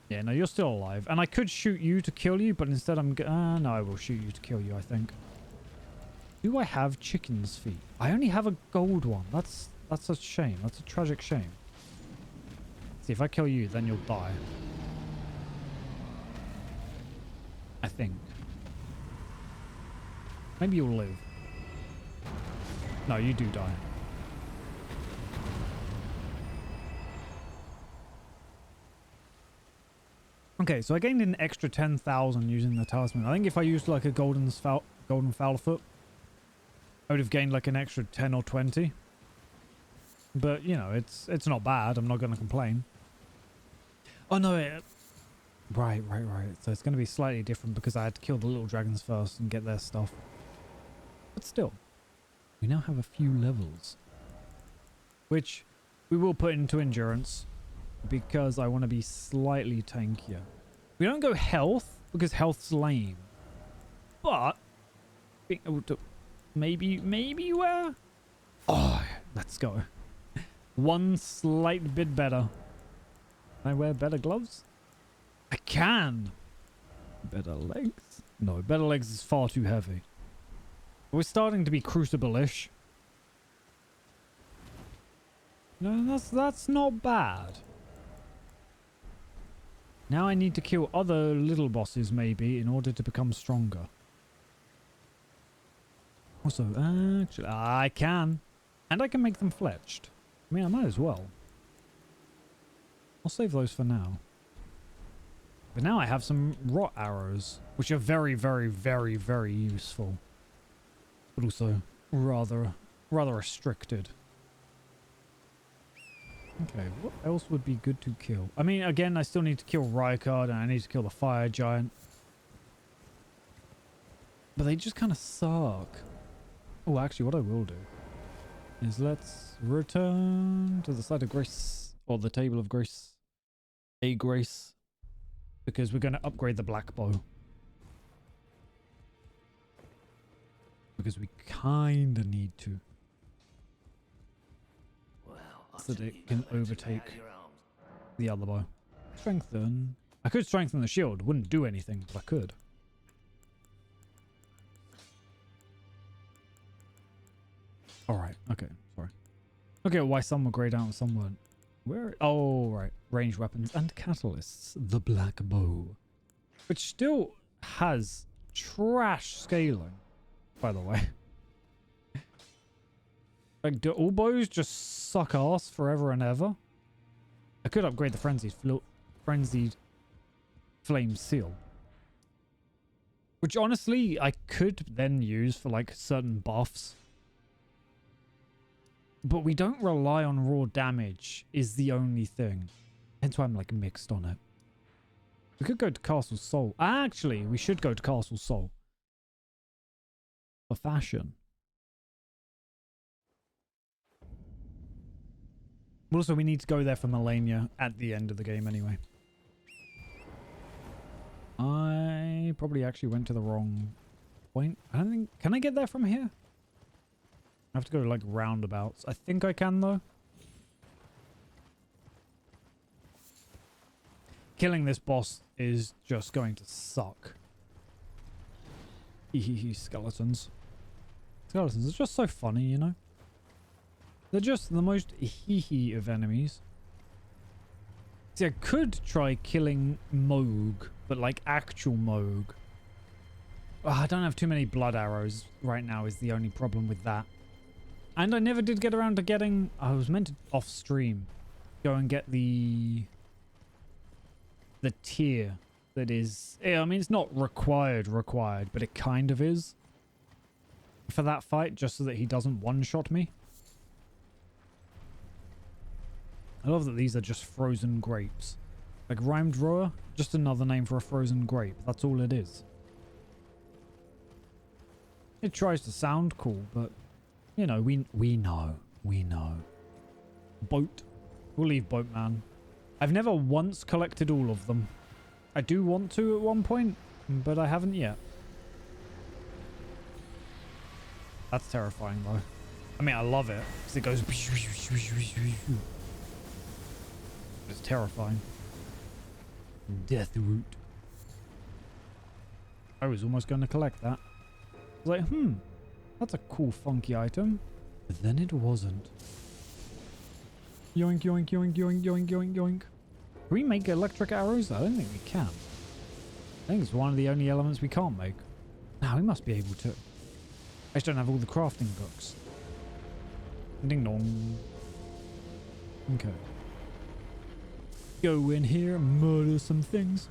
Yeah, no, you're still alive. And I could shoot you to kill you, but instead I'm... no, I will shoot you to kill you, I think. Do I have chicken's feet? I only have a gold one. That's a shame. That's a tragic shame. See, if I kill you, then you'll die. I think. Maybe you'll live. No, you do die. Okay, so I gained an extra 10,000 using the talisman. I think if I used like a golden fowler foot, I would have gained like an extra 10 or 20. But, you know, it's not bad. I'm not going to complain. Oh, no. Right. So it's going to be slightly different because I had to kill the little dragons first and get their stuff. But still, we now have a few levels. Which we will put into endurance because I want to be slightly tankier. We don't go health because health's lame. But being able to maybe wear... Oh, let's go. One slight bit better. Can I wear better gloves? I can. Better legs? No, better legs is far too heavy. We're starting to be crucible-ish. No, that's not bad. Now I need to kill other little bosses maybe in order to become stronger. Also, actually, I can. And I can make them fletched. I mean, I might as well. I'll save those for now. But now I have some rot arrows, which are very, very, very, very useful. But also rather restricted. Okay, what else would be good to kill? I mean, again, I still need to kill Rykard and I need to kill the fire giant. But they just kind of suck. Oh, actually, what I will do is let's return to the site of grace, or the table of grace. a grace because we're going to upgrade the black bow. Because we kind of need to. Well, So that it can overtake the other bow. Strengthen. I could strengthen the shield. Wouldn't do anything, but I could. Alright, okay, sorry. Okay, why some were grayed out and some weren't. Where? Oh, right. Ranged weapons and catalysts. The black bow. Which still has trash scaling, by the way. Like, do all bows just suck ass forever and ever? I could upgrade the frenzied flame seal. Which honestly, I could then use for like certain buffs. But we don't rely on raw damage is the only thing. Hence why I'm like mixed on it. We could go to Castle Sol. Actually, we should go to Castle Sol. For fashion. Also, we need to go there for Melania at the end of the game anyway. I probably actually went to the wrong point. I don't think... Can I get there from here? I have to go like roundabouts. I think I can though. Killing this boss is just going to suck. Skeletons. Skeletons are just so funny, you know? They're just the most hee-hee of enemies. See, I could try killing Moog, but like actual Moog. Oh, I don't have too many blood arrows right now is the only problem with that. And I never did get around to getting... I was meant to off stream go and get the tier that is... I mean, it's not required, but it kind of is. For that fight, just so that he doesn't one-shot me. I love that these are just frozen grapes. Like rhymed rower, just another name for a frozen grape. That's all it is. It tries to sound cool, but you know, we know. Boat. We'll leave Boatman. I've never once collected all of them. I do want to at one point, but I haven't yet. That's terrifying though. I mean, I love it because it goes. It's terrifying. Death root. I was almost going to collect that. I was like, that's a cool funky item. But then it wasn't. Yoink, yoink, yoink, yoink, yoink, yoink, yoink. Can we make electric arrows? I don't think we can. I think it's one of the only elements we can't make. Now we must be able to. I just don't have all the crafting books. Ding dong. Okay. Go in here, murder some things.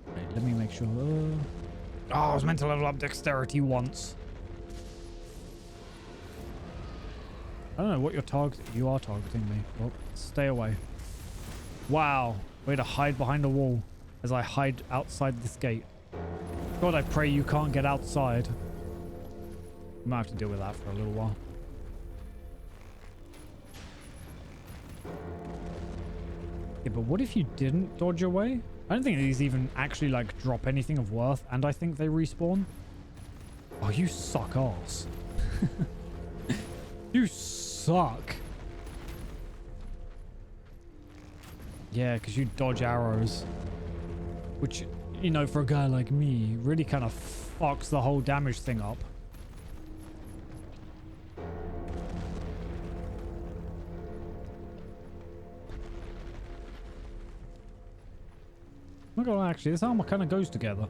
Right, let me make sure. Oh, I was meant to level up dexterity once. I don't know what you're targeting. You are targeting me. Well, stay away. Wow. Way to hide behind a wall as I hide outside this gate. God, I pray you can't get outside. I might have to deal with that for a little while. Yeah, but what if you didn't dodge away? I don't think these even actually like drop anything of worth, and I think they respawn. Oh, you suck ass. You suck. Yeah, because you dodge arrows. Which, you know, for a guy like me, really kind of fucks the whole damage thing up. Oh my god, actually, this armor kind of goes together.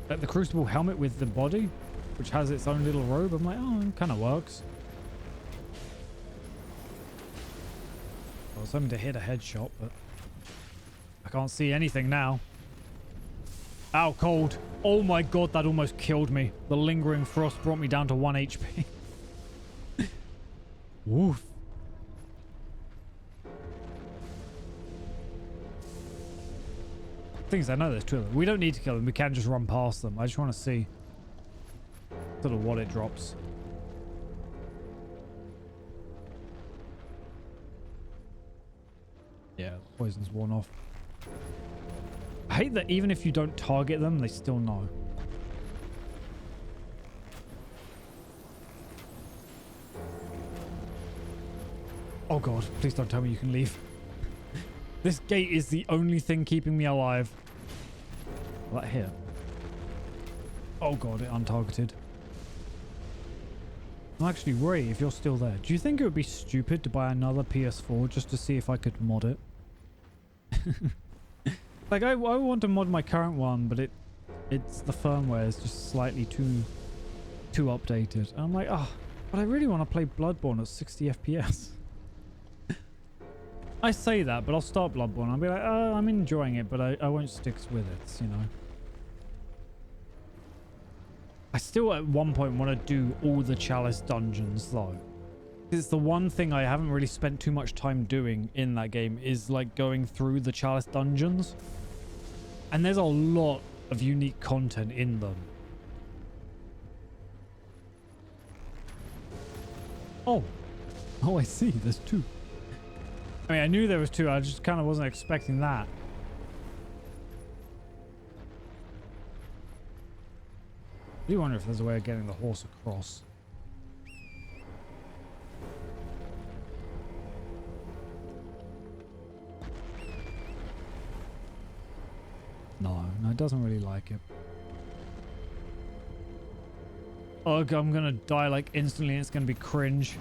Like the Crucible helmet with the body, which has its own little robe. I'm like, oh, it kind of works. I was hoping to hit a headshot, but I can't see anything now. Ow, cold. Oh my god, that almost killed me. The lingering frost brought me down to 1 HP. Woof. Things I know there's two of them. We don't need to kill them. We can just run past them. I just want to see sort of what it drops. Yeah, poison's worn off. I hate that even if you don't target them, they still know. Oh god, please don't tell me you can leave. This gate is the only thing keeping me alive. That here. Oh god, it untargeted. I'm actually Ray, if you're still there. Do you think it would be stupid to buy another PS4 just to see if I could mod it? Like I want to mod my current one, but it's the firmware is just slightly too updated. And I'm like, oh, but I really want to play Bloodborne at 60 FPS. I say that, but I'll start Bloodborne. I'll be like, oh, I'm enjoying it, but I won't stick with it, you know. I still at one point want to do all the Chalice dungeons though. It's the one thing I haven't really spent too much time doing in that game is like going through the Chalice dungeons. And there's a lot of unique content in them. Oh. Oh, I see. There's two. I mean, I knew there was two. I just kind of wasn't expecting that. I do wonder if there's a way of getting the horse across. No, it doesn't really like it. Oh, I'm gonna die like instantly. It's gonna be cringe.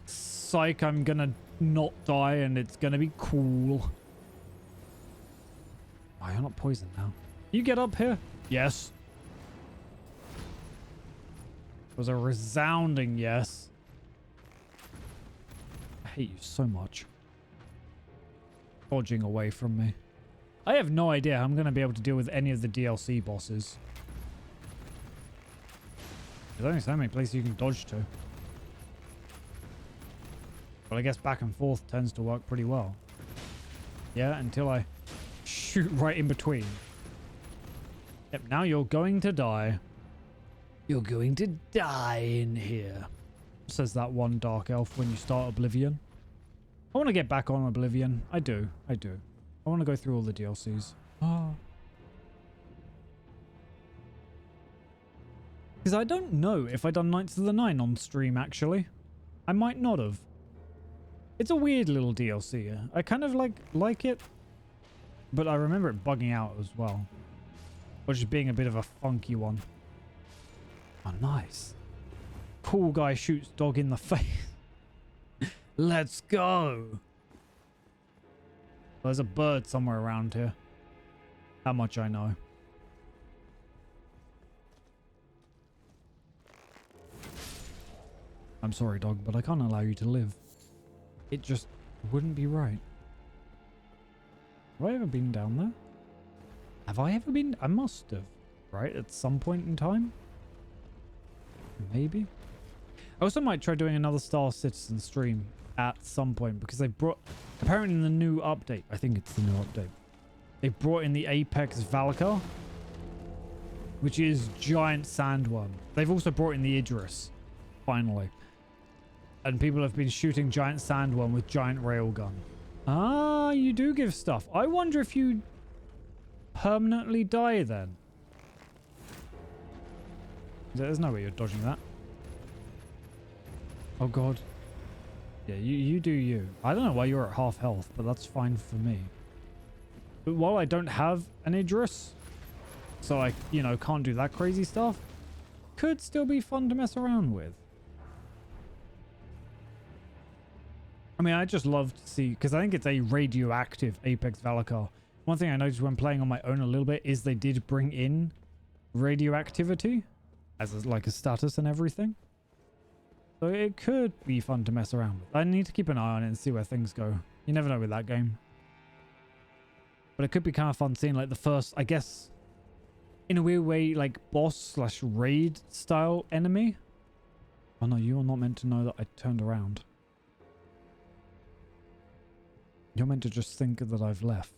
Psych, I'm gonna not die and it's gonna be cool. Oh, you're not poisoned now. You get up here? Yes. It was a resounding yes. I hate you so much. Dodging away from me. I have no idea how I'm going to be able to deal with any of the DLC bosses. There's only so many places you can dodge to. But I guess back and forth tends to work pretty well. Yeah, until I shoot right in between. Yep, now you're going to die. You're going to die in here. Says that one dark elf when you start Oblivion. I want to get back on Oblivion. I do. I want to go through all the DLCs. Oh. Because I don't know if I'd done Knights of the Nine on stream, actually. I might not have. It's a weird little DLC. I kind of like it. But I remember it bugging out as well. Or just being a bit of a funky one. Oh, nice. Cool guy shoots dog in the face. Let's go. There's a bird somewhere around here. That much I know. I'm sorry, dog, but I can't allow you to live. It just wouldn't be right. Have I ever been down there? Have I ever been? I must have, right? At some point in time? Maybe? I also might try doing another Star Citizen stream at some point because they brought, apparently in the new update, I think it's the new update, they brought in the Apex Valakar, which is giant sandworm. They've also brought in the Idris, finally. And people have been shooting giant sandworm with giant railgun. Ah, you do give stuff. I wonder if you permanently die then. There's no way you're dodging that. Oh god. Yeah, you do you. I don't know why you're at half health, but that's fine for me. But while I don't have an Idris, so I, you know, can't do that crazy stuff, could still be fun to mess around with. I mean, I just love to see, because I think it's a radioactive Apex Valakar. One thing I noticed when playing on my own a little bit is they did bring in radioactivity as like a status and everything. So it could be fun to mess around with. I need to keep an eye on it and see where things go. You never know with that game. But it could be kind of fun seeing like the first, I guess, in a weird way, like boss slash raid style enemy. Oh no, you are not meant to know that I turned around. You're meant to just think that I've left.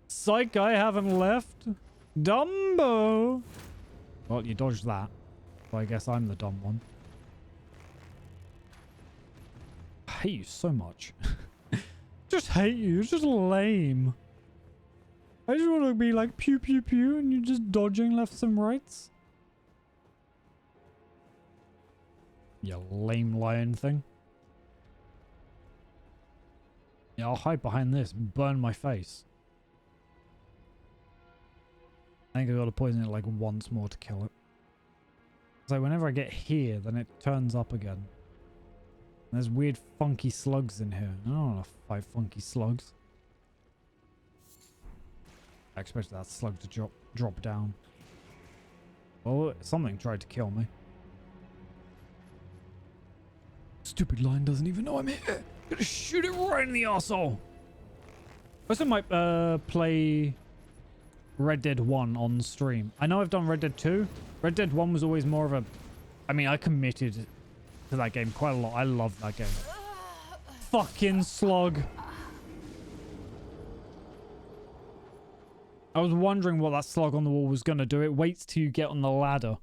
Psych, I haven't left. Dumbo! Well, you dodged that. So I guess I'm the dumb one. I hate you so much. Just hate you. It's just lame. I just want to be like pew pew pew and you're just dodging lefts and rights. You lame lion thing. Yeah, I'll hide behind this and burn my face. I think I gotta poison it like once more to kill it. So whenever I get here, then it turns up again. There's weird funky slugs in here. I don't want to fight funky slugs. I expected that slug to drop down. Well, something tried to kill me. Stupid lion doesn't even know I'm here. Gonna shoot it right in the arsehole. I also might play Red Dead 1 on stream. I know I've done Red Dead 2. Red Dead 1 was always more of a... I mean, I committed to that game quite a lot. I love that game. Fucking slug. I was wondering what that slug on the wall was going to do. It waits till you get on the ladder.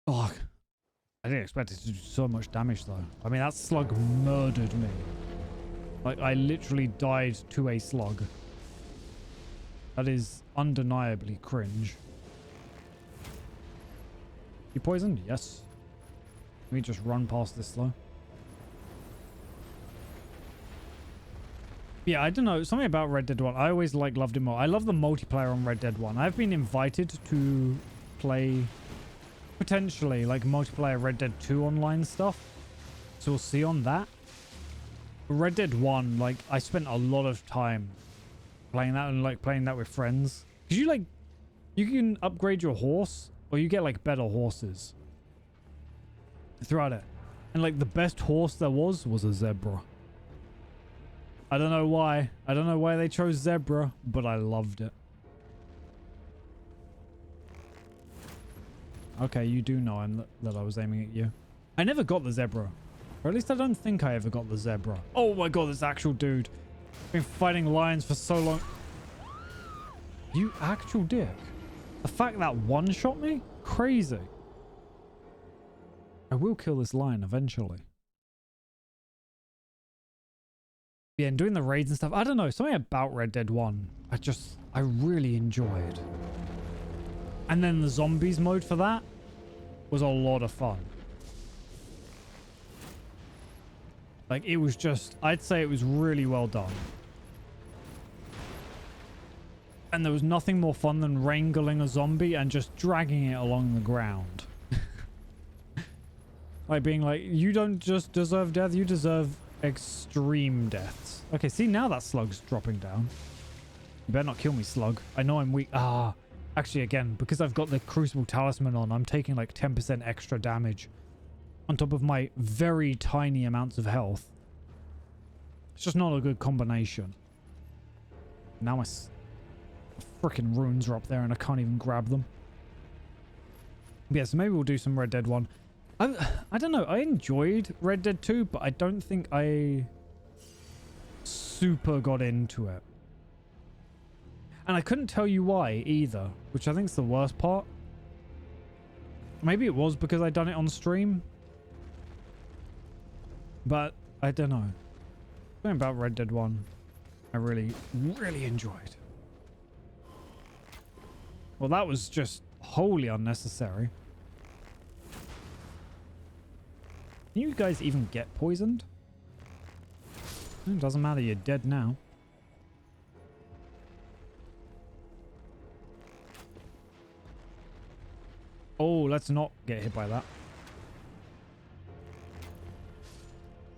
Fuck. I didn't expect it to do so much damage, though. I mean, that slug murdered me. Like, I literally died to a slug. That is undeniably cringe. You poisoned? Yes. Let me just run past this slow. Yeah, I don't know. Something about Red Dead 1. I always loved it more. I love the multiplayer on Red Dead 1. I've been invited to play potentially like multiplayer Red Dead 2 online stuff. So we'll see on that. Red Dead 1, like I spent a lot of time playing that and like playing that with friends. Cause you can upgrade your horse or you get like better horses throughout it. And like the best horse there was a zebra. I don't know why. I don't know why they chose zebra, but I loved it. Okay, you do know that I was aiming at you. I never got the zebra. Or at least I don't think I ever got the zebra. Oh my god, this actual dude. Been fighting lions for so long. You actual dick. The fact that one shot me? Crazy. I will kill this lion eventually. Yeah, and doing the raids and stuff. I don't know. Something about Red Dead 1. I really enjoyed. And then the zombies mode for that was a lot of fun. Like, it was just... I'd say it was really well done. And there was nothing more fun than wrangling a zombie and just dragging it along the ground. Like, being like, you don't just deserve death, you deserve extreme deaths. Okay, see, now that slug's dropping down. You better not kill me, slug. I know I'm weak. Ah, actually, again, because I've got the Crucible Talisman on, I'm taking like 10% extra damage on top of my very tiny amounts of health. It's just not a good combination. Now my freaking runes are up there and I can't even grab them. Yeah, so maybe we'll do some Red Dead 1. I don't know. I enjoyed Red Dead 2, but I don't think I super got into it. And I couldn't tell you why either, which I think is the worst part. Maybe it was because I'd done it on stream. But I don't know. Something about Red Dead 1 I really, really enjoyed. Well, that was just wholly unnecessary. Can you guys even get poisoned? It doesn't matter, you're dead now. Oh, let's not get hit by that.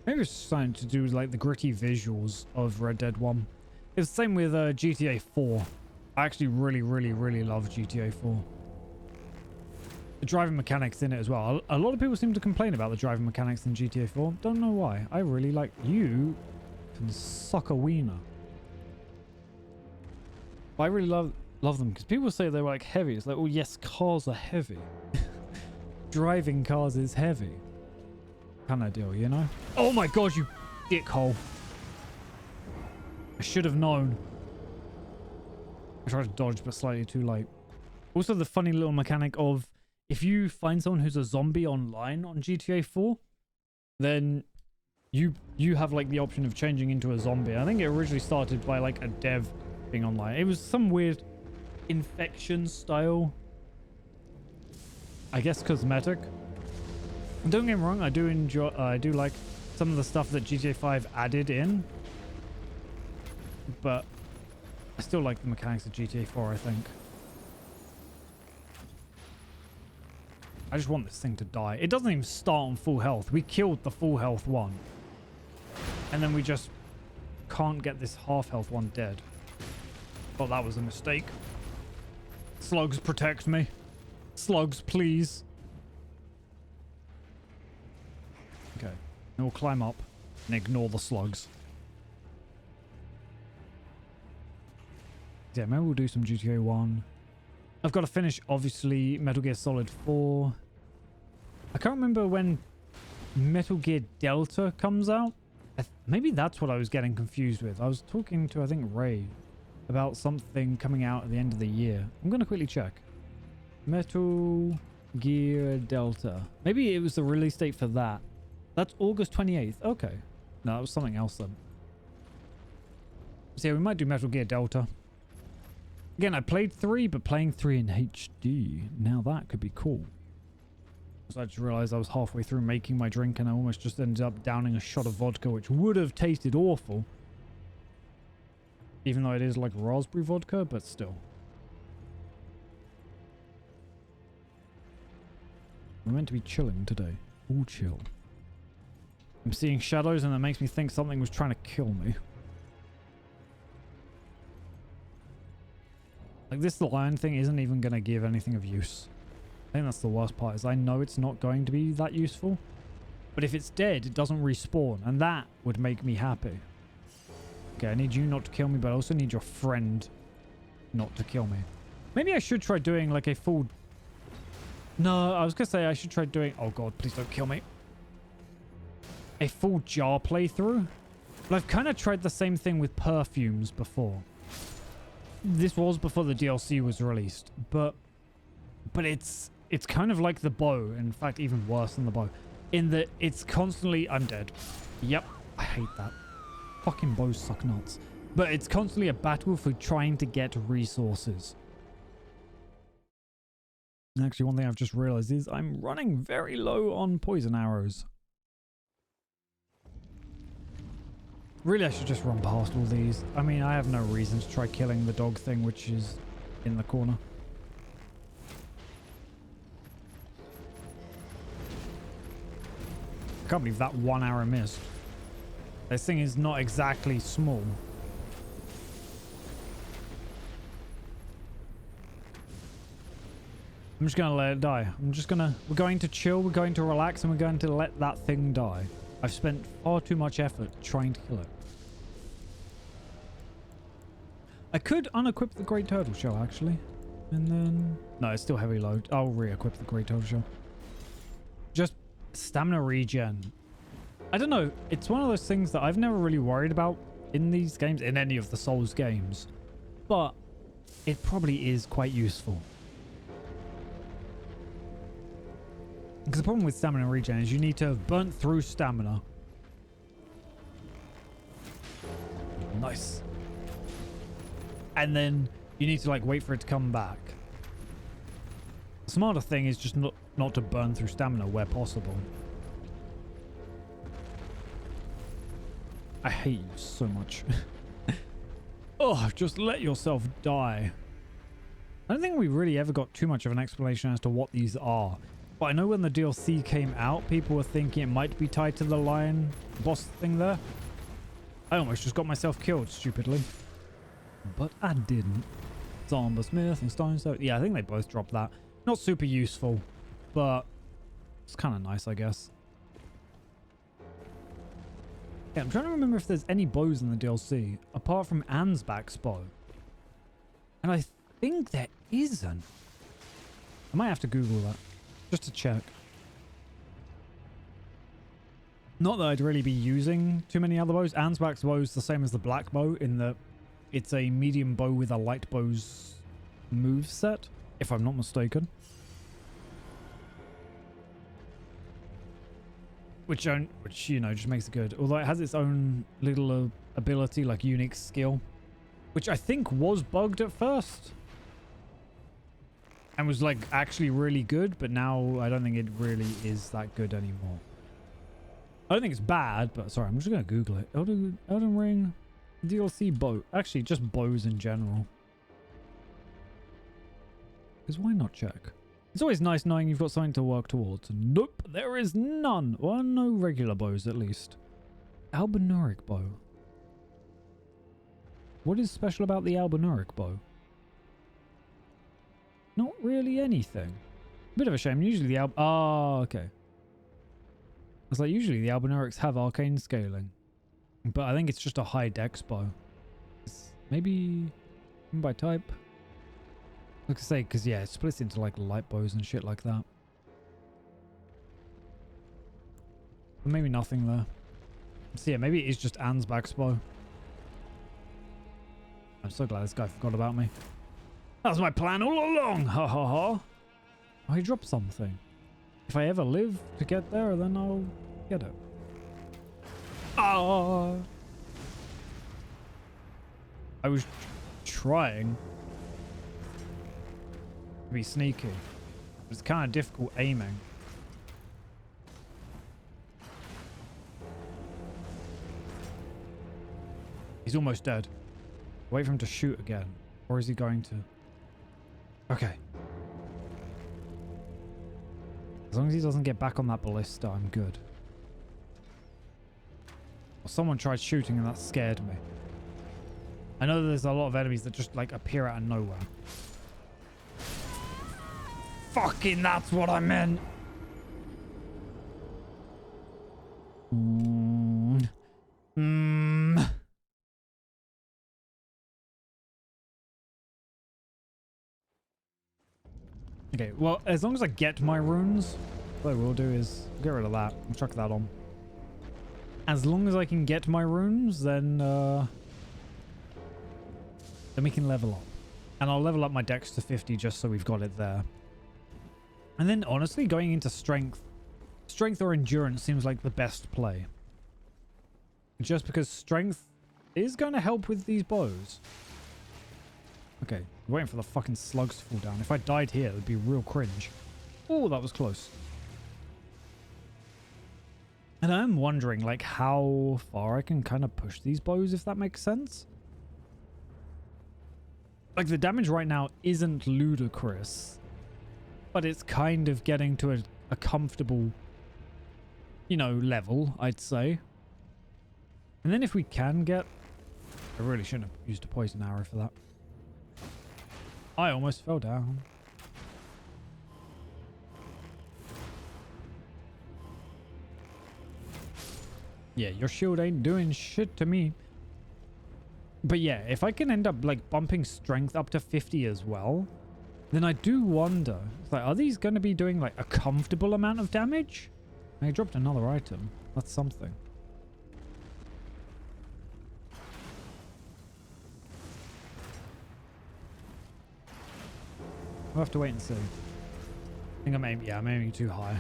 Maybe it's something to do with like the gritty visuals of Red Dead 1. It's the same with GTA 4. I actually really, really, really love GTA 4. The driving mechanics in it as well. A lot of people seem to complain about the driving mechanics in GTA 4. Don't know why. I really like... You can suck a wiener. But I really love them because people say they were like heavy. It's like, well, yes, cars are heavy. Driving cars is heavy. Kind of deal, you know? Oh my god, you dickhole. I should have known. I tried to dodge, but slightly too late. Also, the funny little mechanic of if you find someone who's a zombie online on GTA 4, then you have like the option of changing into a zombie. I think it originally started by like a dev being online. It was some weird infection style, I guess, cosmetic. Don't get me wrong, I do enjoy, I do like some of the stuff that GTA 5 added in, but I still like the mechanics of GTA 4, I think. I just want this thing to die. It doesn't even start on full health. We killed the full health one. And then we just can't get this half health one dead. Oh, that was a mistake. Slugs, protect me. Slugs, please. Okay. And we'll climb up and ignore the slugs. Yeah, maybe we'll do some GTA 1. I've got to finish, obviously, Metal Gear Solid 4. I can't remember when Metal Gear Delta comes out. Maybe that's what I was getting confused with. I was talking to, I think, Ray about something coming out at the end of the year. I'm going to quickly check. Metal Gear Delta. Maybe it was the release date for that. That's August 28th. Okay. No, that was something else then. So yeah, we might do Metal Gear Delta. Again, I played 3, but playing 3 in HD. Now that could be cool. So I just realized I was halfway through making my drink and I almost just ended up downing a shot of vodka, which would have tasted awful. Even though it is like raspberry vodka, but still. We're meant to be chilling today. All chill. I'm seeing shadows and that makes me think something was trying to kill me. Like, this lion thing isn't even going to give anything of use. I think that's the worst part, is I know it's not going to be that useful. But if it's dead, it doesn't respawn, and that would make me happy. Okay, I need you not to kill me, but I also need your friend not to kill me. Maybe I should try doing like a full... No, I was going to say I should try doing... Oh god, please don't kill me. A full jar playthrough. But I've kind of tried the same thing with perfumes before. This was before the DLC was released, but it's kind of like the bow. In fact, even worse than the bow, in that it's constantly... I'm dead. Yep, I hate that. Fucking bows suck nuts. But it's constantly a battle for trying to get resources. Actually, one thing I've just realized is I'm running very low on poison arrows. Really, I should just run past all these. I mean, I have no reason to try killing the dog thing, which is in the corner. I can't believe that 1 arrow missed. This thing is not exactly small. I'm just going to let it die. We're going to chill, we're going to relax, and we're going to let that thing die. I've spent far too much effort trying to kill it. I could unequip the Great Turtle Shell, actually. And then... No, it's still heavy load. I'll re-equip the Great Turtle Shell. Just stamina regen. I don't know. It's one of those things that I've never really worried about in these games, in any of the Souls games. But it probably is quite useful. Because the problem with stamina regen is you need to have burnt through stamina. Nice. And then you need to like wait for it to come back. The smarter thing is just not to burn through stamina where possible. I hate you so much. Oh, just let yourself die. I don't think we really ever got too much of an explanation as to what these are. But I know when the DLC came out, people were thinking it might be tied to the lion boss thing there. I almost just got myself killed, stupidly. But I didn't. Zomba Smith and Stone Stone. Yeah, I think they both dropped that. Not super useful, but it's kind of nice, I guess. Yeah, I'm trying to remember if there's any bows in the DLC, apart from Ansbach's bow. And I think there isn't. I might have to Google that, just to check. Not that I'd really be using too many other bows. Ansbach's bow is the same as the black bow in that it's a medium bow with a light bow's moveset, if I'm not mistaken. which you know just makes it good. Although it has its own little ability, like unique skill, which I think was bugged at first and was like actually really good, but now I don't think it really is that good anymore. I don't think it's bad, but sorry, I'm just gonna Google it. Elden Ring DLC bow. Actually, just bows in general. Because why not check? It's always nice knowing you've got something to work towards. Nope, there is none. Well, no regular bows at least. Albinuric bow. What is special about the Albinuric bow? Not really anything. Bit of a shame. Usually the okay. It's like usually the Albinurics have arcane scaling. But I think it's just a high dex bow. It's maybe by type. Like I say, because yeah, it splits into like light bows and shit like that. But maybe nothing there. So yeah, maybe it's just Ansbach's bow. I'm so glad this guy forgot about me. That was my plan all along! Ha ha ha! Oh, he dropped something. If I ever live to get there, then I'll get it. Ah! I was trying to be sneaky. It's kind of difficult aiming. He's almost dead. Wait for him to shoot again. Or is he going to? Okay. As long as he doesn't get back on that ballista, I'm good. Well, someone tried shooting and that scared me. I know that there's a lot of enemies that just like appear out of nowhere. Fucking that's what I meant. Okay, well, as long as I get my runes, what I will do is get rid of that and chuck that on. As long as I can get my runes, then we can level up. And I'll level up my dex to 50 just so we've got it there. And then, honestly, going into strength or endurance seems like the best play. Just because strength is going to help with these bows. Okay, waiting for the fucking slugs to fall down. If I died here, it would be real cringe. Oh, that was close. And I'm wondering, like, how far I can kind of push these bows, if that makes sense. Like, the damage right now isn't ludicrous, but it's kind of getting to a comfortable, you know, level, I'd say. And then if we can get... I really shouldn't have used a poison arrow for that. I almost fell down. Yeah, your shield ain't doing shit to me. But yeah, if I can end up like bumping strength up to 50 as well, then I do wonder, it's like, are these going to be doing like a comfortable amount of damage? I dropped another item. That's something. We'll have to wait and see. I think I'm aiming too high.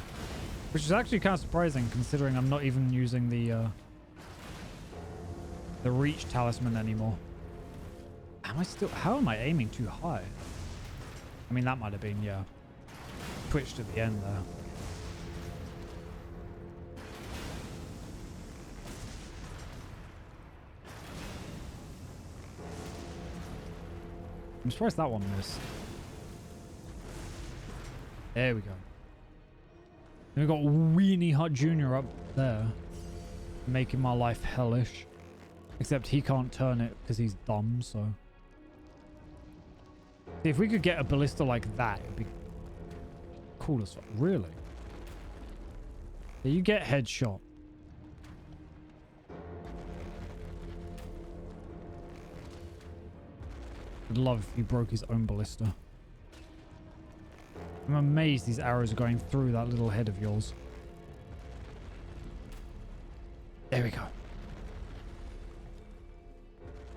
Which is actually kind of surprising considering I'm not even using the reach talisman anymore. How am I aiming too high? I mean, that might have been, yeah, twitched at the end there. I'm surprised that one missed. There we go. And we've got Weenie Hut Jr. up there, making my life hellish. Except he can't turn it because he's dumb, so... See, if we could get a ballista like that, it'd be cool as fuck. Really? Yeah, you get headshot. I'd love if he broke his own ballista. I'm amazed these arrows are going through that little head of yours. There we go.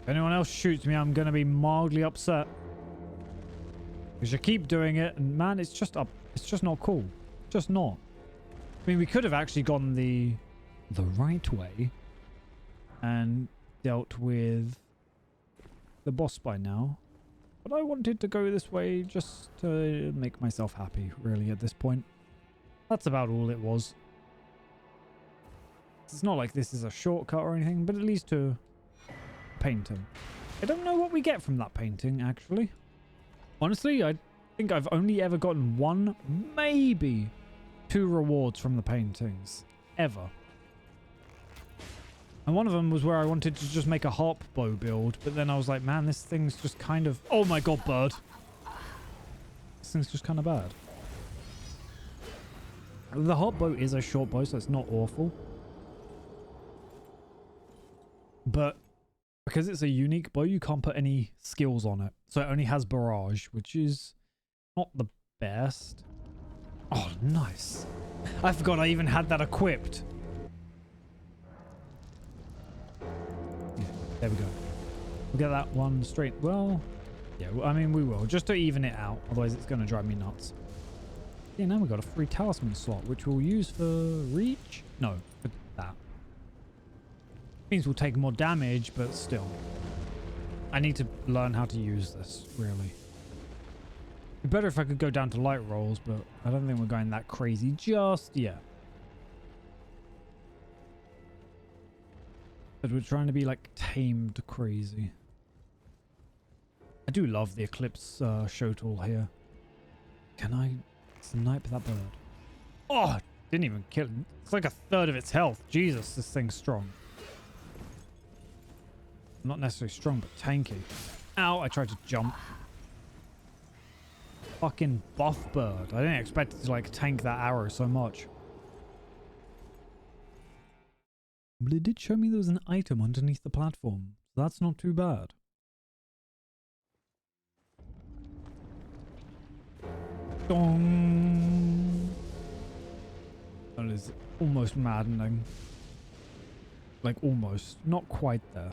If anyone else shoots me, I'm going to be mildly upset. Because you keep doing it, and man, it's just not cool. Just not. I mean, we could have actually gone the right way and dealt with the boss by now. But I wanted to go this way just to make myself happy, really, at this point. That's about all it was. It's not like this is a shortcut or anything, but at least to painting. I don't know what we get from that painting, actually. Honestly, I think I've only ever gotten one, maybe 2 rewards from the paintings. Ever. And one of them was where I wanted to just make a harp bow build, but then I was like, man, this thing's just kind of... Oh my god, bird. This thing's just kind of bad. The harp bow is a short bow, so it's not awful. But because it's a unique bow, you can't put any skills on it. So it only has barrage, which is not the best. Oh, nice. I forgot I even had that equipped. Yeah, there we go. We'll get that one straight. Well, yeah, I mean, we will. Just to even it out. Otherwise, it's going to drive me nuts. Yeah, now we've got a free talisman slot, which we'll use for reach. No, for that. Means we'll take more damage, but still. I need to learn how to use this, really. It'd be better if I could go down to light rolls, but I don't think we're going that crazy just yet. But we're trying to be, like, tamed crazy. I do love the Eclipse show tool here. Can I snipe that bird? Oh, didn't even kill it. It's like 1/3 of its health. Jesus, this thing's strong. Not necessarily strong, but tanky. Ow, I tried to jump. Fucking buff bird. I didn't expect it to, like, tank that arrow so much. But it did show me there was an item underneath the platform. So that's not too bad. Dong. That is almost maddening. Like, almost. Not quite there.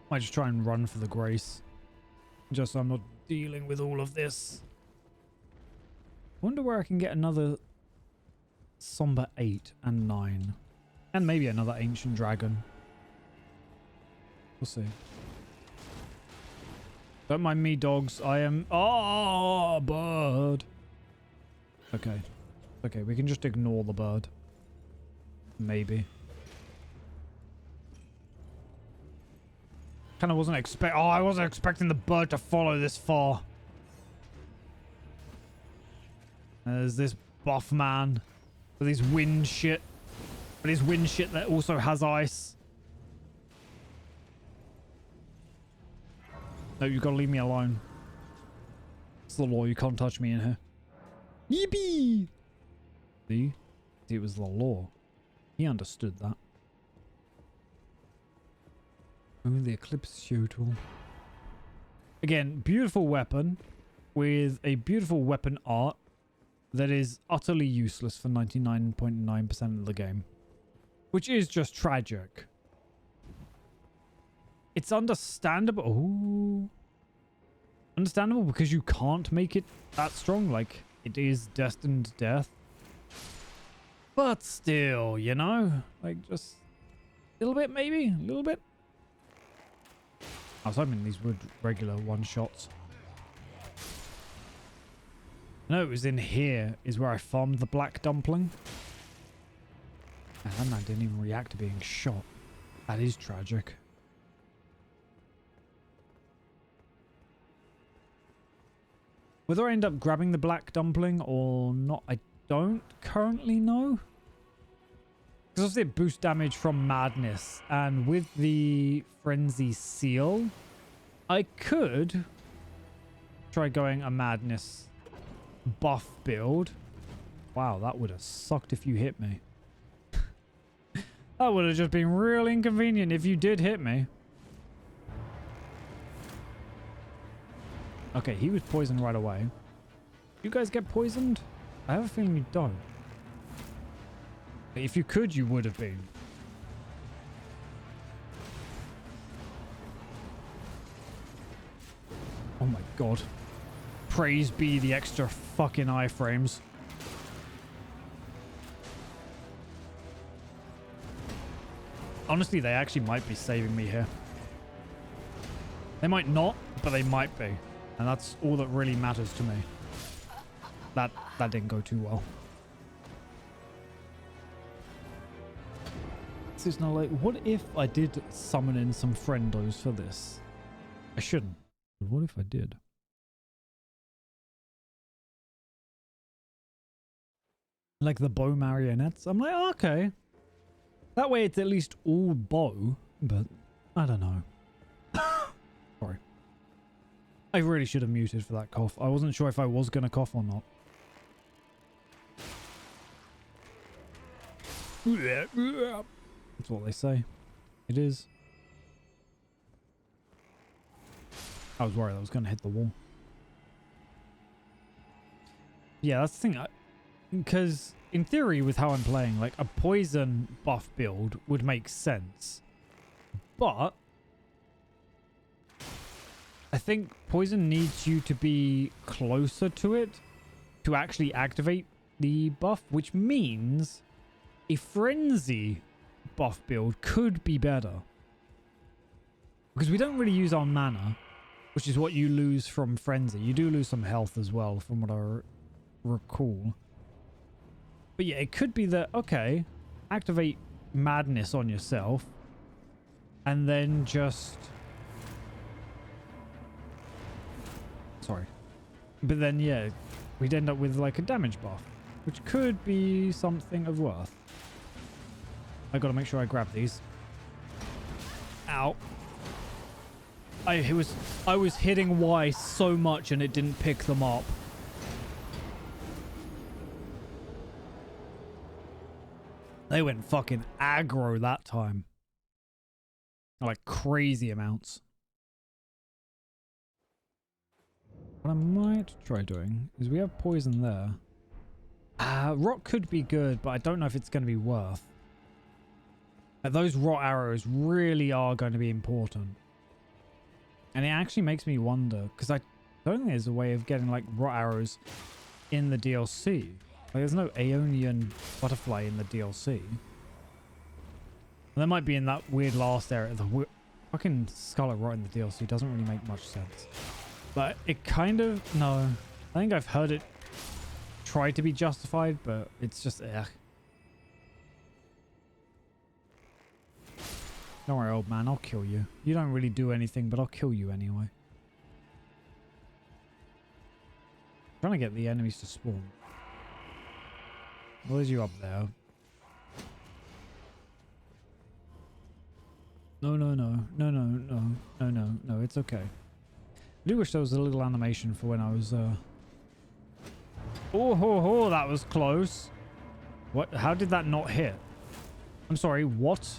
Might just try and run for the grace. Just so I'm not dealing with all of this. Wonder where I can get another Somber 8 and 9. And maybe another Ancient Dragon. We'll see. Don't mind me, dogs. I am... Oh, bird. Okay. Okay, we can just ignore the bird. Maybe. Kind of wasn't I wasn't expecting the bird to follow this far. There's this buff man with his wind shit. But his wind shit that also has ice. No, you gotta leave me alone. It's the law, you can't touch me in here. Yippee! See? It was the law. He understood that. Oh, the Eclipse show tool. Again, beautiful weapon with a beautiful weapon art that is utterly useless for 99.9% of the game. Which is just tragic. It's understandable. Ooh. Understandable because you can't make it that strong. Like, it is destined death. But still, you know? Like, just a little bit, maybe? A little bit? I was hoping these were regular one-shots. No, it was in here is where I farmed the black dumpling. And that man didn't even react to being shot. That is tragic. Whether I end up grabbing the black dumpling or not, I don't currently know. Because obviously it boosts damage from madness. And with the frenzy seal, I could try going a madness buff build. Wow, that would have sucked if you hit me. That would have just been real inconvenient if you did hit me. Okay, he was poisoned right away. You guys get poisoned? I have a feeling you don't. If you could, you would have been. Oh my god. Praise be the extra fucking iframes. Honestly, they actually might be saving me here. They might not, but they might be. And that's all that really matters to me. That didn't go too well. So it's not like, what if I did summon in some friendos for this? I shouldn't. But what if I did? Like the bow marionettes. I'm like, oh, okay. That way it's at least all bow, but I don't know. Sorry. I really should have muted for that cough. I wasn't sure if I was going to cough or not. That's what they say. It is. I was worried I was going to hit the wall. Yeah, that's the thing. Because in theory, with how I'm playing, like a poison buff build would make sense. But I think poison needs you to be closer to it to actually activate the buff, which means a frenzy buff build could be better. Because we don't really use our mana, which is what you lose from frenzy. You do lose some health as well, from what I recall. But yeah, it could be that, okay, activate madness on yourself and then just... Sorry. But then, yeah, we'd end up with like a damage buff, which could be something of worth. I gotta make sure I grab these. Ow. I was hitting Y so much and it didn't pick them up. They went fucking aggro that time. Like crazy amounts. What I might try doing is we have poison there. Rock could be good, but I don't know if it's going to be worth. Those rot arrows really are going to be important. And it actually makes me wonder, because I don't think there's a way of getting like rot arrows in the DLC. Like, there's no Aeonian butterfly in the DLC. And there might be in that weird last area. The fucking Scarlet Rot in the DLC doesn't really make much sense. But it kind of... No. I think I've heard it try to be justified, but it's just... Don't worry, old man. I'll kill you. You don't really do anything, but I'll kill you anyway. I'm trying to get the enemies to spawn. What is you up there? No, no, no. No, no, no. No, no, no. It's okay. I do wish there was a little animation for when I was, Oh, ho, ho, that was close. What? How did that not hit? I'm sorry, what?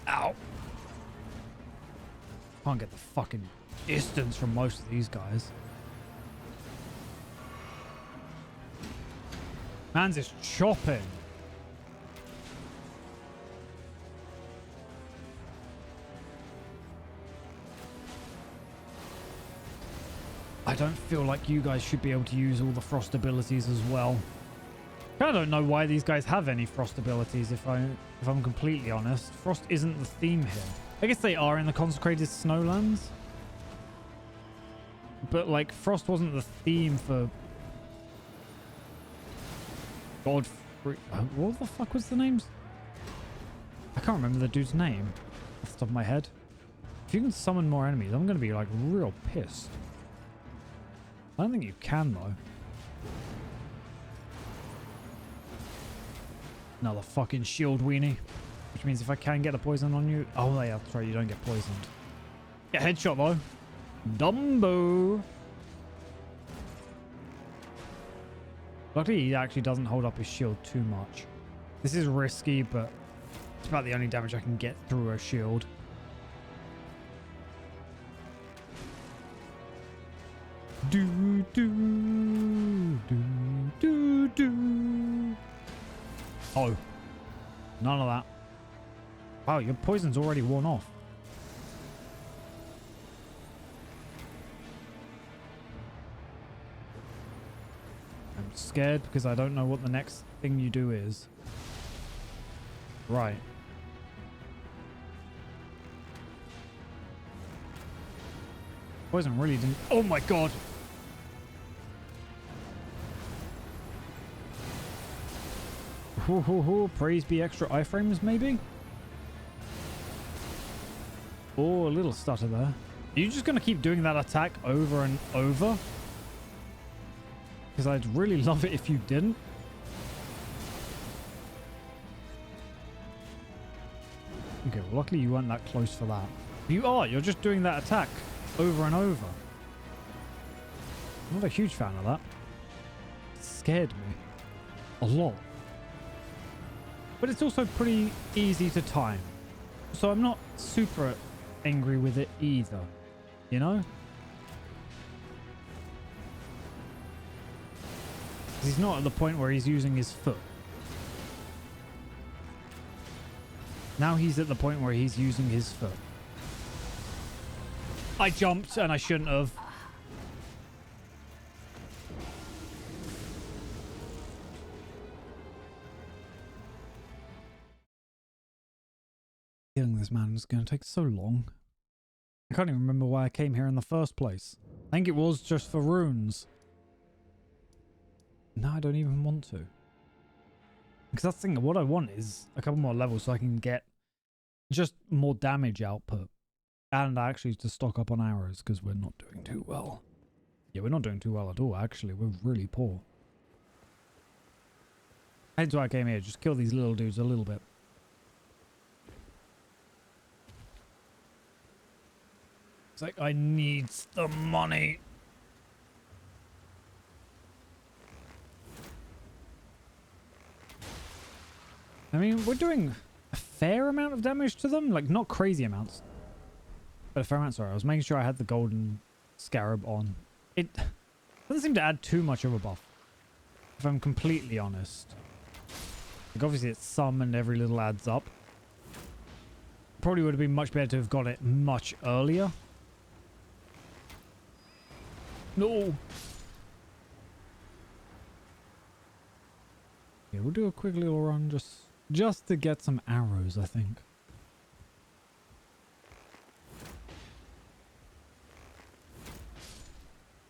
Ow. Can't get the fucking distance from most of these guys. Man's just chopping. I don't feel like you guys should be able to use all the frost abilities as well. I don't know why these guys have any frost abilities, if I'm completely honest. Frost isn't the theme here. I guess they are in the Consecrated Snowlands. But, like, Frost wasn't the theme for... Godfrey... what the fuck was the names? I can't remember the dude's name off the top of my head. If you can summon more enemies, I'm going to be, like, real pissed. I don't think you can, though. Another fucking shield weenie. Which means if I can get a poison on you... Oh, yeah, that's right. You don't get poisoned. Get a headshot, though. Dumbo. Luckily, he actually doesn't hold up his shield too much. This is risky, but it's about the only damage I can get through a shield. Do, do, do, do, do. Oh. None of that. Wow, your poison's already worn off. scared because I don't know what the next thing you do is. Right. Poison really didn't... Oh my god! Hoo hoo hoo, praise be extra iframes maybe? Oh, a little stutter there. Are you just going to keep doing that attack over and over? Because I'd really love it if you didn't. Okay, well, luckily you weren't that close for that. You are. You're just doing that attack over and over. I'm not a huge fan of that. It scared me. A lot. But it's also pretty easy to time. So I'm not super angry with it either. You know? He's not at the point where he's using his foot. Now he's at the point where he's using his foot. I jumped and I shouldn't have. Killing this man is going to take so long. I can't even remember why I came here in the first place. I think it was just for runes. No, I don't even want to. Because that's the thing, what I want is a couple more levels so I can get just more damage output. And actually to stock up on arrows, because we're not doing too well. Yeah, we're not doing too well at all, actually. We're really poor. Hence why I came here, just kill these little dudes a little bit. It's like, I need the money. I mean, we're doing a fair amount of damage to them. Like, not crazy amounts. But a fair amount, sorry. I was making sure I had the golden scarab on. It doesn't seem to add too much of a buff, if I'm completely honest. Like, obviously it's some and every little adds up. Probably would have been much better to have got it much earlier. No. Yeah, we'll do a quick little run just to get some arrows, I think.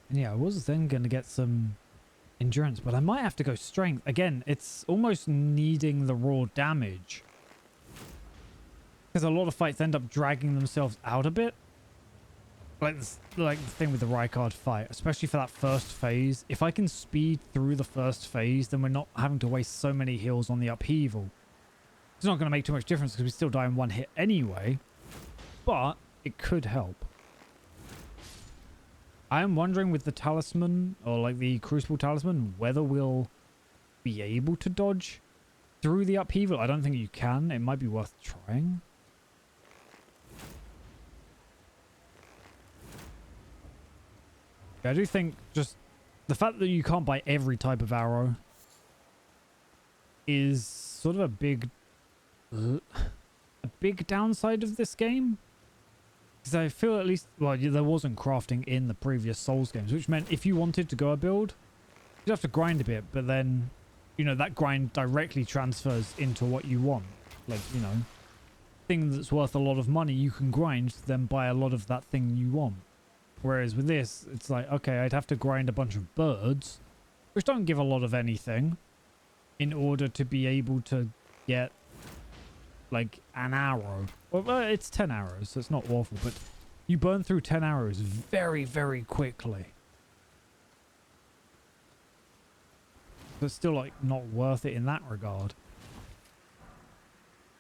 And yeah, I was then going to get some endurance, but I might have to go strength. Again, it's almost needing the raw damage. Because a lot of fights end up dragging themselves out a bit. Like the thing with the Rykard fight, especially for that first phase. If I can speed through the first phase, then we're not having to waste so many heals on the upheaval. It's not going to make too much difference because we still die in one hit anyway. But it could help. I am wondering with the talisman, or like the Crucible talisman, whether we'll be able to dodge through the upheaval. I don't think you can. It might be worth trying. I do think just the fact that you can't buy every type of arrow is sort of a big downside of this game. Because I feel at least, well, there wasn't crafting in the previous Souls games, which meant if you wanted to go a build, you'd have to grind a bit, but then, you know, that grind directly transfers into what you want. Like, you know, thing that's worth a lot of money, you can grind, then buy a lot of that thing you want. Whereas with this, it's like, okay, I'd have to grind a bunch of birds, which don't give a lot of anything, in order to be able to get, like, an arrow. Well, it's 10 arrows, so it's not awful, but you burn through 10 arrows very, very quickly. But still, like, not worth it in that regard.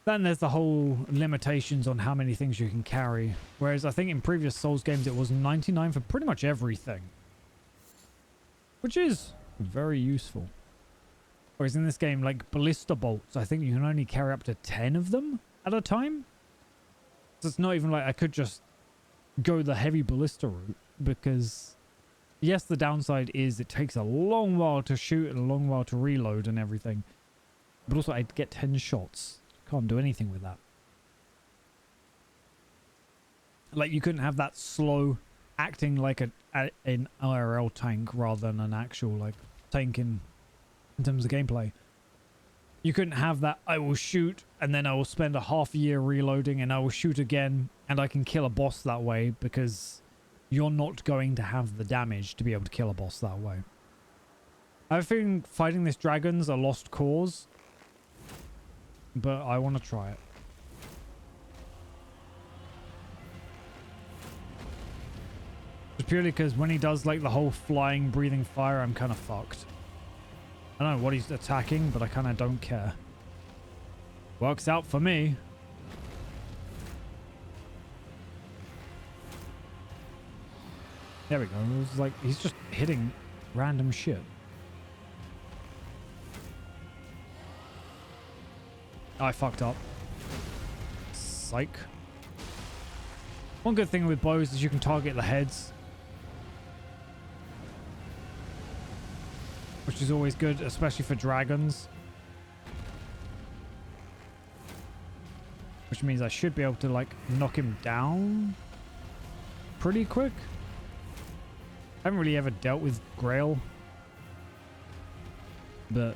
Then there's the whole limitations on how many things you can carry. Whereas I think in previous Souls games it was 99 for pretty much everything. Which is very useful. Whereas in this game, like ballista bolts, I think you can only carry up to 10 of them at a time. So it's not even like I could just go the heavy ballista route. Because yes, the downside is it takes a long while to shoot and a long while to reload and everything. But also I'd get 10 shots. Can't do anything with that. Like, you couldn't have that slow acting like an IRL tank rather than an actual, like, tank in in terms of gameplay. You couldn't have that, I will shoot and then I will spend a half year reloading and I will shoot again and I can kill a boss that way, because you're not going to have the damage to be able to kill a boss that way. I have a feeling fighting this dragon's a lost cause, but I want to try it. Just purely because when he does like the whole flying, breathing fire, I'm kind of fucked. I don't know what he's attacking, but I kind of don't care. Works out for me. There we go. It was like he's just hitting random shit. I fucked up. Psych. One good thing with bows is you can target the heads, which is always good, especially for dragons. Which means I should be able to like knock him down pretty quick. I haven't really ever dealt with Grail, but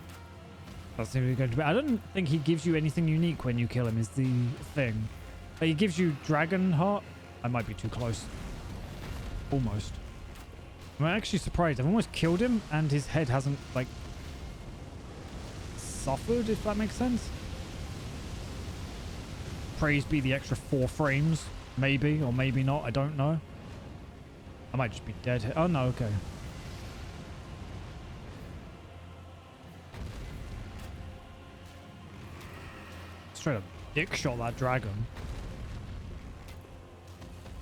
that seems to be going to be. I don't think he gives you anything unique when you kill him, is the thing. He gives you Dragon Heart. I might be too close. Almost. I'm actually surprised. I've almost killed him and his head hasn't like suffered, if that makes sense. Praise be the extra 4 frames. Maybe or maybe not. I don't know. I might just be dead. Oh no, okay. Straight up dick shot that dragon.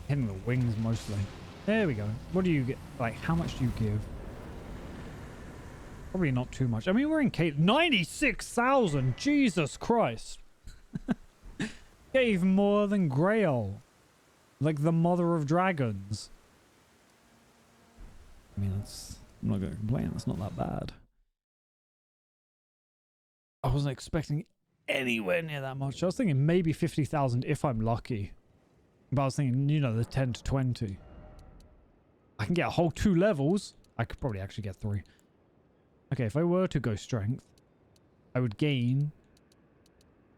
Hitting the wings mostly. There we go. What do you get? Like, how much do you give? Probably not too much. I mean, we're in 96,000. Jesus Christ. Gave more than Grail. Like the mother of dragons. I mean, I'm not going to complain. That's not that bad. I wasn't expecting anywhere near that much. I was thinking maybe 50,000 if I'm lucky. But I was thinking, you know, the 10 to 20. I can get a whole 2 levels. I could probably actually get 3. Okay, if I were to go strength, I would gain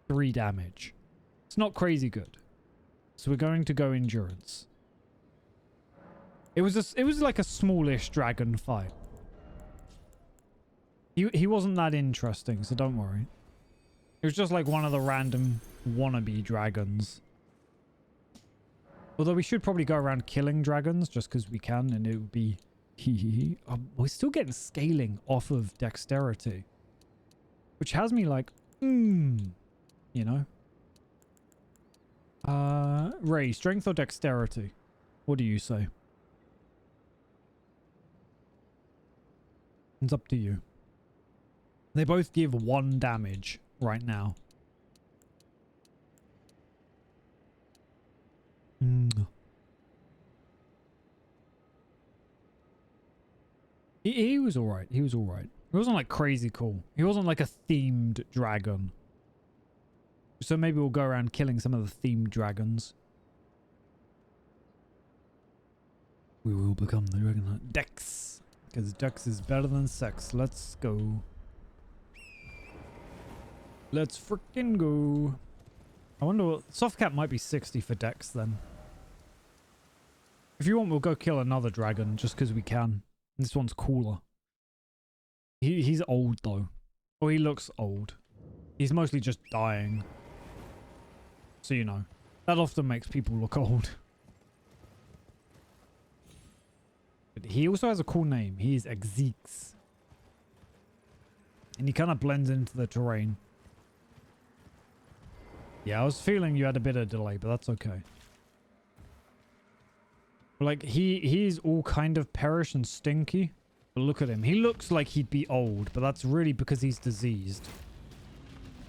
3 damage. It's not crazy good. So we're going to go endurance. It was like a smallish dragon fight. He wasn't that interesting, so don't worry. It was just like one of the random wannabe dragons. Although we should probably go around killing dragons just because we can, and it would be we're still getting scaling off of dexterity, which has me like, you know. Ray, strength or dexterity? What do you say? It's up to you. They both give 1 damage right now. He was alright. He was alright. He wasn't like crazy cool. He wasn't like a themed dragon. So maybe we'll go around killing some of the themed dragons. We will become the dragon hunter. Dex. Because Dex is better than sex. Let's go. Let's freaking go. I wonder what... Soft cap might be 60 for Dex then. If you want, we'll go kill another dragon just because we can. This one's cooler. He's old though. Or he looks old. He's mostly just dying. So you know. That often makes people look old. But he also has a cool name. He is Exeeks. And he kind of blends into the terrain. Yeah, I was feeling you had a bit of delay, but that's okay. Like, he's all kind of perish and stinky. But look at him. He looks like he'd be old, but that's really because he's diseased.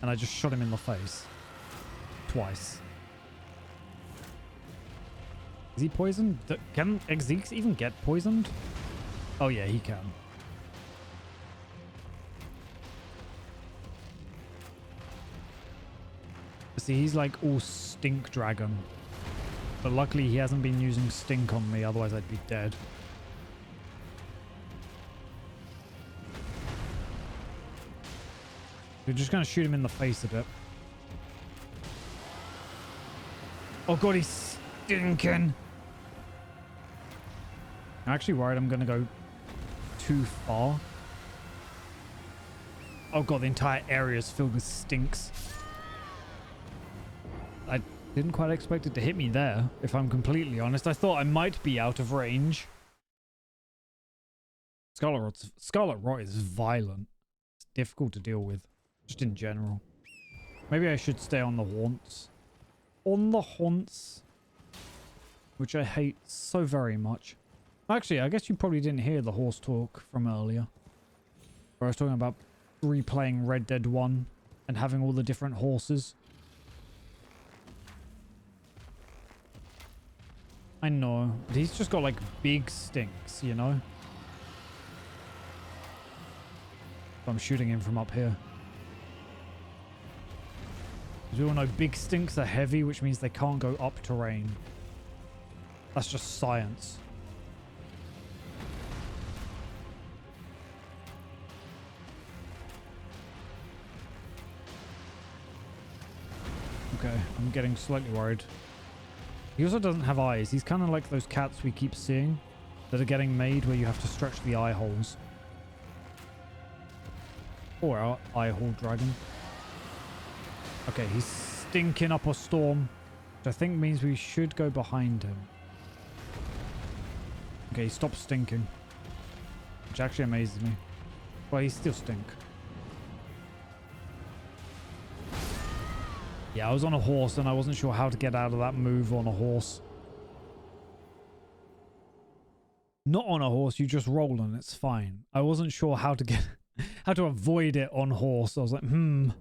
And I just shot him in the face. Twice. Is he poisoned? Can Exeeks even get poisoned? Oh yeah, he can. See, he's like all stink dragon. But luckily he hasn't been using stink on me, otherwise I'd be dead. We're just going to shoot him in the face a bit. Oh god, he's stinking. I'm actually worried I'm going to go too far. Oh god, the entire area is filled with stinks. I didn't quite expect it to hit me there, if I'm completely honest. I thought I might be out of range. Scarlet Rot is violent. It's difficult to deal with, just in general. Maybe I should stay on the haunts. On the haunts. Which I hate so very much. Actually, I guess you probably didn't hear the horse talk from earlier. Where I was talking about replaying Red Dead 1 and having all the different horses. I know, but he's just got like big stinks, you know? I'm shooting him from up here. As we all know, big stinks are heavy, which means they can't go up terrain. That's just science. Okay, I'm getting slightly worried. He also doesn't have eyes. He's kind of like those cats we keep seeing that are getting made where you have to stretch the eye holes. Or our eye hole dragon. Okay, he's stinking up a storm, which I think means we should go behind him. Okay, he stopped stinking, which actually amazes me. Well, he still stink. Yeah, I was on a horse and I wasn't sure how to get out of that move on a horse. Not on a horse, you just roll and it's fine. I wasn't sure how to get how to avoid it on horse. I was like, Frickin'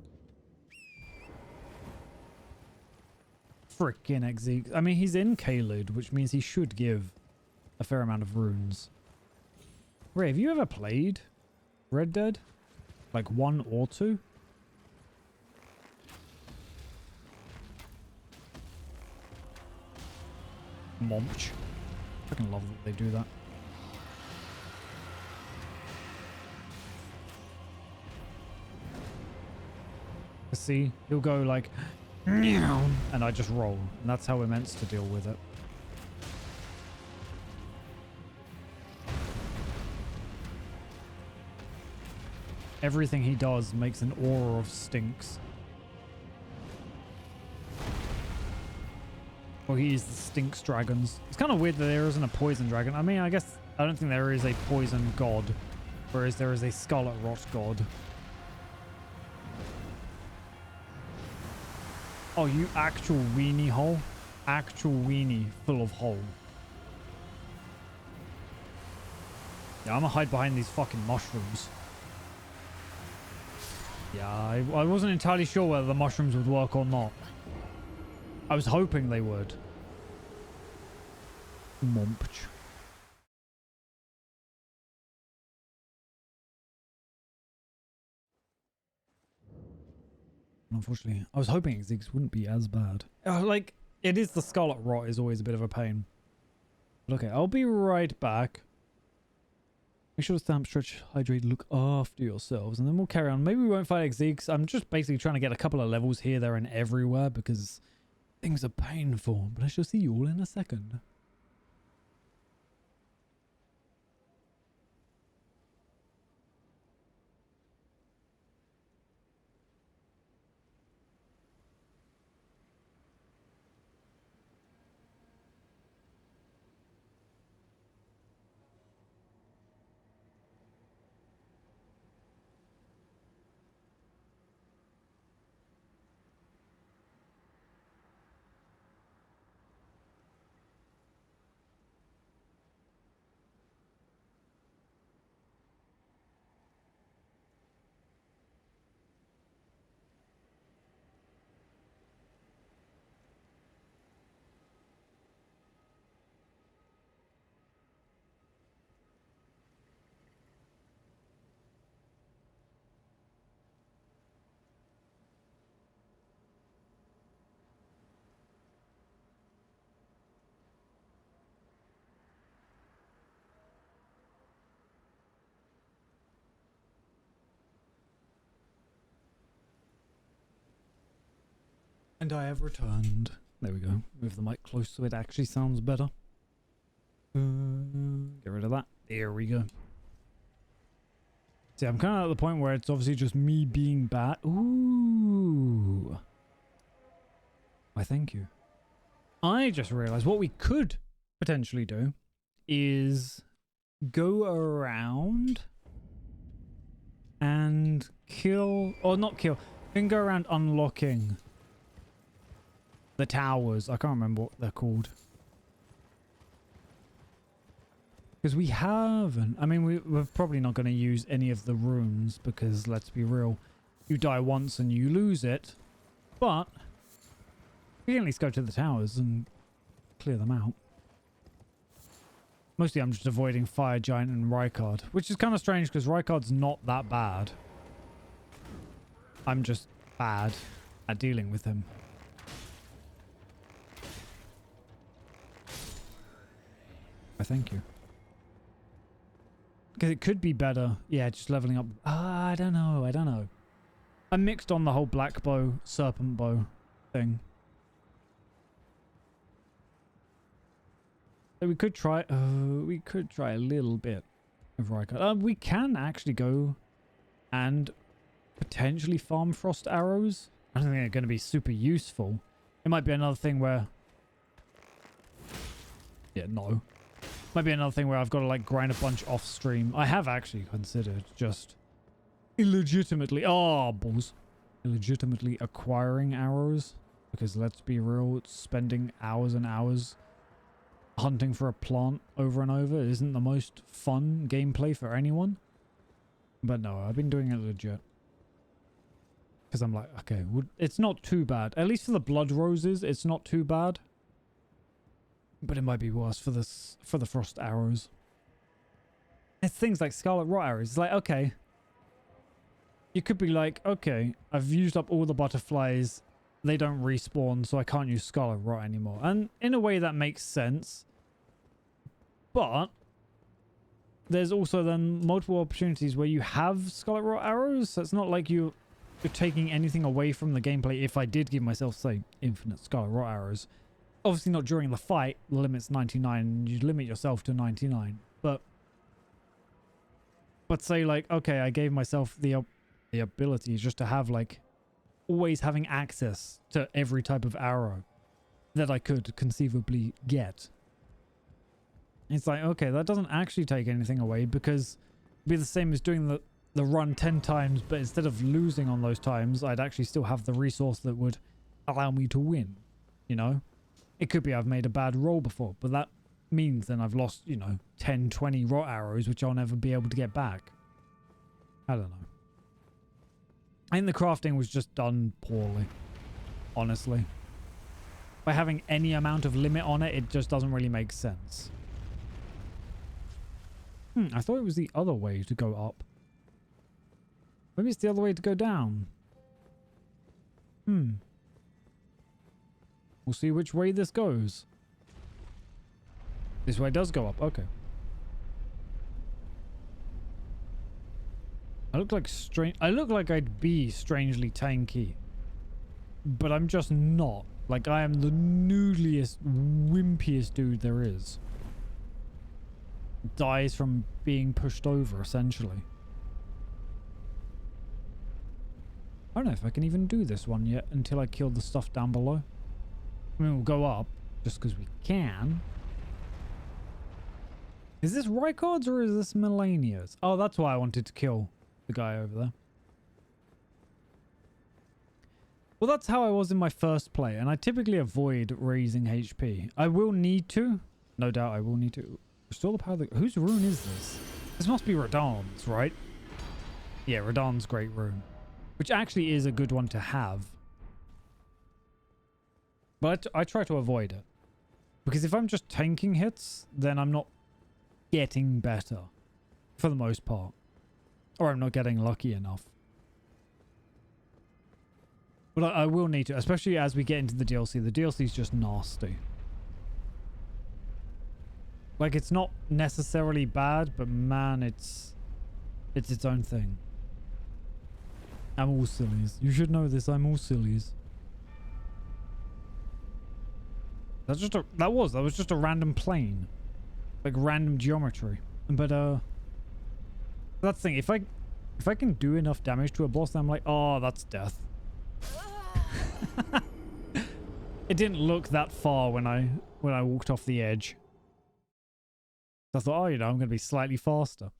Exeek. I mean, he's in Caelid, which means he should give a fair amount of runes. Ray, have you ever played Red Dead? Like 1 or 2? Monch. I fucking love that they do that. See, he'll go like, and I just roll. And that's how we're meant to deal with it. Everything he does makes an aura of stinks. Well, he is the stinks dragons. It's kind of weird that there isn't a poison dragon. I mean, I guess I don't think there is a poison god, whereas there is a scarlet rot god. Oh, you actual weenie hole. Actual weenie full of hole. Yeah, I'm gonna hide behind these fucking mushrooms. Yeah, I wasn't entirely sure whether the mushrooms would work or not. I was hoping they would. Mompch. Unfortunately, I was hoping Ziggs wouldn't be as bad. Like, it is the Scarlet Rot is always a bit of a pain. But okay, I'll be right back. Make sure to stamp, stretch, hydrate, look after yourselves, and then we'll carry on. Maybe we won't fight Ziggs. I'm just basically trying to get a couple of levels here, there, and everywhere because things are painful. But I shall see you all in a second. And I have returned. There we go. Move the mic close so it actually sounds better. Get rid of that. There we go. See, I'm kind of at the point where it's obviously just me being bad. Ooh. Why, thank you. I just realized what we could potentially do is go around and kill, or not kill, we can go around unlocking the towers. I can't remember what they're called. Because we haven't, I mean, we're probably not going to use any of the runes because, let's be real, you die once and you lose it. But we can at least go to the towers and clear them out. Mostly I'm just avoiding Fire Giant and Rykard, which is kind of strange because Rykard's not that bad. I'm just bad at dealing with him. I thank you. Because it could be better. Yeah, just leveling up. I don't know. I don't know. I'm mixed on the whole black bow, serpent bow thing. So we could try a little bit of Rykard. We can actually go and potentially farm frost arrows. I don't think they're going to be super useful. It might be another thing where... Yeah, no. Might be another thing where I've got to like grind a bunch off stream. I have actually considered just illegitimately... Oh, balls. Illegitimately acquiring arrows. Because let's be real, it's spending hours and hours hunting for a plant over and over isn't the most fun gameplay for anyone. But no, I've been doing it legit. Because I'm like, okay, it's not too bad. At least for the blood roses, it's not too bad. But it might be worse for the frost arrows. It's things like scarlet rot arrows. It's like, okay. You could be like, okay, I've used up all the butterflies. They don't respawn, so I can't use scarlet rot anymore. And in a way that makes sense. But there's also then multiple opportunities where you have scarlet rot arrows. So it's not like you're taking anything away from the gameplay. If I did give myself, say, infinite scarlet rot arrows. Obviously not during the fight. The limit's 99. You limit yourself to 99. But say like, okay, I gave myself the ability just to have like always having access to every type of arrow that I could conceivably get. It's like, okay, that doesn't actually take anything away because it'd be the same as doing the run 10 times, but instead of losing on those times, I'd actually still have the resource that would allow me to win, you know? It could be I've made a bad roll before, but that means then I've lost, you know, 10, 20 rot arrows, which I'll never be able to get back. I don't know. I think the crafting was just done poorly, honestly. By having any amount of limit on it, it just doesn't really make sense. I thought it was the other way to go up. Maybe it's the other way to go down. We'll see which way this goes. This way does go up. Okay. I look like I'd be strangely tanky. But I'm just not. Like, I am the noodliest, wimpiest dude there is. Dies from being pushed over, essentially. I don't know if I can even do this one yet until I kill the stuff down below. I mean, we'll go up just because we can. Is this Rykard's or is this Melania's? Oh, that's why I wanted to kill the guy over there. Well, that's how I was in my first play, and I typically avoid raising HP. I will need to. No doubt I will need to. Restore the power of the... Whose rune is this? This must be Radahn's, right? Yeah, Radahn's great rune. Which actually is a good one to have. But I try to avoid it. Because if I'm just tanking hits, then I'm not getting better. For the most part. Or I'm not getting lucky enough. But I will need to, especially as we get into the DLC. The DLC is just nasty. Like, it's not necessarily bad, but man, it's its own thing. I'm all sillies. You should know this, I'm all sillies. That's just a, that was just a random plane. Like random geometry. But that's the thing, if I can do enough damage to a boss, then I'm like, oh, that's death. It didn't look that far when I walked off the edge. So I thought, oh, you know, I'm gonna be slightly faster.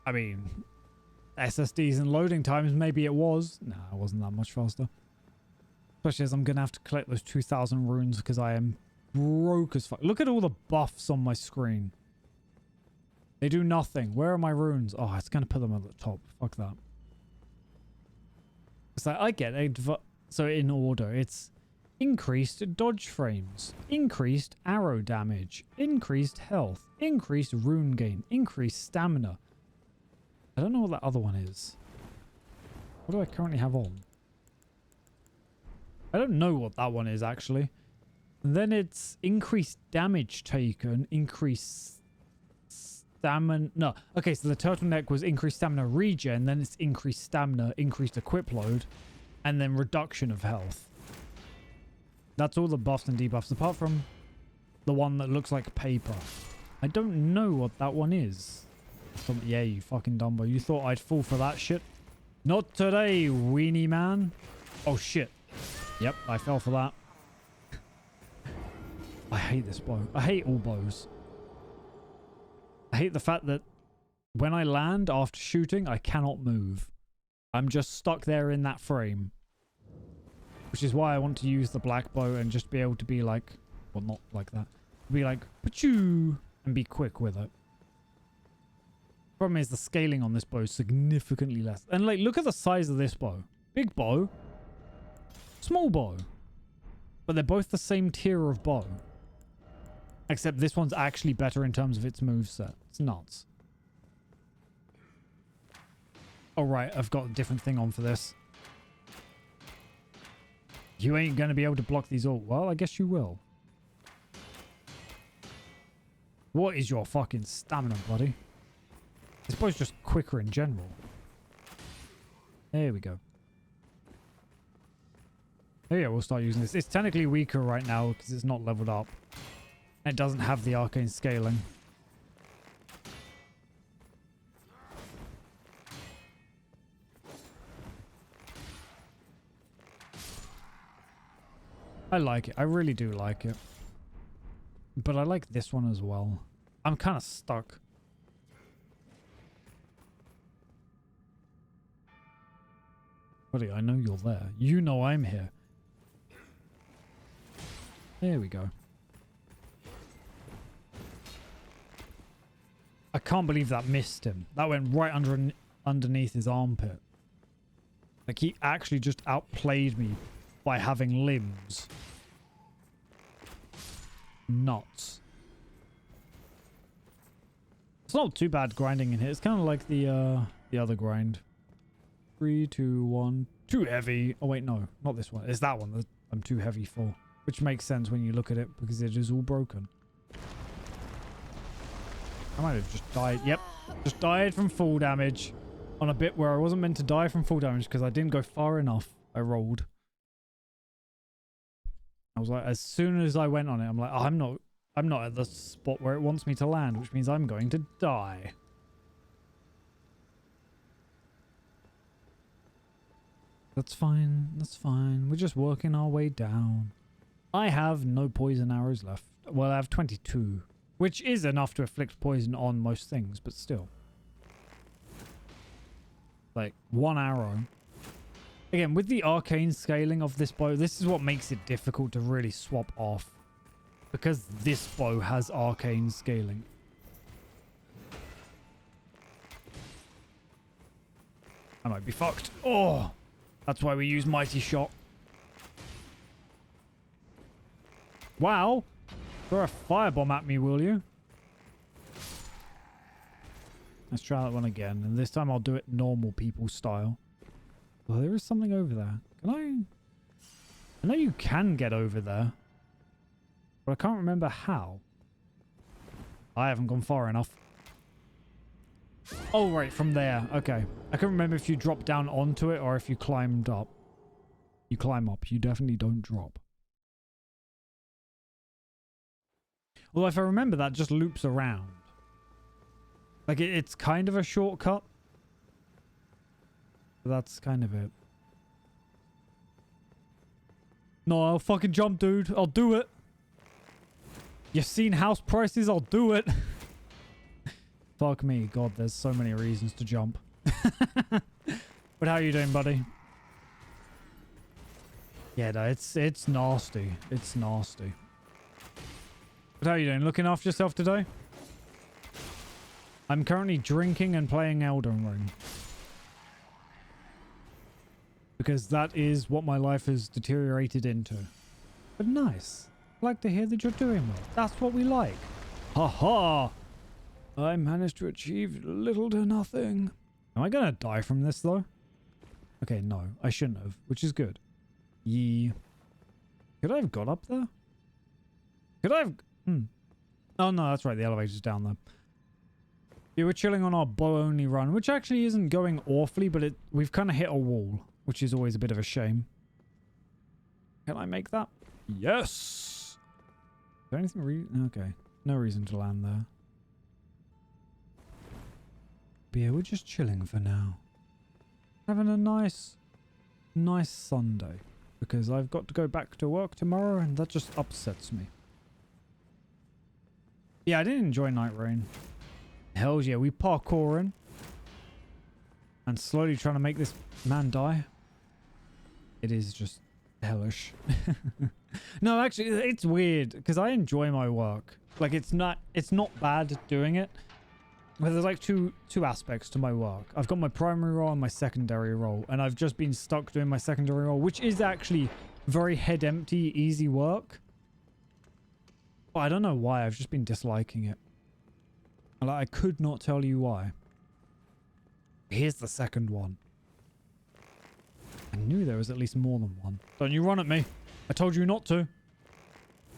I mean, SSDs and loading times, maybe it was. Nah, it wasn't that much faster. Especially as I'm going to have to collect those 2,000 runes because I am broke as fuck. Look at all the buffs on my screen. They do nothing. Where are my runes? Oh, it's going to put them at the top. Fuck that. It's like, I get it. So in order, it's increased dodge frames, increased arrow damage, increased health, increased rune gain, increased stamina. I don't know what that other one is. What do I currently have on? I don't know what that one is, actually. And then it's increased damage taken, increased stamina. No. Okay, so the turtleneck was increased stamina regen, then it's increased stamina, increased equip load, and then reduction of health. That's all the buffs and debuffs, apart from the one that looks like paper. I don't know what that one is. Yeah, you fucking Dumbo. You thought I'd fall for that shit? Not today, weenie man. Oh, shit. Yep, I fell for that. I hate this bow. I hate all bows. I hate the fact that when I land after shooting, I cannot move. I'm just stuck there in that frame. Which is why I want to use the black bow and just be able to be like... Well, not like that. Be like, pachoo, and be quick with it. Problem is the scaling on this bow is significantly less. And like, look at the size of this bow. Big bow. Small bow. But they're both the same tier of bow. Except this one's actually better in terms of its moveset. It's nuts. Alright, I've got a different thing on for this. You ain't going to be able to block these all. Well, I guess you will. What is your fucking stamina, buddy? This bow's just quicker in general. There we go. Oh yeah, we'll start using this. It's technically weaker right now because it's not leveled up. And it doesn't have the arcane scaling. I like it. I really do like it. But I like this one as well. I'm kind of stuck. Buddy, I know you're there. You know I'm here. There we go. I can't believe that missed him. That went right underneath his armpit. Like, he actually just outplayed me by having limbs. Nuts. It's not too bad grinding in here. It's kind of like the other grind. 3, 2, 1. Too heavy. Oh, wait, no. Not this one. It's that one that I'm too heavy for. Which makes sense when you look at it, because it is all broken. I might have just died. Yep. Just died from fall damage. On a bit where I wasn't meant to die from fall damage, because I didn't go far enough. I rolled. I was like, as soon as I went on it, I'm like, oh, I'm not at the spot where it wants me to land, which means I'm going to die. That's fine. That's fine. We're just working our way down. I have no poison arrows left. Well, I have 22, which is enough to afflict poison on most things, but still. Like, 1 arrow. Again, with the arcane scaling of this bow, this is what makes it difficult to really swap off. Because this bow has arcane scaling. I might be fucked. Oh! That's why we use Mighty Shot. Wow. Throw a firebomb at me, will you? Let's try that one again. And this time I'll do it normal people style. Oh, there is something over there. Can I know you can get over there. But I can't remember how. I haven't gone far enough. Oh, right. From there. Okay. I can't remember if you dropped down onto it or if you climbed up. You climb up. You definitely don't drop. Although if I remember, that just loops around. Like, it's kind of a shortcut. But that's kind of it. No, I'll fucking jump, dude. I'll do it. You've seen house prices? I'll do it. Fuck me. God, there's so many reasons to jump. But how you doing, buddy? Yeah, no, it's nasty. It's nasty. But how you doing? Looking after yourself today? I'm currently drinking and playing Elden Ring. Because that is what my life has deteriorated into. But nice. Like to hear that you're doing well. That's what we like. Ha ha! I managed to achieve little to nothing. Am I gonna die from this though? Okay, no. I shouldn't have, which is good. Yee. Could I have got up there? Could I have... Oh no, that's right. The elevator's down there. Yeah, we're chilling on our bow-only run, which actually isn't going awfully, but we've kind of hit a wall, which is always a bit of a shame. Can I make that? Yes! Is there anything okay. No reason to land there. But yeah, we're just chilling for now. Having a nice Sunday. Because I've got to go back to work tomorrow, and that just upsets me. Yeah, I didn't enjoy Night Rain. Hells yeah, we parkouring. And slowly trying to make this man die. It is just hellish. No, actually, it's weird. Because I enjoy my work. Like, it's not bad doing it. But there's like two aspects to my work. I've got my primary role and my secondary role. And I've just been stuck doing my secondary role. Which is actually very head empty, easy work. But I don't know why. I've just been disliking it. Like, I could not tell you why. Here's the second one. I knew there was at least more than one. Don't you run at me. I told you not to.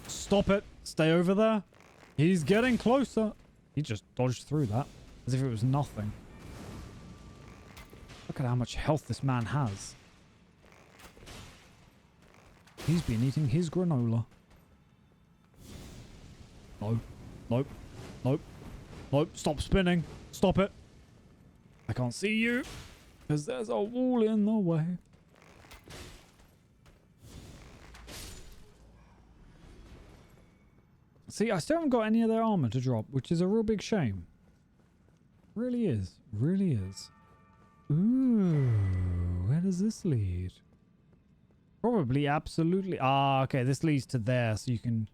Stop it. Stay over there. He's getting closer. He just dodged through that as if it was nothing. Look at how much health this man has. He's been eating his granola. No. Nope. Nope. Nope. Stop spinning. Stop it. I can't see you because there's a wall in the way. See, I still haven't got any of their armor to drop, which is a real big shame. Really is. Really is. Ooh, where does this lead? Probably absolutely. Ah, okay, this leads to there, so you can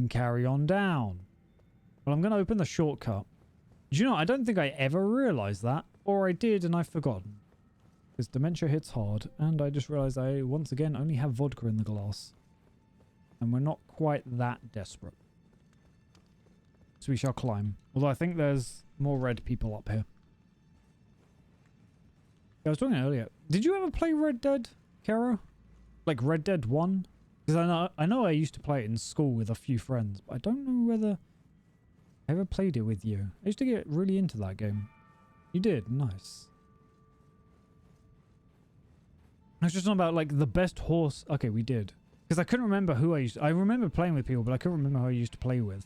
carry on down. Well, I'm going to open the shortcut. Do you know, I don't think I ever realized that, or I did and I've forgotten. Because dementia hits hard, and I just realized I, once again, only have vodka in the glass. And we're not quite that desperate. So we shall climb. Although I think there's more red people up here. I was talking earlier. Did you ever play Red Dead, Kara? Like Red Dead 1? Because I know I used to play it in school with a few friends, but I don't know whether I ever played it with you. I used to get really into that game. You did? Nice. I was just talking about like the best horse. Okay, we did. Because I couldn't remember who I remember playing with people, but I couldn't remember who I used to play with.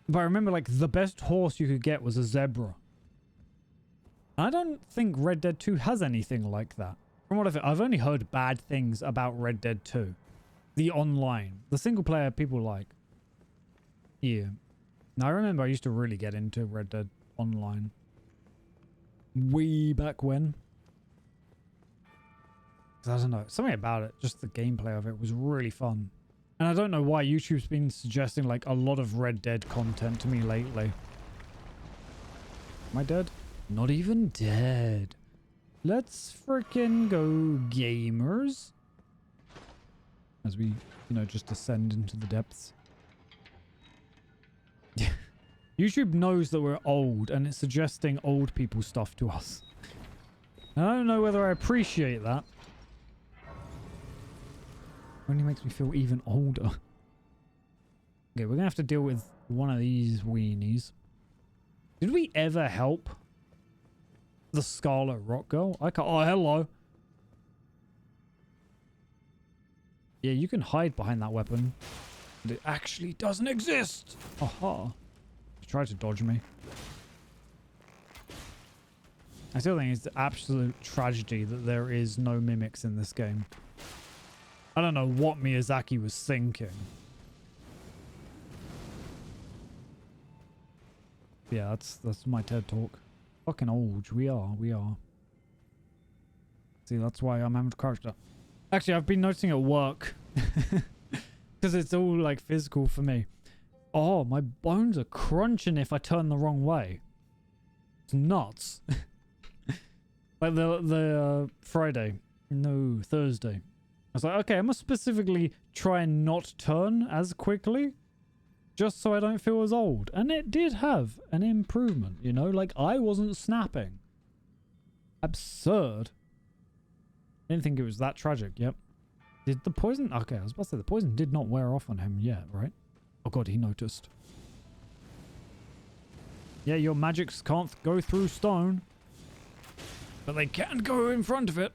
But I remember like the best horse you could get was a zebra. I don't think Red Dead 2 has anything like that. From what I've only heard bad things about Red Dead 2. The online. The single player people like. Yeah. Now I remember I used to really get into Red Dead Online. Way back when. I don't know. Something about it. Just the gameplay of it was really fun. And I don't know why YouTube's been suggesting like a lot of Red Dead content to me lately. Am I dead? Not even dead. Let's freaking go, gamers. As we, just descend into the depths. YouTube knows that we're old and it's suggesting old people stuff to us. I don't know whether I appreciate that. Only makes me feel even older. Okay, we're gonna have to deal with one of these weenies. Did we ever help the Scarlet Rock Girl? I can't. Oh, hello. Yeah, you can hide behind that weapon. But it actually doesn't exist. Aha. Try to dodge me. I still think it's an absolute tragedy that there is no mimics in this game. I don't know what Miyazaki was thinking. Yeah, that's my TED talk. Fucking old. We are. See, that's why I'm having to crouch down. Actually, I've been noticing at work. Because it's all like physical for me. Oh, my bones are crunching if I turn the wrong way. It's nuts. Like the Friday. No, Thursday. I was like, okay, I must specifically try and not turn as quickly. Just so I don't feel as old. And it did have an improvement, you know? Like, I wasn't snapping. Absurd. I didn't think it was that tragic. Yep. Did the poison... Okay, I was about to say, the poison did not wear off on him yet, right? Oh god, he noticed. Yeah, your magics can't go through stone. But they can go in front of it.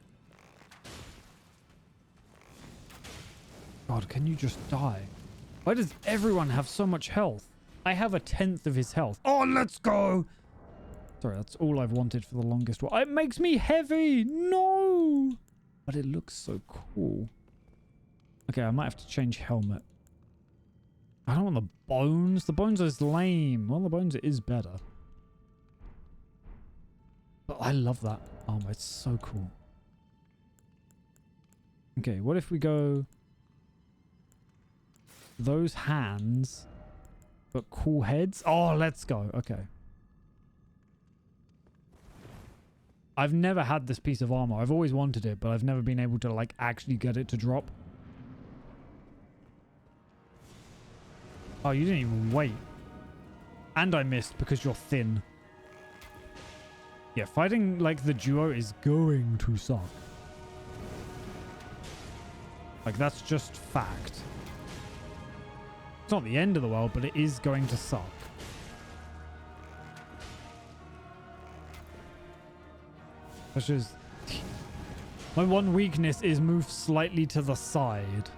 God, can you just die? Why does everyone have so much health? I have 1/10 of his health. Oh, let's go! Sorry, that's all I've wanted for the longest while. It makes me heavy! No! But it looks so cool. Okay, I might have to change helmet. I don't want the bones. The bones is lame. Well, the bones it is better. But I love that armor. It's so cool. Okay, what if we go... Those hands, but cool heads. Oh, let's go. Okay. I've never had this piece of armor. I've always wanted it, but I've never been able to, like, actually get it to drop. Oh, you didn't even wait. And I missed because you're thin. Yeah, fighting, like, the duo is going to suck. Like, that's just fact. It's not the end of the world, but it is going to suck. That's just... My one weakness is move slightly to the side.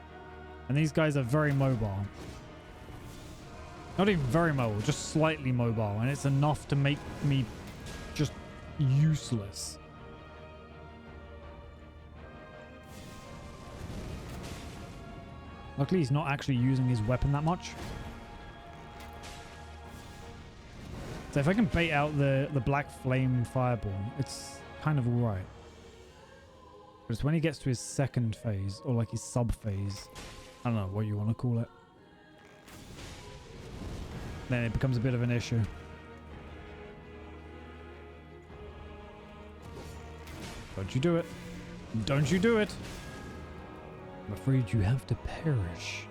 And these guys are very mobile. Not even very mobile, just slightly mobile. And it's enough to make me just useless. Luckily, he's not actually using his weapon that much. So if I can bait out the black flame fireball, it's kind of alright. But it's when he gets to his second phase, or like his sub phase, I don't know what you want to call it, then it becomes a bit of an issue. Don't you do it. Don't you do it. I'm afraid you have to perish.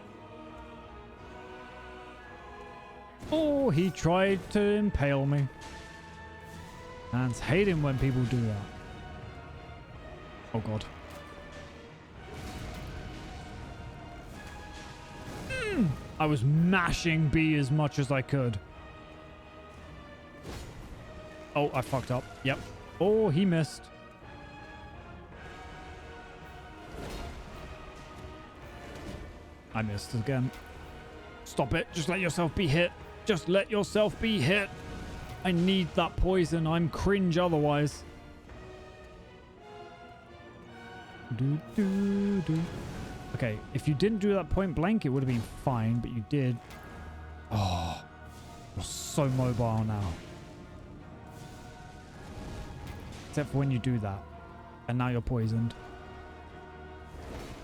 Oh, he tried to impale me. Fans hate him when people do that. Oh god. I was mashing B as much as I could. Oh, I fucked up. Yep. Oh, he missed. I missed again. Stop it. Just let yourself be hit. Just let yourself be hit. I need that poison. I'm cringe otherwise. Okay, if you didn't do that point blank, it would have been fine, but you did. Oh, you're so mobile now. Except for when you do that. And now you're poisoned.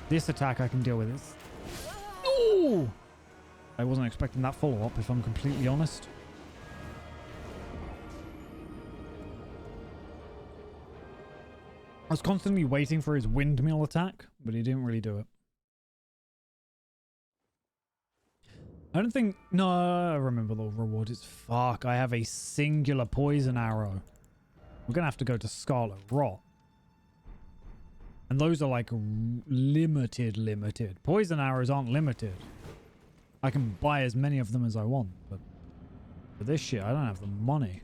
This attack I can deal with. It's... Ooh! I wasn't expecting that follow-up, if I'm completely honest. I was constantly waiting for his windmill attack, but he didn't really do it. I don't think... No, I remember the reward. It's fuck. I have a singular poison arrow. We're going to have to go to Scarlet Rot. And those are like limited. Poison arrows aren't limited. I can buy as many of them as I want, but for this shit, I don't have the money.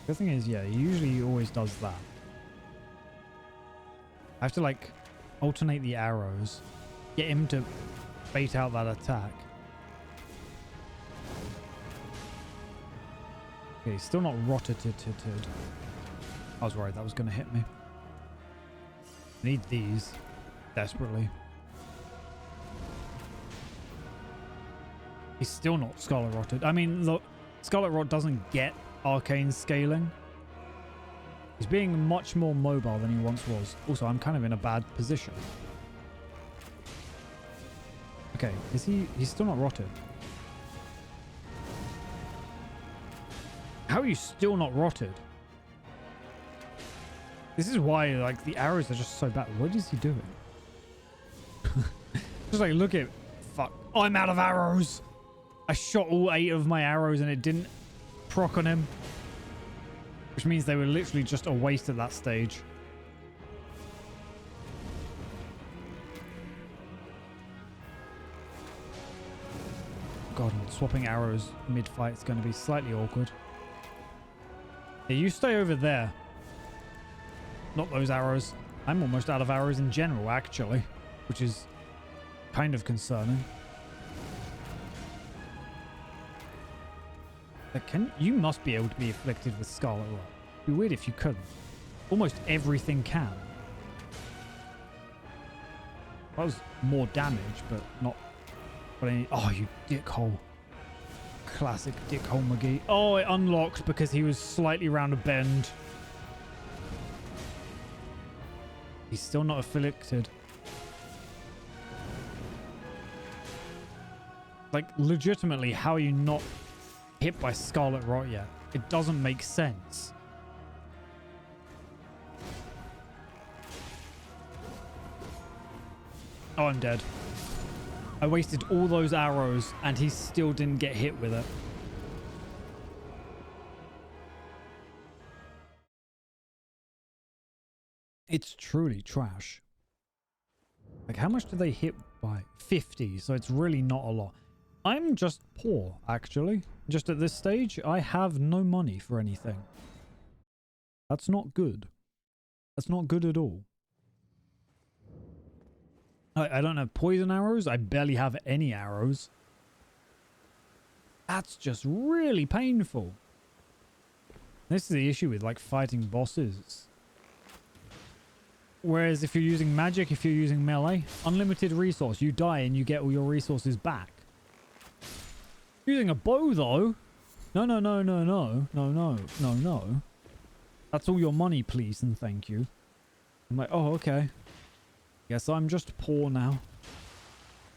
The thing is, yeah, he usually always does that. I have to like alternate the arrows. Get him to bait out that attack. Okay, he's still not rotted. I was worried that was going to hit me. Need these desperately. He's still not Scarlet Rotted. I mean, look, Scarlet Rot doesn't get arcane scaling. He's being much more mobile than he once was. Also, I'm kind of in a bad position. Okay, is he's still not rotted. How are you still not rotted? This is why, like, the arrows are just so bad. What is he doing? Just like, look at... Fuck. Oh, I'm out of arrows! I shot all 8 of my arrows and it didn't proc on him. Which means they were literally just a waste at that stage. God, swapping arrows mid-fight is going to be slightly awkward. Yeah, you stay over there. Not those arrows. I'm almost out of arrows in general, actually. Which is kind of concerning. You must be able to be afflicted with Scarlet Rot. It'd be weird if you couldn't. Almost everything can. That was more damage, but not... But any... Oh, you dickhole. Classic dickhole McGee. Oh, it unlocked because he was slightly round a bend. He's still not afflicted. Like, legitimately, how are you not hit by Scarlet Rot yet? It doesn't make sense. Oh, I'm dead. I wasted all those arrows and he still didn't get hit with it. It's truly trash. Like, how much do they hit by? 50, so it's really not a lot. I'm just poor, actually. Just at this stage, I have no money for anything. That's not good. That's not good at all. I don't have poison arrows. I barely have any arrows. That's just really painful. This is the issue with, like, fighting bosses. Whereas if you're using magic, if you're using melee, unlimited resource. You die and you get all your resources back. Using a bow, though. No. That's all your money, please and thank you. I'm like, oh, okay. Guess I'm just poor now.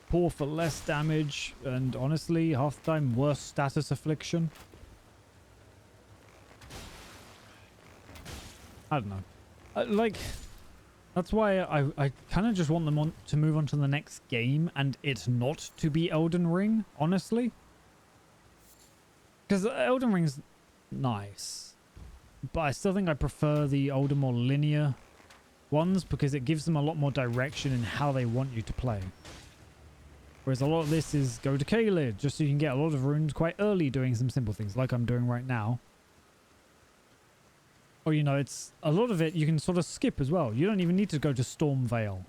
Poor for less damage, and honestly, half the time, worse status affliction. I don't know. Like, that's why I kind of just want them to move on to the next game, and it's not to be Elden Ring, honestly. Because Elden Ring's nice. But I still think I prefer the older, more linear ones because it gives them a lot more direction in how they want you to play. Whereas a lot of this is go to Caelid just so you can get a lot of runes quite early doing some simple things like I'm doing right now. Or, you know, it's a lot of it you can sort of skip as well. You don't even need to go to Stormvale.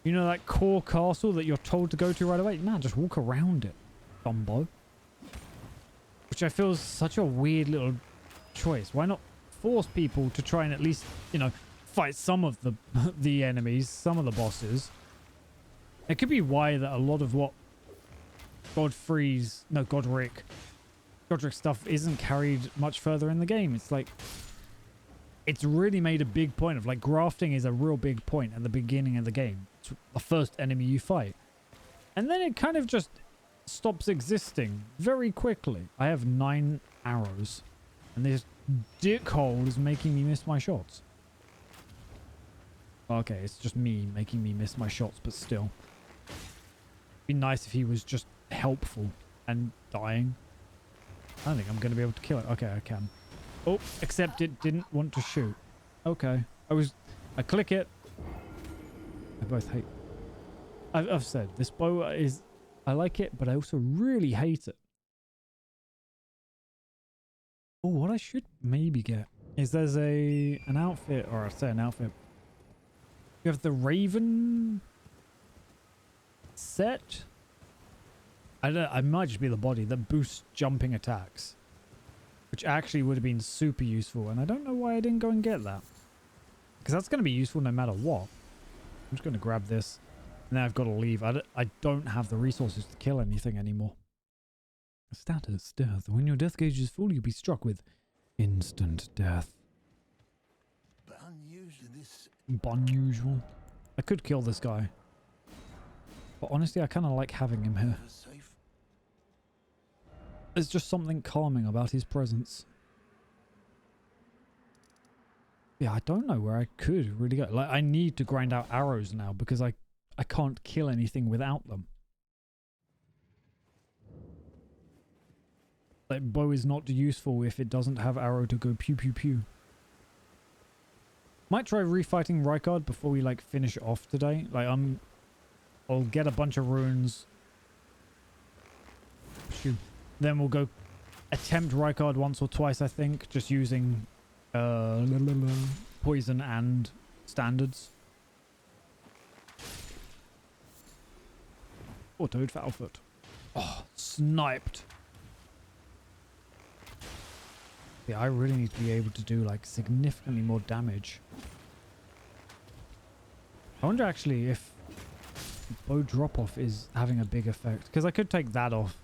You know, that core castle that you're told to go to right away? Man, just walk around it, Dumbo. Which I feel is such a weird little choice. Why not force people to try and at least, you know, fight some of the enemies, some of the bosses? It could be why that a lot of what Godric stuff isn't carried much further in the game. It's like, it's really made a big point of, like, grafting is a real big point at the beginning of the game. It's the first enemy you fight. And then it kind of just stops existing very quickly. I have 9 arrows. And this dickhole is making me miss my shots. Okay, it's just me making me miss my shots, but still. Be nice if he was just helpful and dying. I don't think I'm going to be able to kill it. Okay, I can. Oh, except it didn't want to shoot. Okay. I click it. I both hate. I've said this bow is, I like it, but I also really hate it. Oh, what I should maybe get is there's an outfit, or I say an outfit. You have the Raven set. I might just be the body that boosts jumping attacks, which actually would have been super useful. And I don't know why I didn't go and get that, because that's going to be useful no matter what. I'm just going to grab this. Now I've got to leave. I don't have the resources to kill anything anymore. Status death. When your death gauge is full, you'll be struck with instant death. But Unusual. I could kill this guy, but honestly, I kind of like having him here. There's just something calming about his presence. Yeah, I don't know where I could really go. Like, I need to grind out arrows now because I can't kill anything without them. Like, bow is not useful if it doesn't have arrow to go pew pew pew. Might try refighting Rykard before we like finish off today. Like, I'll get a bunch of runes. Shoot. Then we'll go attempt Rykard once or twice, I think, just using poison and standards. Or Toad Foulfoot. Oh, sniped. Yeah, I really need to be able to do like significantly more damage. I wonder actually if bow drop off is having a big effect, because I could take that off,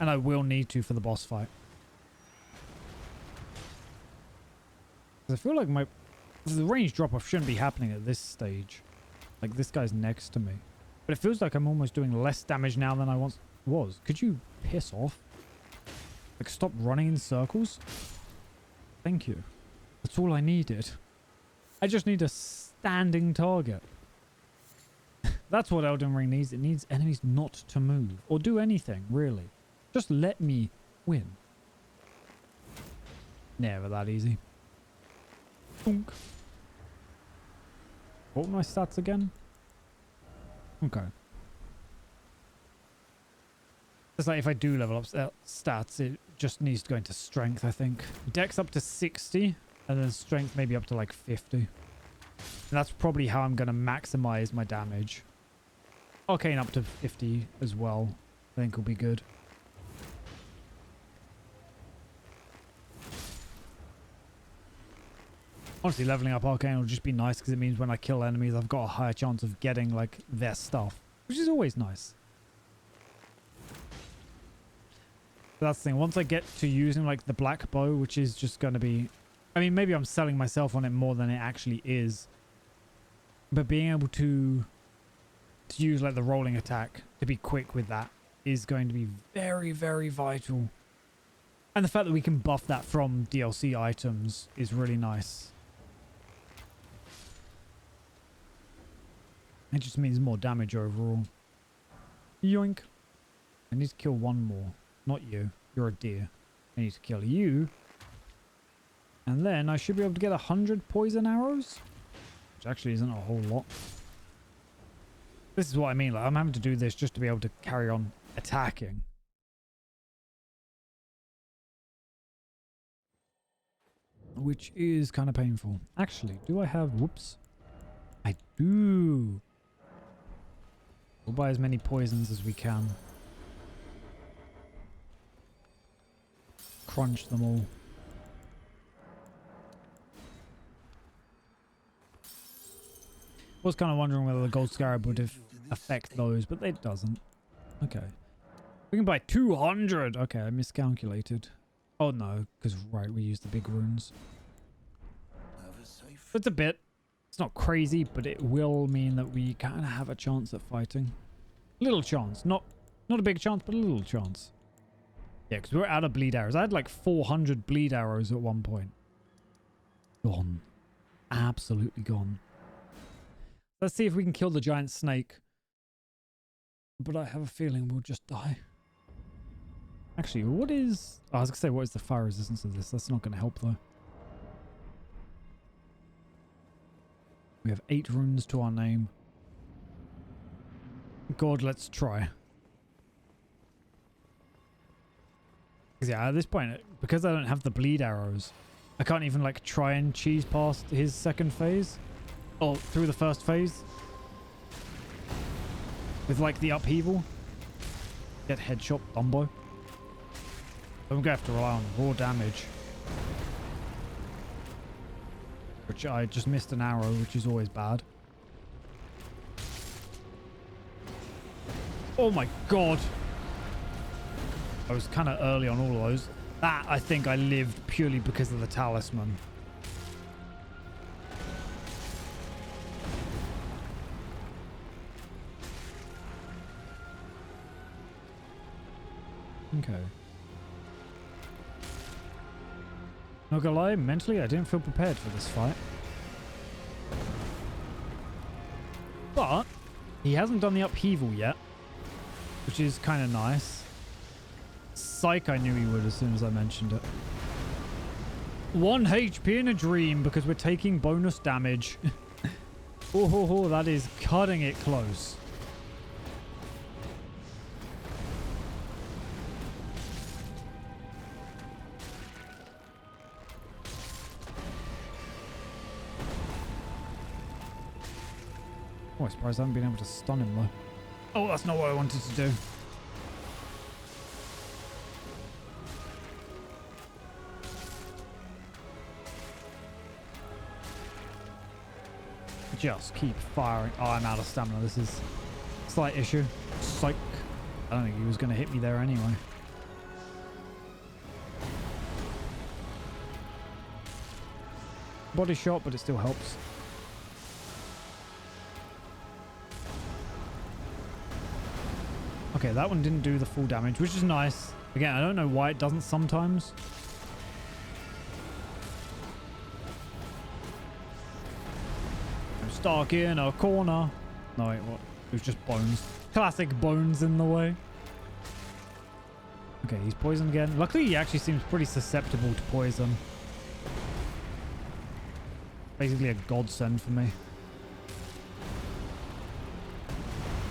and I will need to for the boss fight. I feel like the range drop off shouldn't be happening at this stage. Like, this guy's next to me, but it feels like I'm almost doing less damage now than I once was. Could you piss off? Like, stop running in circles? Thank you. That's all I needed. I just need a standing target. That's what Elden Ring needs. It needs enemies not to move or do anything, really. Just let me win. Never that easy. Boonk. What were my stats again? Okay. It's like if I do level up stats, it just needs to go into strength, I think. Dex up to 60, and then strength maybe up to like 50. And that's probably how I'm going to maximize my damage. Arcane up to 50 as well, I think will be good. Honestly, leveling up Arcane will just be nice because it means when I kill enemies, I've got a higher chance of getting like their stuff, which is always nice. That's the thing. Once I get to using like the black bow, which is just going to be, I mean, maybe I'm selling myself on it more than it actually is, but being able to use like the rolling attack to be quick with that is going to be very, very vital. And the fact that we can buff that from DLC items is really nice. It just means more damage overall. Yoink. I need to kill one more. Not you. You're a deer. I need to kill you. And then I should be able to get 100 poison arrows. Which actually isn't a whole lot. This is what I mean. Like, I'm having to do this just to be able to carry on attacking. Which is kind of painful. Actually, do I have... Whoops. I do. We'll buy as many poisons as we can. Crunch them all. Was kind of wondering whether the gold scarab would affect those, but it doesn't. Okay. We can buy 200. Okay, I miscalculated. Oh no, because right, we used the big runes. It's a bit. It's not crazy, but it will mean that we kind of have a chance at fighting. Little chance. Not a big chance, but a little chance. Yeah, because we're out of bleed arrows. I had like 400 bleed arrows at one point. Gone. Absolutely gone. Let's see if we can kill the giant snake. But I have a feeling we'll just die. Actually, what is... Oh, I was going to say, what is the fire resistance of this? That's not going to help, though. We have 8 runes to our name. God, let's try. Because yeah, at this point, because I don't have the bleed arrows, I can't even like try and cheese past his second phase. Oh, through the first phase. With like the upheaval. Get headshot, Dumbo. I'm gonna have to rely on raw damage. Which I just missed an arrow, which is always bad. Oh my god. I was kind of early on all of those. That, I think I lived purely because of the talisman. Okay. Not gonna lie, mentally I didn't feel prepared for this fight. But he hasn't done the upheaval yet, which is kind of nice. Psych, I knew he would as soon as I mentioned it. 1 HP in a dream because we're taking bonus damage. Oh, that is cutting it close. Oh, I'm surprised I haven't been able to stun him though. Oh, that's not what I wanted to do. Just keep firing. Oh, I'm out of stamina. This is a slight issue. Psych. I don't think he was going to hit me there anyway. Body shot, but it still helps. Okay, that one didn't do the full damage, which is nice. Again, I don't know why it doesn't sometimes. I'm stuck in a corner. No, wait, what? It was just bones. Classic bones in the way. Okay, he's poisoned again. Luckily, he actually seems pretty susceptible to poison. Basically a godsend for me.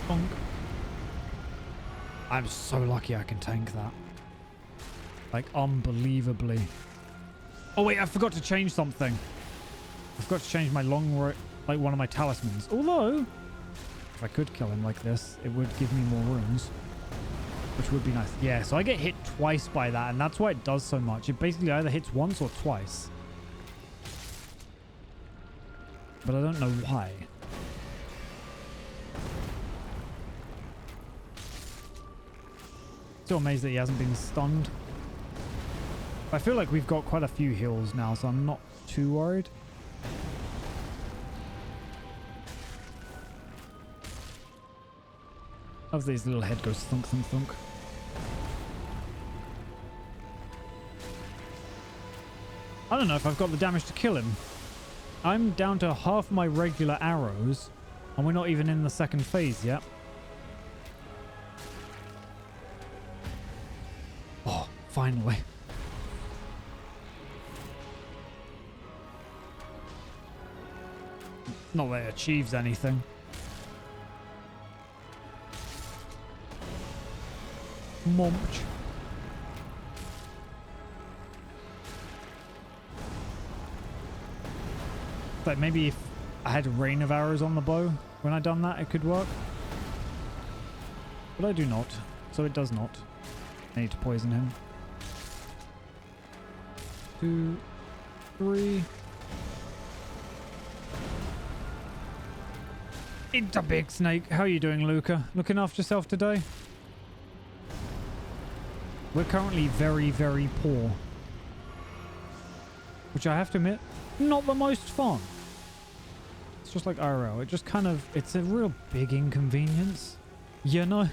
Bonk. I'm so lucky I can tank that. Like, unbelievably. Oh, wait, I forgot to change something. I forgot to change my like, one of my talismans. Although, if I could kill him like this, it would give me more runes. Which would be nice. Yeah, so I get hit twice by that, and that's why it does so much. It basically either hits once or twice. But I don't know why. Still amazed that he hasn't been stunned. I feel like we've got quite a few heals now, so I'm not too worried. Obviously his little head goes thunk, thunk, thunk. I don't know if I've got the damage to kill him. I'm down to half my regular arrows, and we're not even in the second phase yet. Oh, finally. Not that it achieves anything. Momch. Like maybe if I had a rain of arrows on the bow when I done that, it could work. But I do not, so it does not. I need to poison him. 2, 3. It's a big snake. How are you doing, Luca? Looking after yourself today? We're currently very, very poor. Which I have to admit, not the most fun. It's just like IRL. It just kind of, it's a real big inconvenience. You know?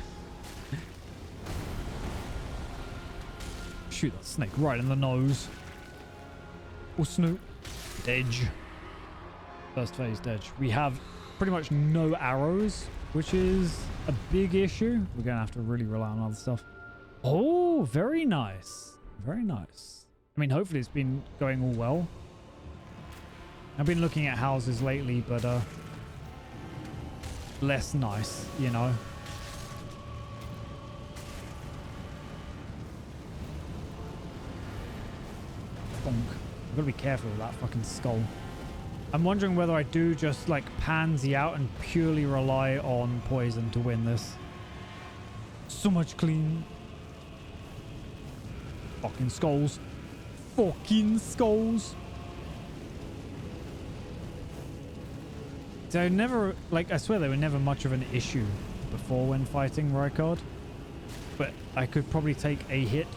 Shoot that snake right in the nose. Oh, Snoop. Dedge. First phase, Dedge. We have pretty much no arrows, which is a big issue. We're going to have to really rely on other stuff. Oh, very nice. Very nice. I mean, hopefully it's been going all well. I've been looking at houses lately, but less nice, you know. Bonk. I've got to be careful with that fucking skull. I'm wondering whether I do just like pansy out and purely rely on poison to win this. So much clean. Fucking skulls. Fucking skulls. So never, like, I swear they were never much of an issue before when fighting Rykard. But I could probably take a hit.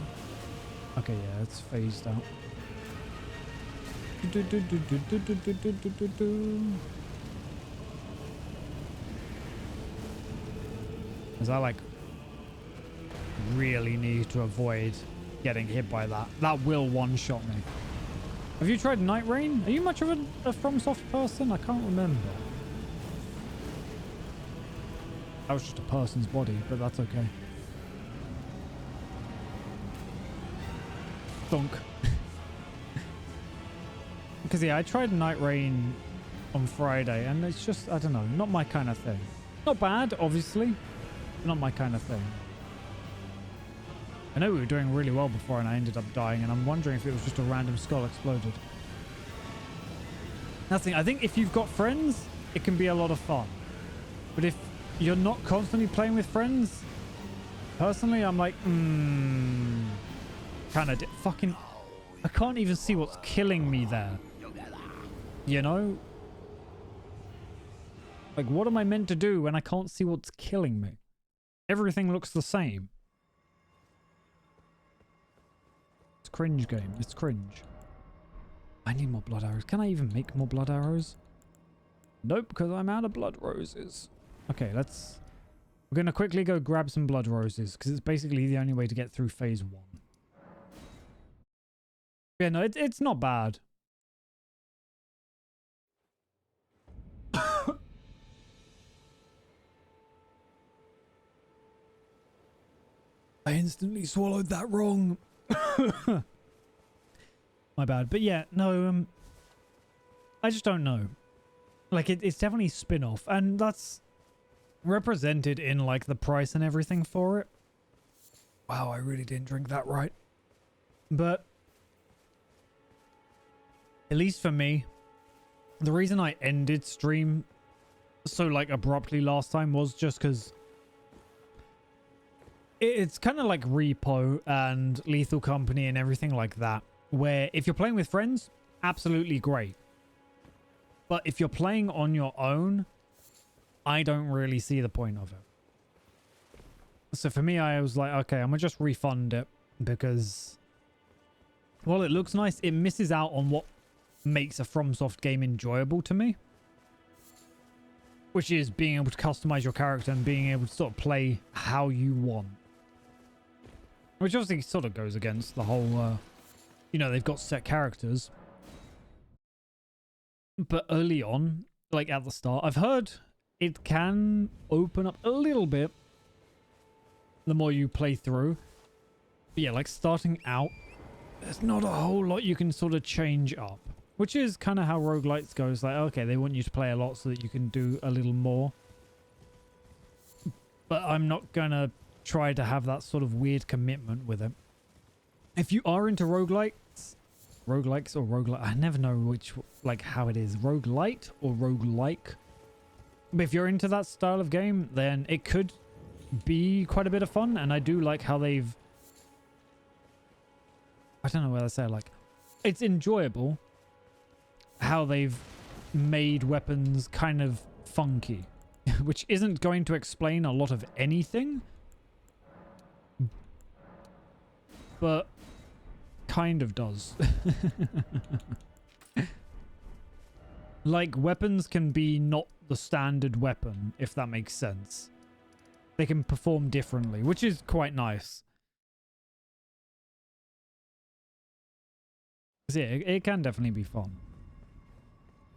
Okay, yeah, it's phased out. Because I, like, really need to avoid getting hit by that. That will one-shot me. Have you tried Night Rain? Are you much of a FromSoft person? I can't remember. That was just a person's body, but that's okay. Thunk. Because, yeah, I tried Night Rain on Friday, and it's just, I don't know, not my kind of thing. Not bad, obviously, but not my kind of thing. I know we were doing really well before, and I ended up dying, and I'm wondering if it was just a random skull exploded. That's the thing. I think if you've got friends, it can be a lot of fun. But if you're not constantly playing with friends, personally, I'm like, kind of fucking... I can't even see what's killing me there. You know? Like, what am I meant to do when I can't see what's killing me? Everything looks the same. It's cringe game. It's cringe. I need more blood arrows. Can I even make more blood arrows? Nope, because I'm out of blood roses. Okay, let's... We're going to quickly go grab some blood roses, because it's basically the only way to get through phase 1. Yeah, no, it's not bad. I instantly swallowed that wrong. My bad. But yeah, no, I just don't know. Like, it's definitely spin-off, and that's represented in, like, the price and everything for it. Wow, I really didn't drink that right. But at least for me, the reason I ended stream so, like, abruptly last time was just because it's kind of like Repo and Lethal Company and everything like that, where if you're playing with friends, absolutely great. But if you're playing on your own, I don't really see the point of it. So for me, I was like, okay, I'm going to just refund it because, while it looks nice, it misses out on what makes a FromSoft game enjoyable to me. Which is being able to customize your character and being able to sort of play how you want. Which obviously sort of goes against the whole, you know, they've got set characters. But early on, like at the start, I've heard it can open up a little bit the more you play through. But yeah, like starting out, there's not a whole lot you can sort of change up. Which is kind of how roguelites go. It's like, okay, they want you to play a lot so that you can do a little more. But I'm not going to try to have that sort of weird commitment with it. If you are into roguelikes or roguelite, I never know which, like, how it is. Roguelite or roguelike. But if you're into that style of game, then it could be quite a bit of fun. And I do like how they've... I don't know whether to say, like... It's enjoyable how they've made weapons kind of funky. Which isn't going to explain a lot of anything. But kind of does. Like, weapons can be not the standard weapon, if that makes sense. They can perform differently, which is quite nice. Yeah, it can definitely be fun.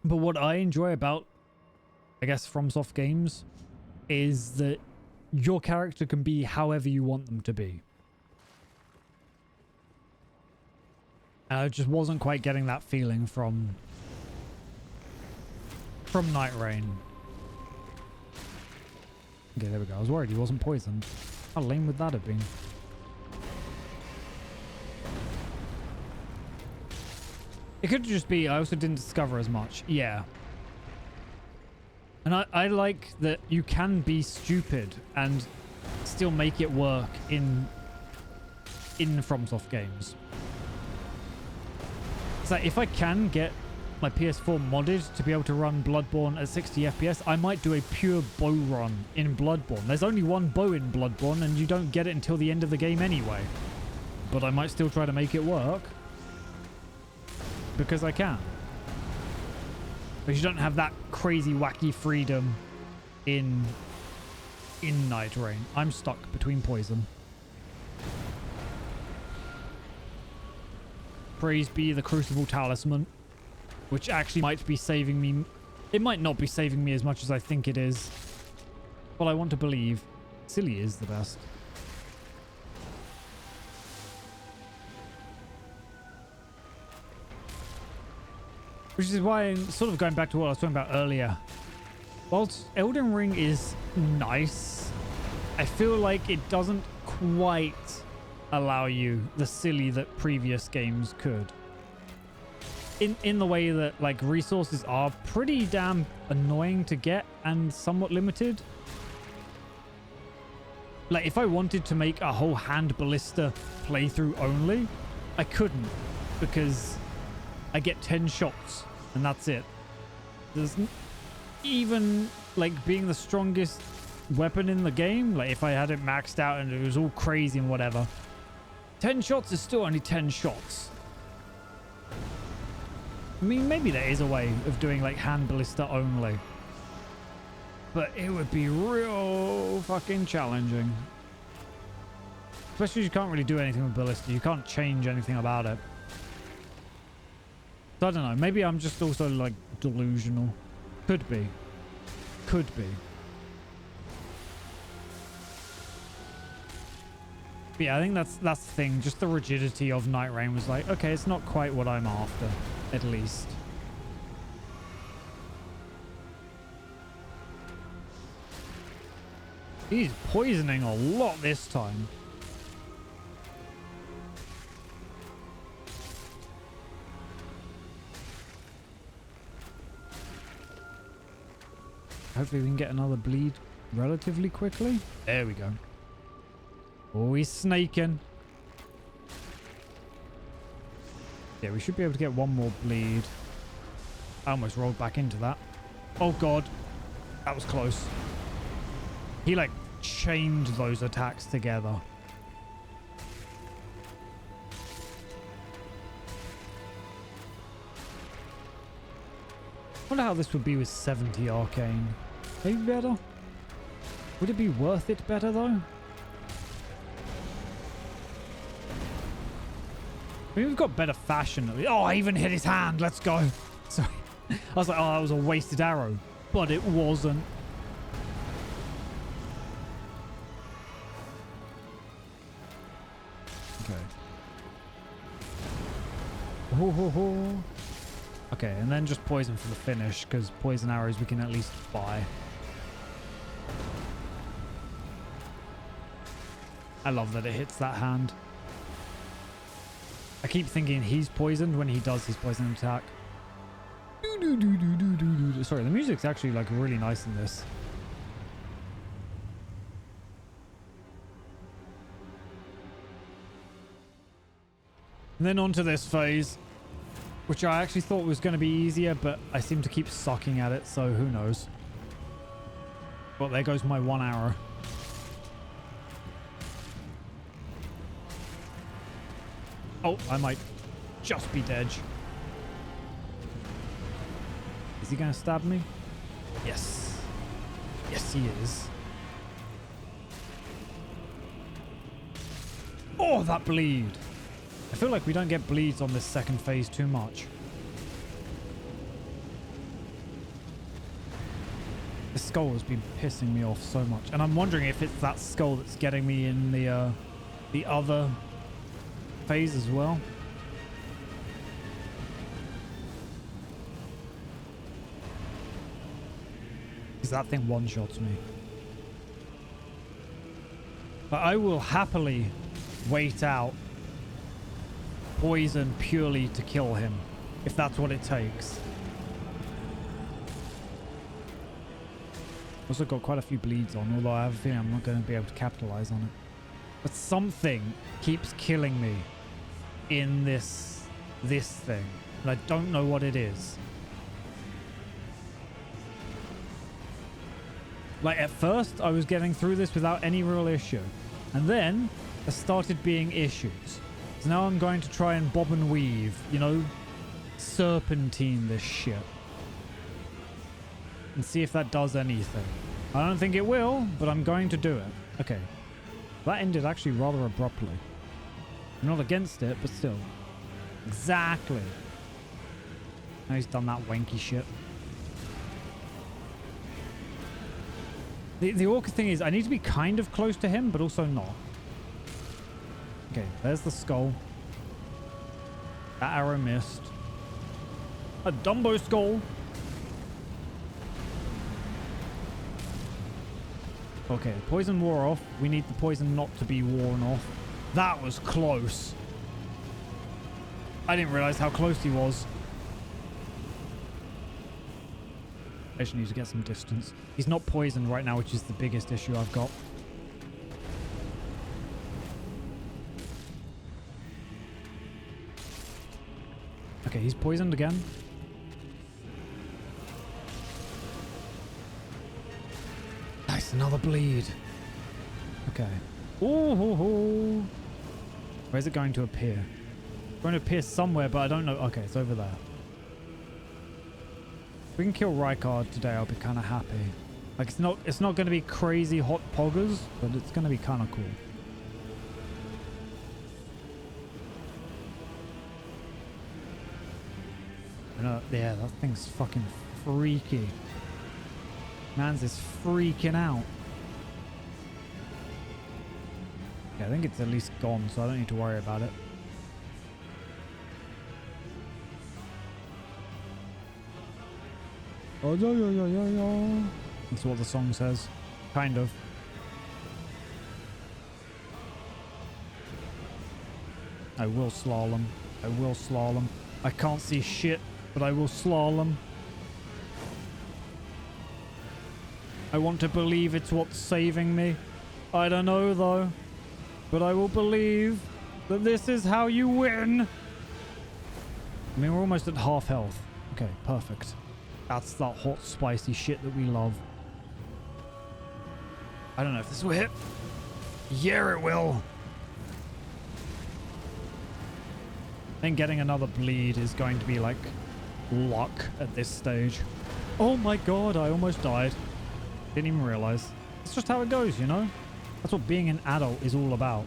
But what I enjoy about, I guess, FromSoft games is that your character can be however you want them to be. And I just wasn't quite getting that feeling from Night Rain. Okay, there we go. I was worried he wasn't poisoned. How lame would that have been? It could just be I also didn't discover as much. Yeah. And I like that you can be stupid and still make it work in FromSoft games. It's like if I can get my PS4 modded to be able to run Bloodborne at 60 FPS, I might do a pure bow run in Bloodborne. There's only one bow in Bloodborne and you don't get it until the end of the game anyway. But I might still try to make it work. Because I can. But you don't have that crazy wacky freedom in Night Rain. I'm stuck between poison. Praise be the Crucible Talisman, which actually might be saving me. It might not be saving me as much as I think it is, but I want to believe. Silly is the best. Which is why I'm sort of going back to what I was talking about earlier. Whilst Elden Ring is nice, I feel like it doesn't quite allow you the silly that previous games could. In the way that like resources are pretty damn annoying to get and somewhat limited. Like if I wanted to make a whole hand ballista playthrough only, I couldn't because I get 10 shots and that's it. There's even like being the strongest weapon in the game, like if I had it maxed out and it was all crazy and whatever, 10 shots is still only 10 shots. I mean, maybe there is a way of doing like hand ballista only, but it would be real fucking challenging. Especially you can't really do anything with ballista. You can't change anything about it. So I don't know. Maybe I'm just also like delusional. Could be. Could be. But yeah, I think that's the thing. Just the rigidity of Night Rain was like, okay, it's not quite what I'm after, at least. He's poisoning a lot this time. Hopefully we can get another bleed relatively quickly. There we go. Oh, he's snaking. Yeah, we should be able to get one more bleed. I almost rolled back into that. Oh, God. That was close. He, like, chained those attacks together. I wonder how this would be with 70 arcane. Maybe better? Would it be worth it better, though? I mean, we've got better fashion. Oh, I even hit his hand. Let's go. Sorry. I was like, oh, that was a wasted arrow. But it wasn't. Okay. Ho, ho, ho. Okay, and then just poison for the finish, because poison arrows we can at least buy. I love that it hits that hand. I keep thinking he's poisoned when he does his poison attack. Sorry, the music's actually like really nice in this. And then onto this phase, which I actually thought was going to be easier, but I seem to keep sucking at it, so who knows. Well, there goes my one arrow. Oh, I might just be dead. Is he going to stab me? Yes. Yes, he is. Oh, that bleed. I feel like we don't get bleeds on this second phase too much. The skull has been pissing me off so much. And I'm wondering if it's that skull that's getting me in the other phase as well. Because that thing one-shots me. But I will happily wait out poison purely to kill him. if that's what it takes. Also got quite a few bleeds on, although I have a feeling I'm not going to be able to capitalize on it. But something keeps killing me in this thing, and I don't know what it is. Like, at first I was getting through this without any real issue, and then there started being issues. So now I'm going to try and bob and weave, you know, serpentine this shit and see if that does anything. I don't think it will, but I'm going to do it. Okay, that ended actually rather abruptly. I'm not against it, but still. Exactly. Now he's done that wanky shit. The awkward thing is I need to be kind of close to him, but also not. Okay, there's the skull. That arrow missed. A Dumbo skull. Okay, poison wore off. We need the poison not to be worn off. That was close. I didn't realize how close he was. I just need to get some distance. He's not poisoned right now, which is the biggest issue I've got. Okay, he's poisoned again. Nice, another bleed. Okay. Ooh. Where's it going to appear? It's going to appear somewhere, but I don't know. Okay, it's over there. If we can kill Rykard today, I'll be kind of happy. Like, it's not going to be crazy hot poggers, but it's going to be kind of cool. Yeah, that thing's fucking freaky. Man's is freaking out. Yeah, I think it's at least gone, so I don't need to worry about it. Oh, yeah. That's what the song says. Kind of. I will slalom. I will slalom. I can't see shit, but I will slalom. I want to believe it's what's saving me. I don't know though, but I will believe that this is how you win. I mean, we're almost at half health. Okay, perfect. That's that hot, spicy shit that we love. I don't know if this will hit. Yeah, it will. I think getting another bleed is going to be like luck at this stage. Oh my god, I almost died. Didn't even realize. It's just how it goes, you know? That's what being an adult is all about.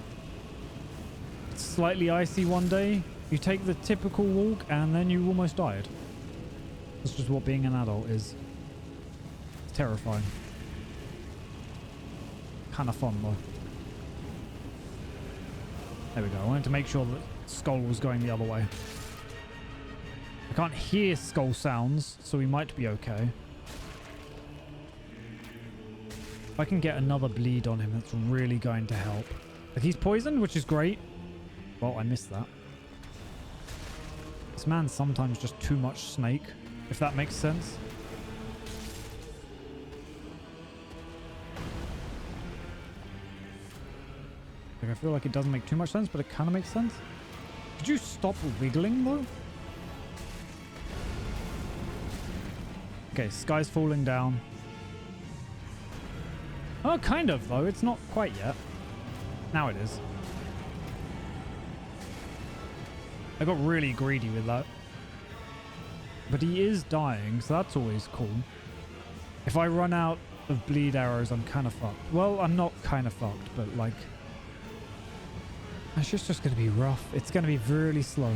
It's slightly icy one day, you take the typical walk, and then you almost died. That's just what being an adult is. It's terrifying. Kind of fun, though. There we go. I wanted to make sure that Skull was going the other way. I can't hear skull sounds, so we might be okay. If I can get another bleed on him, that's really going to help. Like, he's poisoned, which is great. Well, I missed that. This man's sometimes just too much snake, if that makes sense. Like, I feel like it doesn't make too much sense, but it kind of makes sense. Could you stop wiggling, though? Okay, sky's falling down. Oh, kind of, though. It's not quite yet. Now it is. I got really greedy with that. But he is dying, so that's always cool. If I run out of bleed arrows, I'm kind of fucked. Well, I'm not kind of fucked, but like... It's just going to be rough. It's going to be really slow.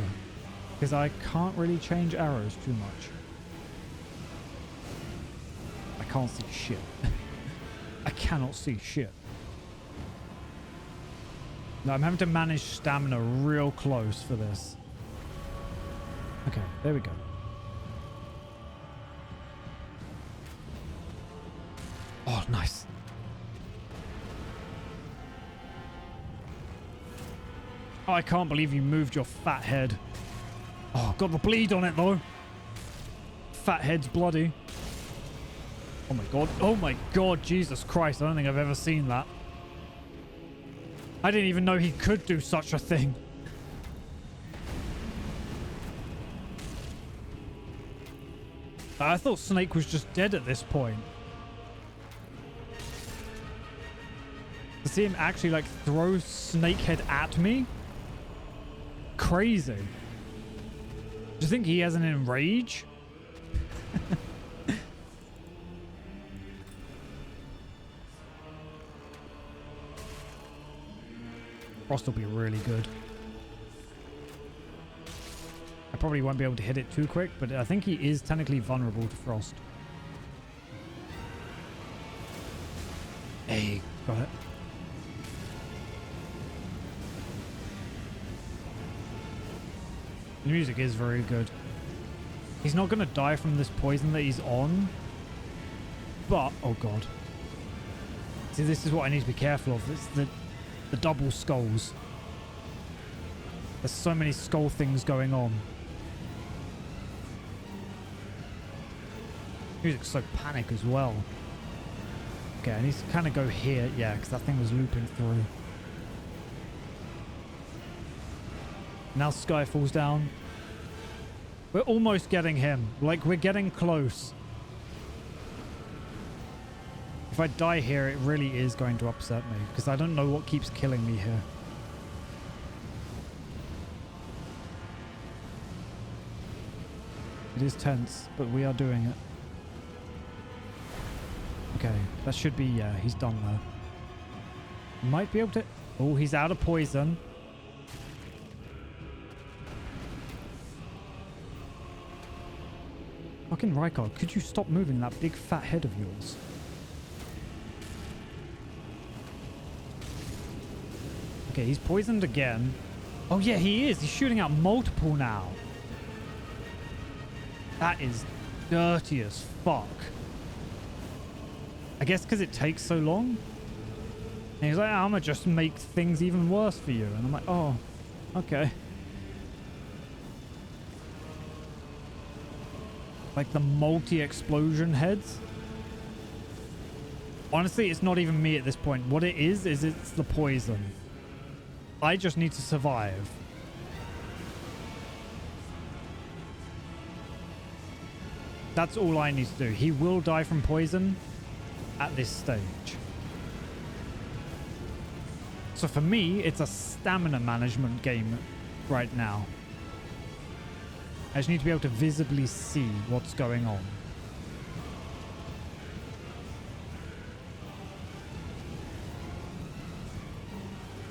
Because I can't really change arrows too much. I can't see shit. I cannot see shit. No, I'm having to manage stamina real close for this. Okay, there we go. Oh, nice. Oh, I can't believe you moved your fat head. Oh, got the bleed on it though. Fat head's bloody. Oh my god. Oh my god. Jesus Christ. I don't think I've ever seen that. I didn't even know he could do such a thing. I thought Snake was just dead at this point. To see him actually like throw Snakehead at me? Crazy. Do you think he has an enrage? Frost will be really good. I probably won't be able to hit it too quick, but I think he is technically vulnerable to Frost. Hey, got it. The music is very good. He's not going to die from this poison that he's on. But, oh god. See, this is what I need to be careful of. It's the double skulls. There's so many skull things going on. Music's so panic as well. Okay, I need to kind of go here. Yeah, because that thing was looping through. Now Sky falls down. We're almost getting him. Like, we're getting close. If I die here, it really is going to upset me. Because I don't know what keeps killing me here. It is tense, but we are doing it. Okay, that should be... yeah, he's done there. Might be able to... oh, he's out of poison. Fucking Rykard, could you stop moving that big fat head of yours? Okay, he's poisoned again. Oh yeah, he is. He's shooting out multiple now. That is dirty as fuck. I guess because it takes so long. And he's like, I'm gonna just make things even worse for you. And I'm like, oh, okay. Like the multi-explosion heads. Honestly, it's not even me at this point. What it is it's the poison. I just need to survive. That's all I need to do. He will die from poison at this stage. So for me, it's a stamina management game right now. I just need to be able to visibly see what's going on.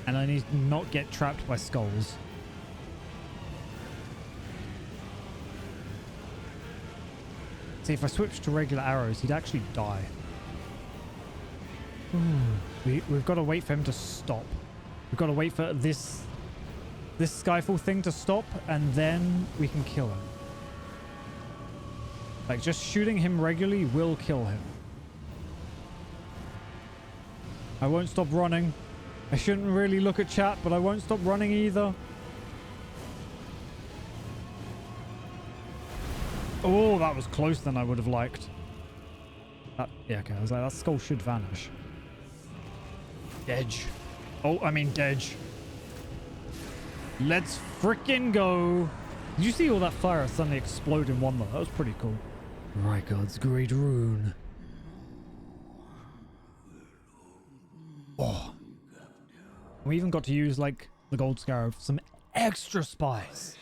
And I need to not get trapped by skulls. See, if I switch to regular arrows, he'd actually die. We've got to wait for him to stop. We've got to wait for this Skyfall thing to stop, and then we can kill him. Like, just shooting him regularly will kill him. I won't stop running. I shouldn't really look at chat, but I won't stop running either. Oh, that was closer than I would have liked. Yeah, okay. I was like, that skull should vanish. Dedge. Oh, I mean Dedge. Let's frickin' go. Did you see all that fire suddenly explode in one though? That was pretty cool. Rykard's Great Rune. Oh. We even got to use, like, the Gold Scarab for some extra spice.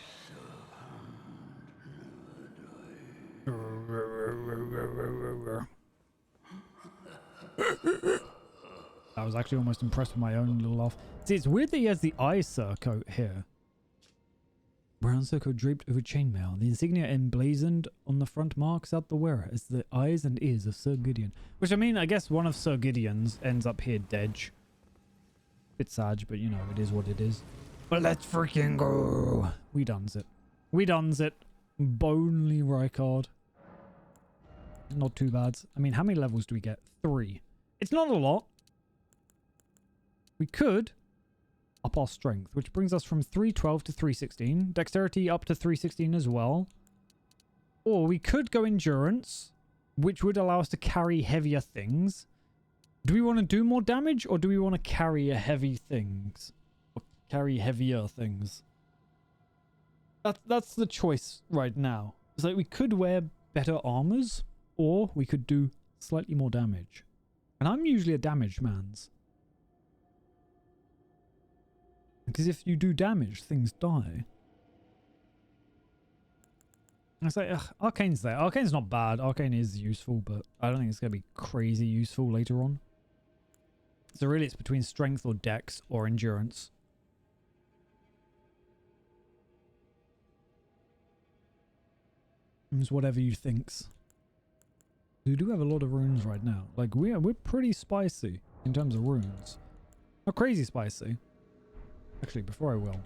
I was actually almost impressed with my own little laugh. See, it's weird that he has the eye surcoat here. Brown surcoat draped over chainmail. The insignia emblazoned on the front marks out the wearer as the eyes and ears of Sir Gideon. Which, I mean, I guess one of Sir Gideon's ends up here, Dedge. Bit sad, but you know, it is what it is. But let's freaking go. We done's it. We done's it. Bonely Rykard. Not too bad. I mean, how many levels do we get? 3. It's not a lot. We could up our strength, which brings us from 312 to 316. Dexterity up to 316 as well. Or we could go endurance, which would allow us to carry heavier things. Do we want to do more damage, or do we want to carry heavy things? Or carry heavier things? That's the choice right now. It's like we could wear better armors, or we could do slightly more damage. And I'm usually a damaged man's. Because if you do damage, things die. I say, Arcane's there. Arcane's not bad. Arcane is useful, but I don't think it's going to be crazy useful later on. So really it's between strength or dex or endurance. It's whatever you thinks. We do have a lot of runes right now. Like we're pretty spicy in terms of runes. Not crazy spicy. Actually, before I will.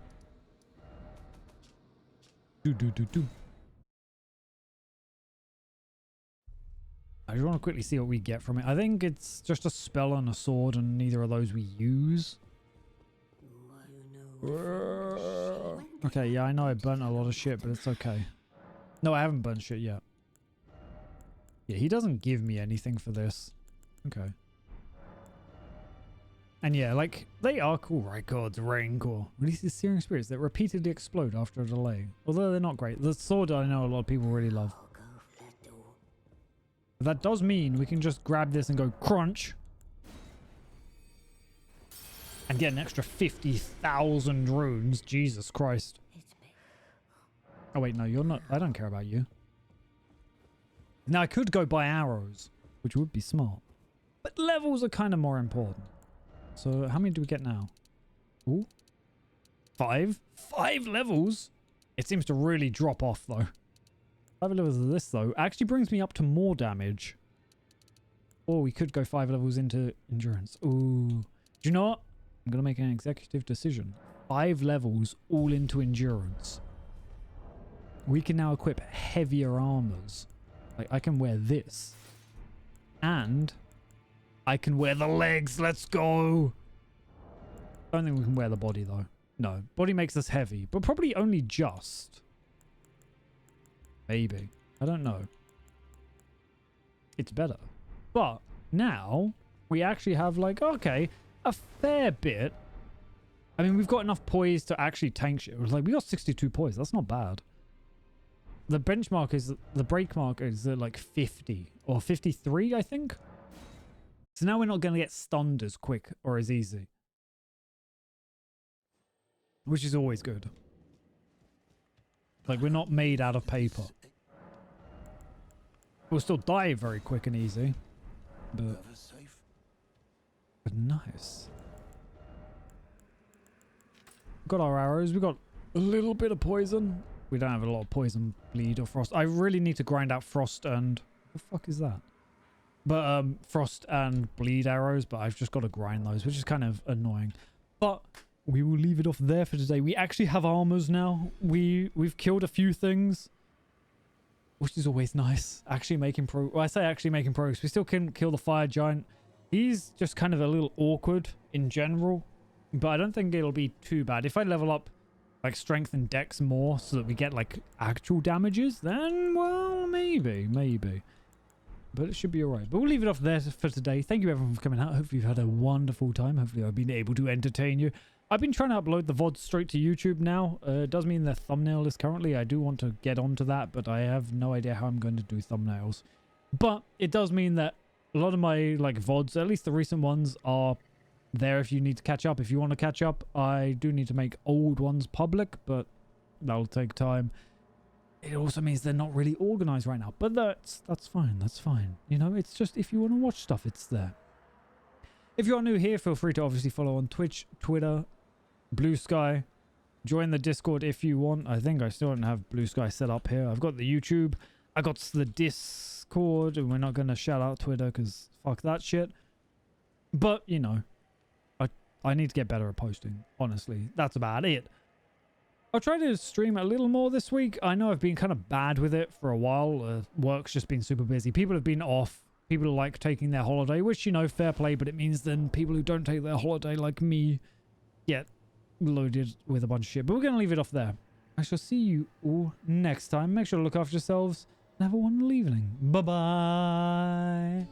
I just want to quickly see what we get from it. I think it's just a spell and a sword, and neither of those we use. Okay, yeah, I know I burnt a lot of shit, but it's okay. No, I haven't burnt shit yet. Yeah, he doesn't give me anything for this. Okay. And yeah, like, they are cool. Records, Raincore. Releases searing spirits that repeatedly explode after a delay. Although they're not great. The sword I know a lot of people really love. But that does mean we can just grab this and go crunch. And get an extra 50,000 runes. Jesus Christ. Oh wait, no, you're not. I don't care about you. Now I could go buy arrows, which would be smart. But levels are kind of more important. So how many do we get now? Ooh. 5? 5 levels? It seems to really drop off though. 5 levels of this though actually brings me up to more damage. Or we could go 5 levels into endurance. Ooh. Do you know what? I'm going to make an executive decision. 5 levels all into endurance. We can now equip heavier armors. Like I can wear this. And I can wear the legs. Let's go. I don't think we can wear the body though. No. Body makes us heavy. But probably only just. Maybe. I don't know. It's better. But now we actually have like, okay, a fair bit. I mean, we've got enough poise to actually tank shit. It was like, we got 62 poise. That's not bad. The benchmark is, the break mark is like 50 or 53, I think. So now we're not going to get stunned as quick or as easy. Which is always good. Like, we're not made out of paper. We'll still die very quick and easy. But nice. Got our arrows. We got a little bit of poison. We don't have a lot of poison, bleed, or frost. I really need to grind out frost and... What the fuck is that? But frost and bleed arrows, but I've just got to grind those, which is kind of annoying. But we will leave it off there for today. We actually have armors now. We've killed a few things, which is always nice. Actually making progress. Well, I say actually making progress. We still couldn't kill the fire giant. He's just kind of a little awkward in general, but I don't think it'll be too bad. If I level up like strength and dex more so that we get like actual damages, then well, maybe. But it should be alright. But we'll leave it off there for today. Thank you everyone for coming out. Hopefully you've had a wonderful time. Hopefully I've been able to entertain you. I've been trying to upload the VODs straight to YouTube now. It does mean the thumbnail is currently. I do want to get onto that, but I have no idea how I'm going to do thumbnails. But it does mean that a lot of my like VODs, at least the recent ones, are there if you need to catch up. If you want to catch up, I do need to make old ones public, but that'll take time. It also means they're not really organized right now, but that's fine. That's fine. You know, it's just if you want to watch stuff, it's there. If you're new here, feel free to obviously follow on Twitch, Twitter, Blue Sky. Join the Discord if you want. I think I still don't have Blue Sky set up here. I've got the YouTube. I got the Discord, and we're not going to shout out Twitter because fuck that shit. But, you know, I need to get better at posting, honestly. That's about it. I'll try to stream a little more this week. I know I've been kind of bad with it for a while. Work's just been super busy. People have been off. People are like taking their holiday, which, you know, fair play, but it means then people who don't take their holiday like me get loaded with a bunch of shit. But we're going to leave it off there. I shall see you all next time. Make sure to look after yourselves and have a wonderful evening. Bye-bye.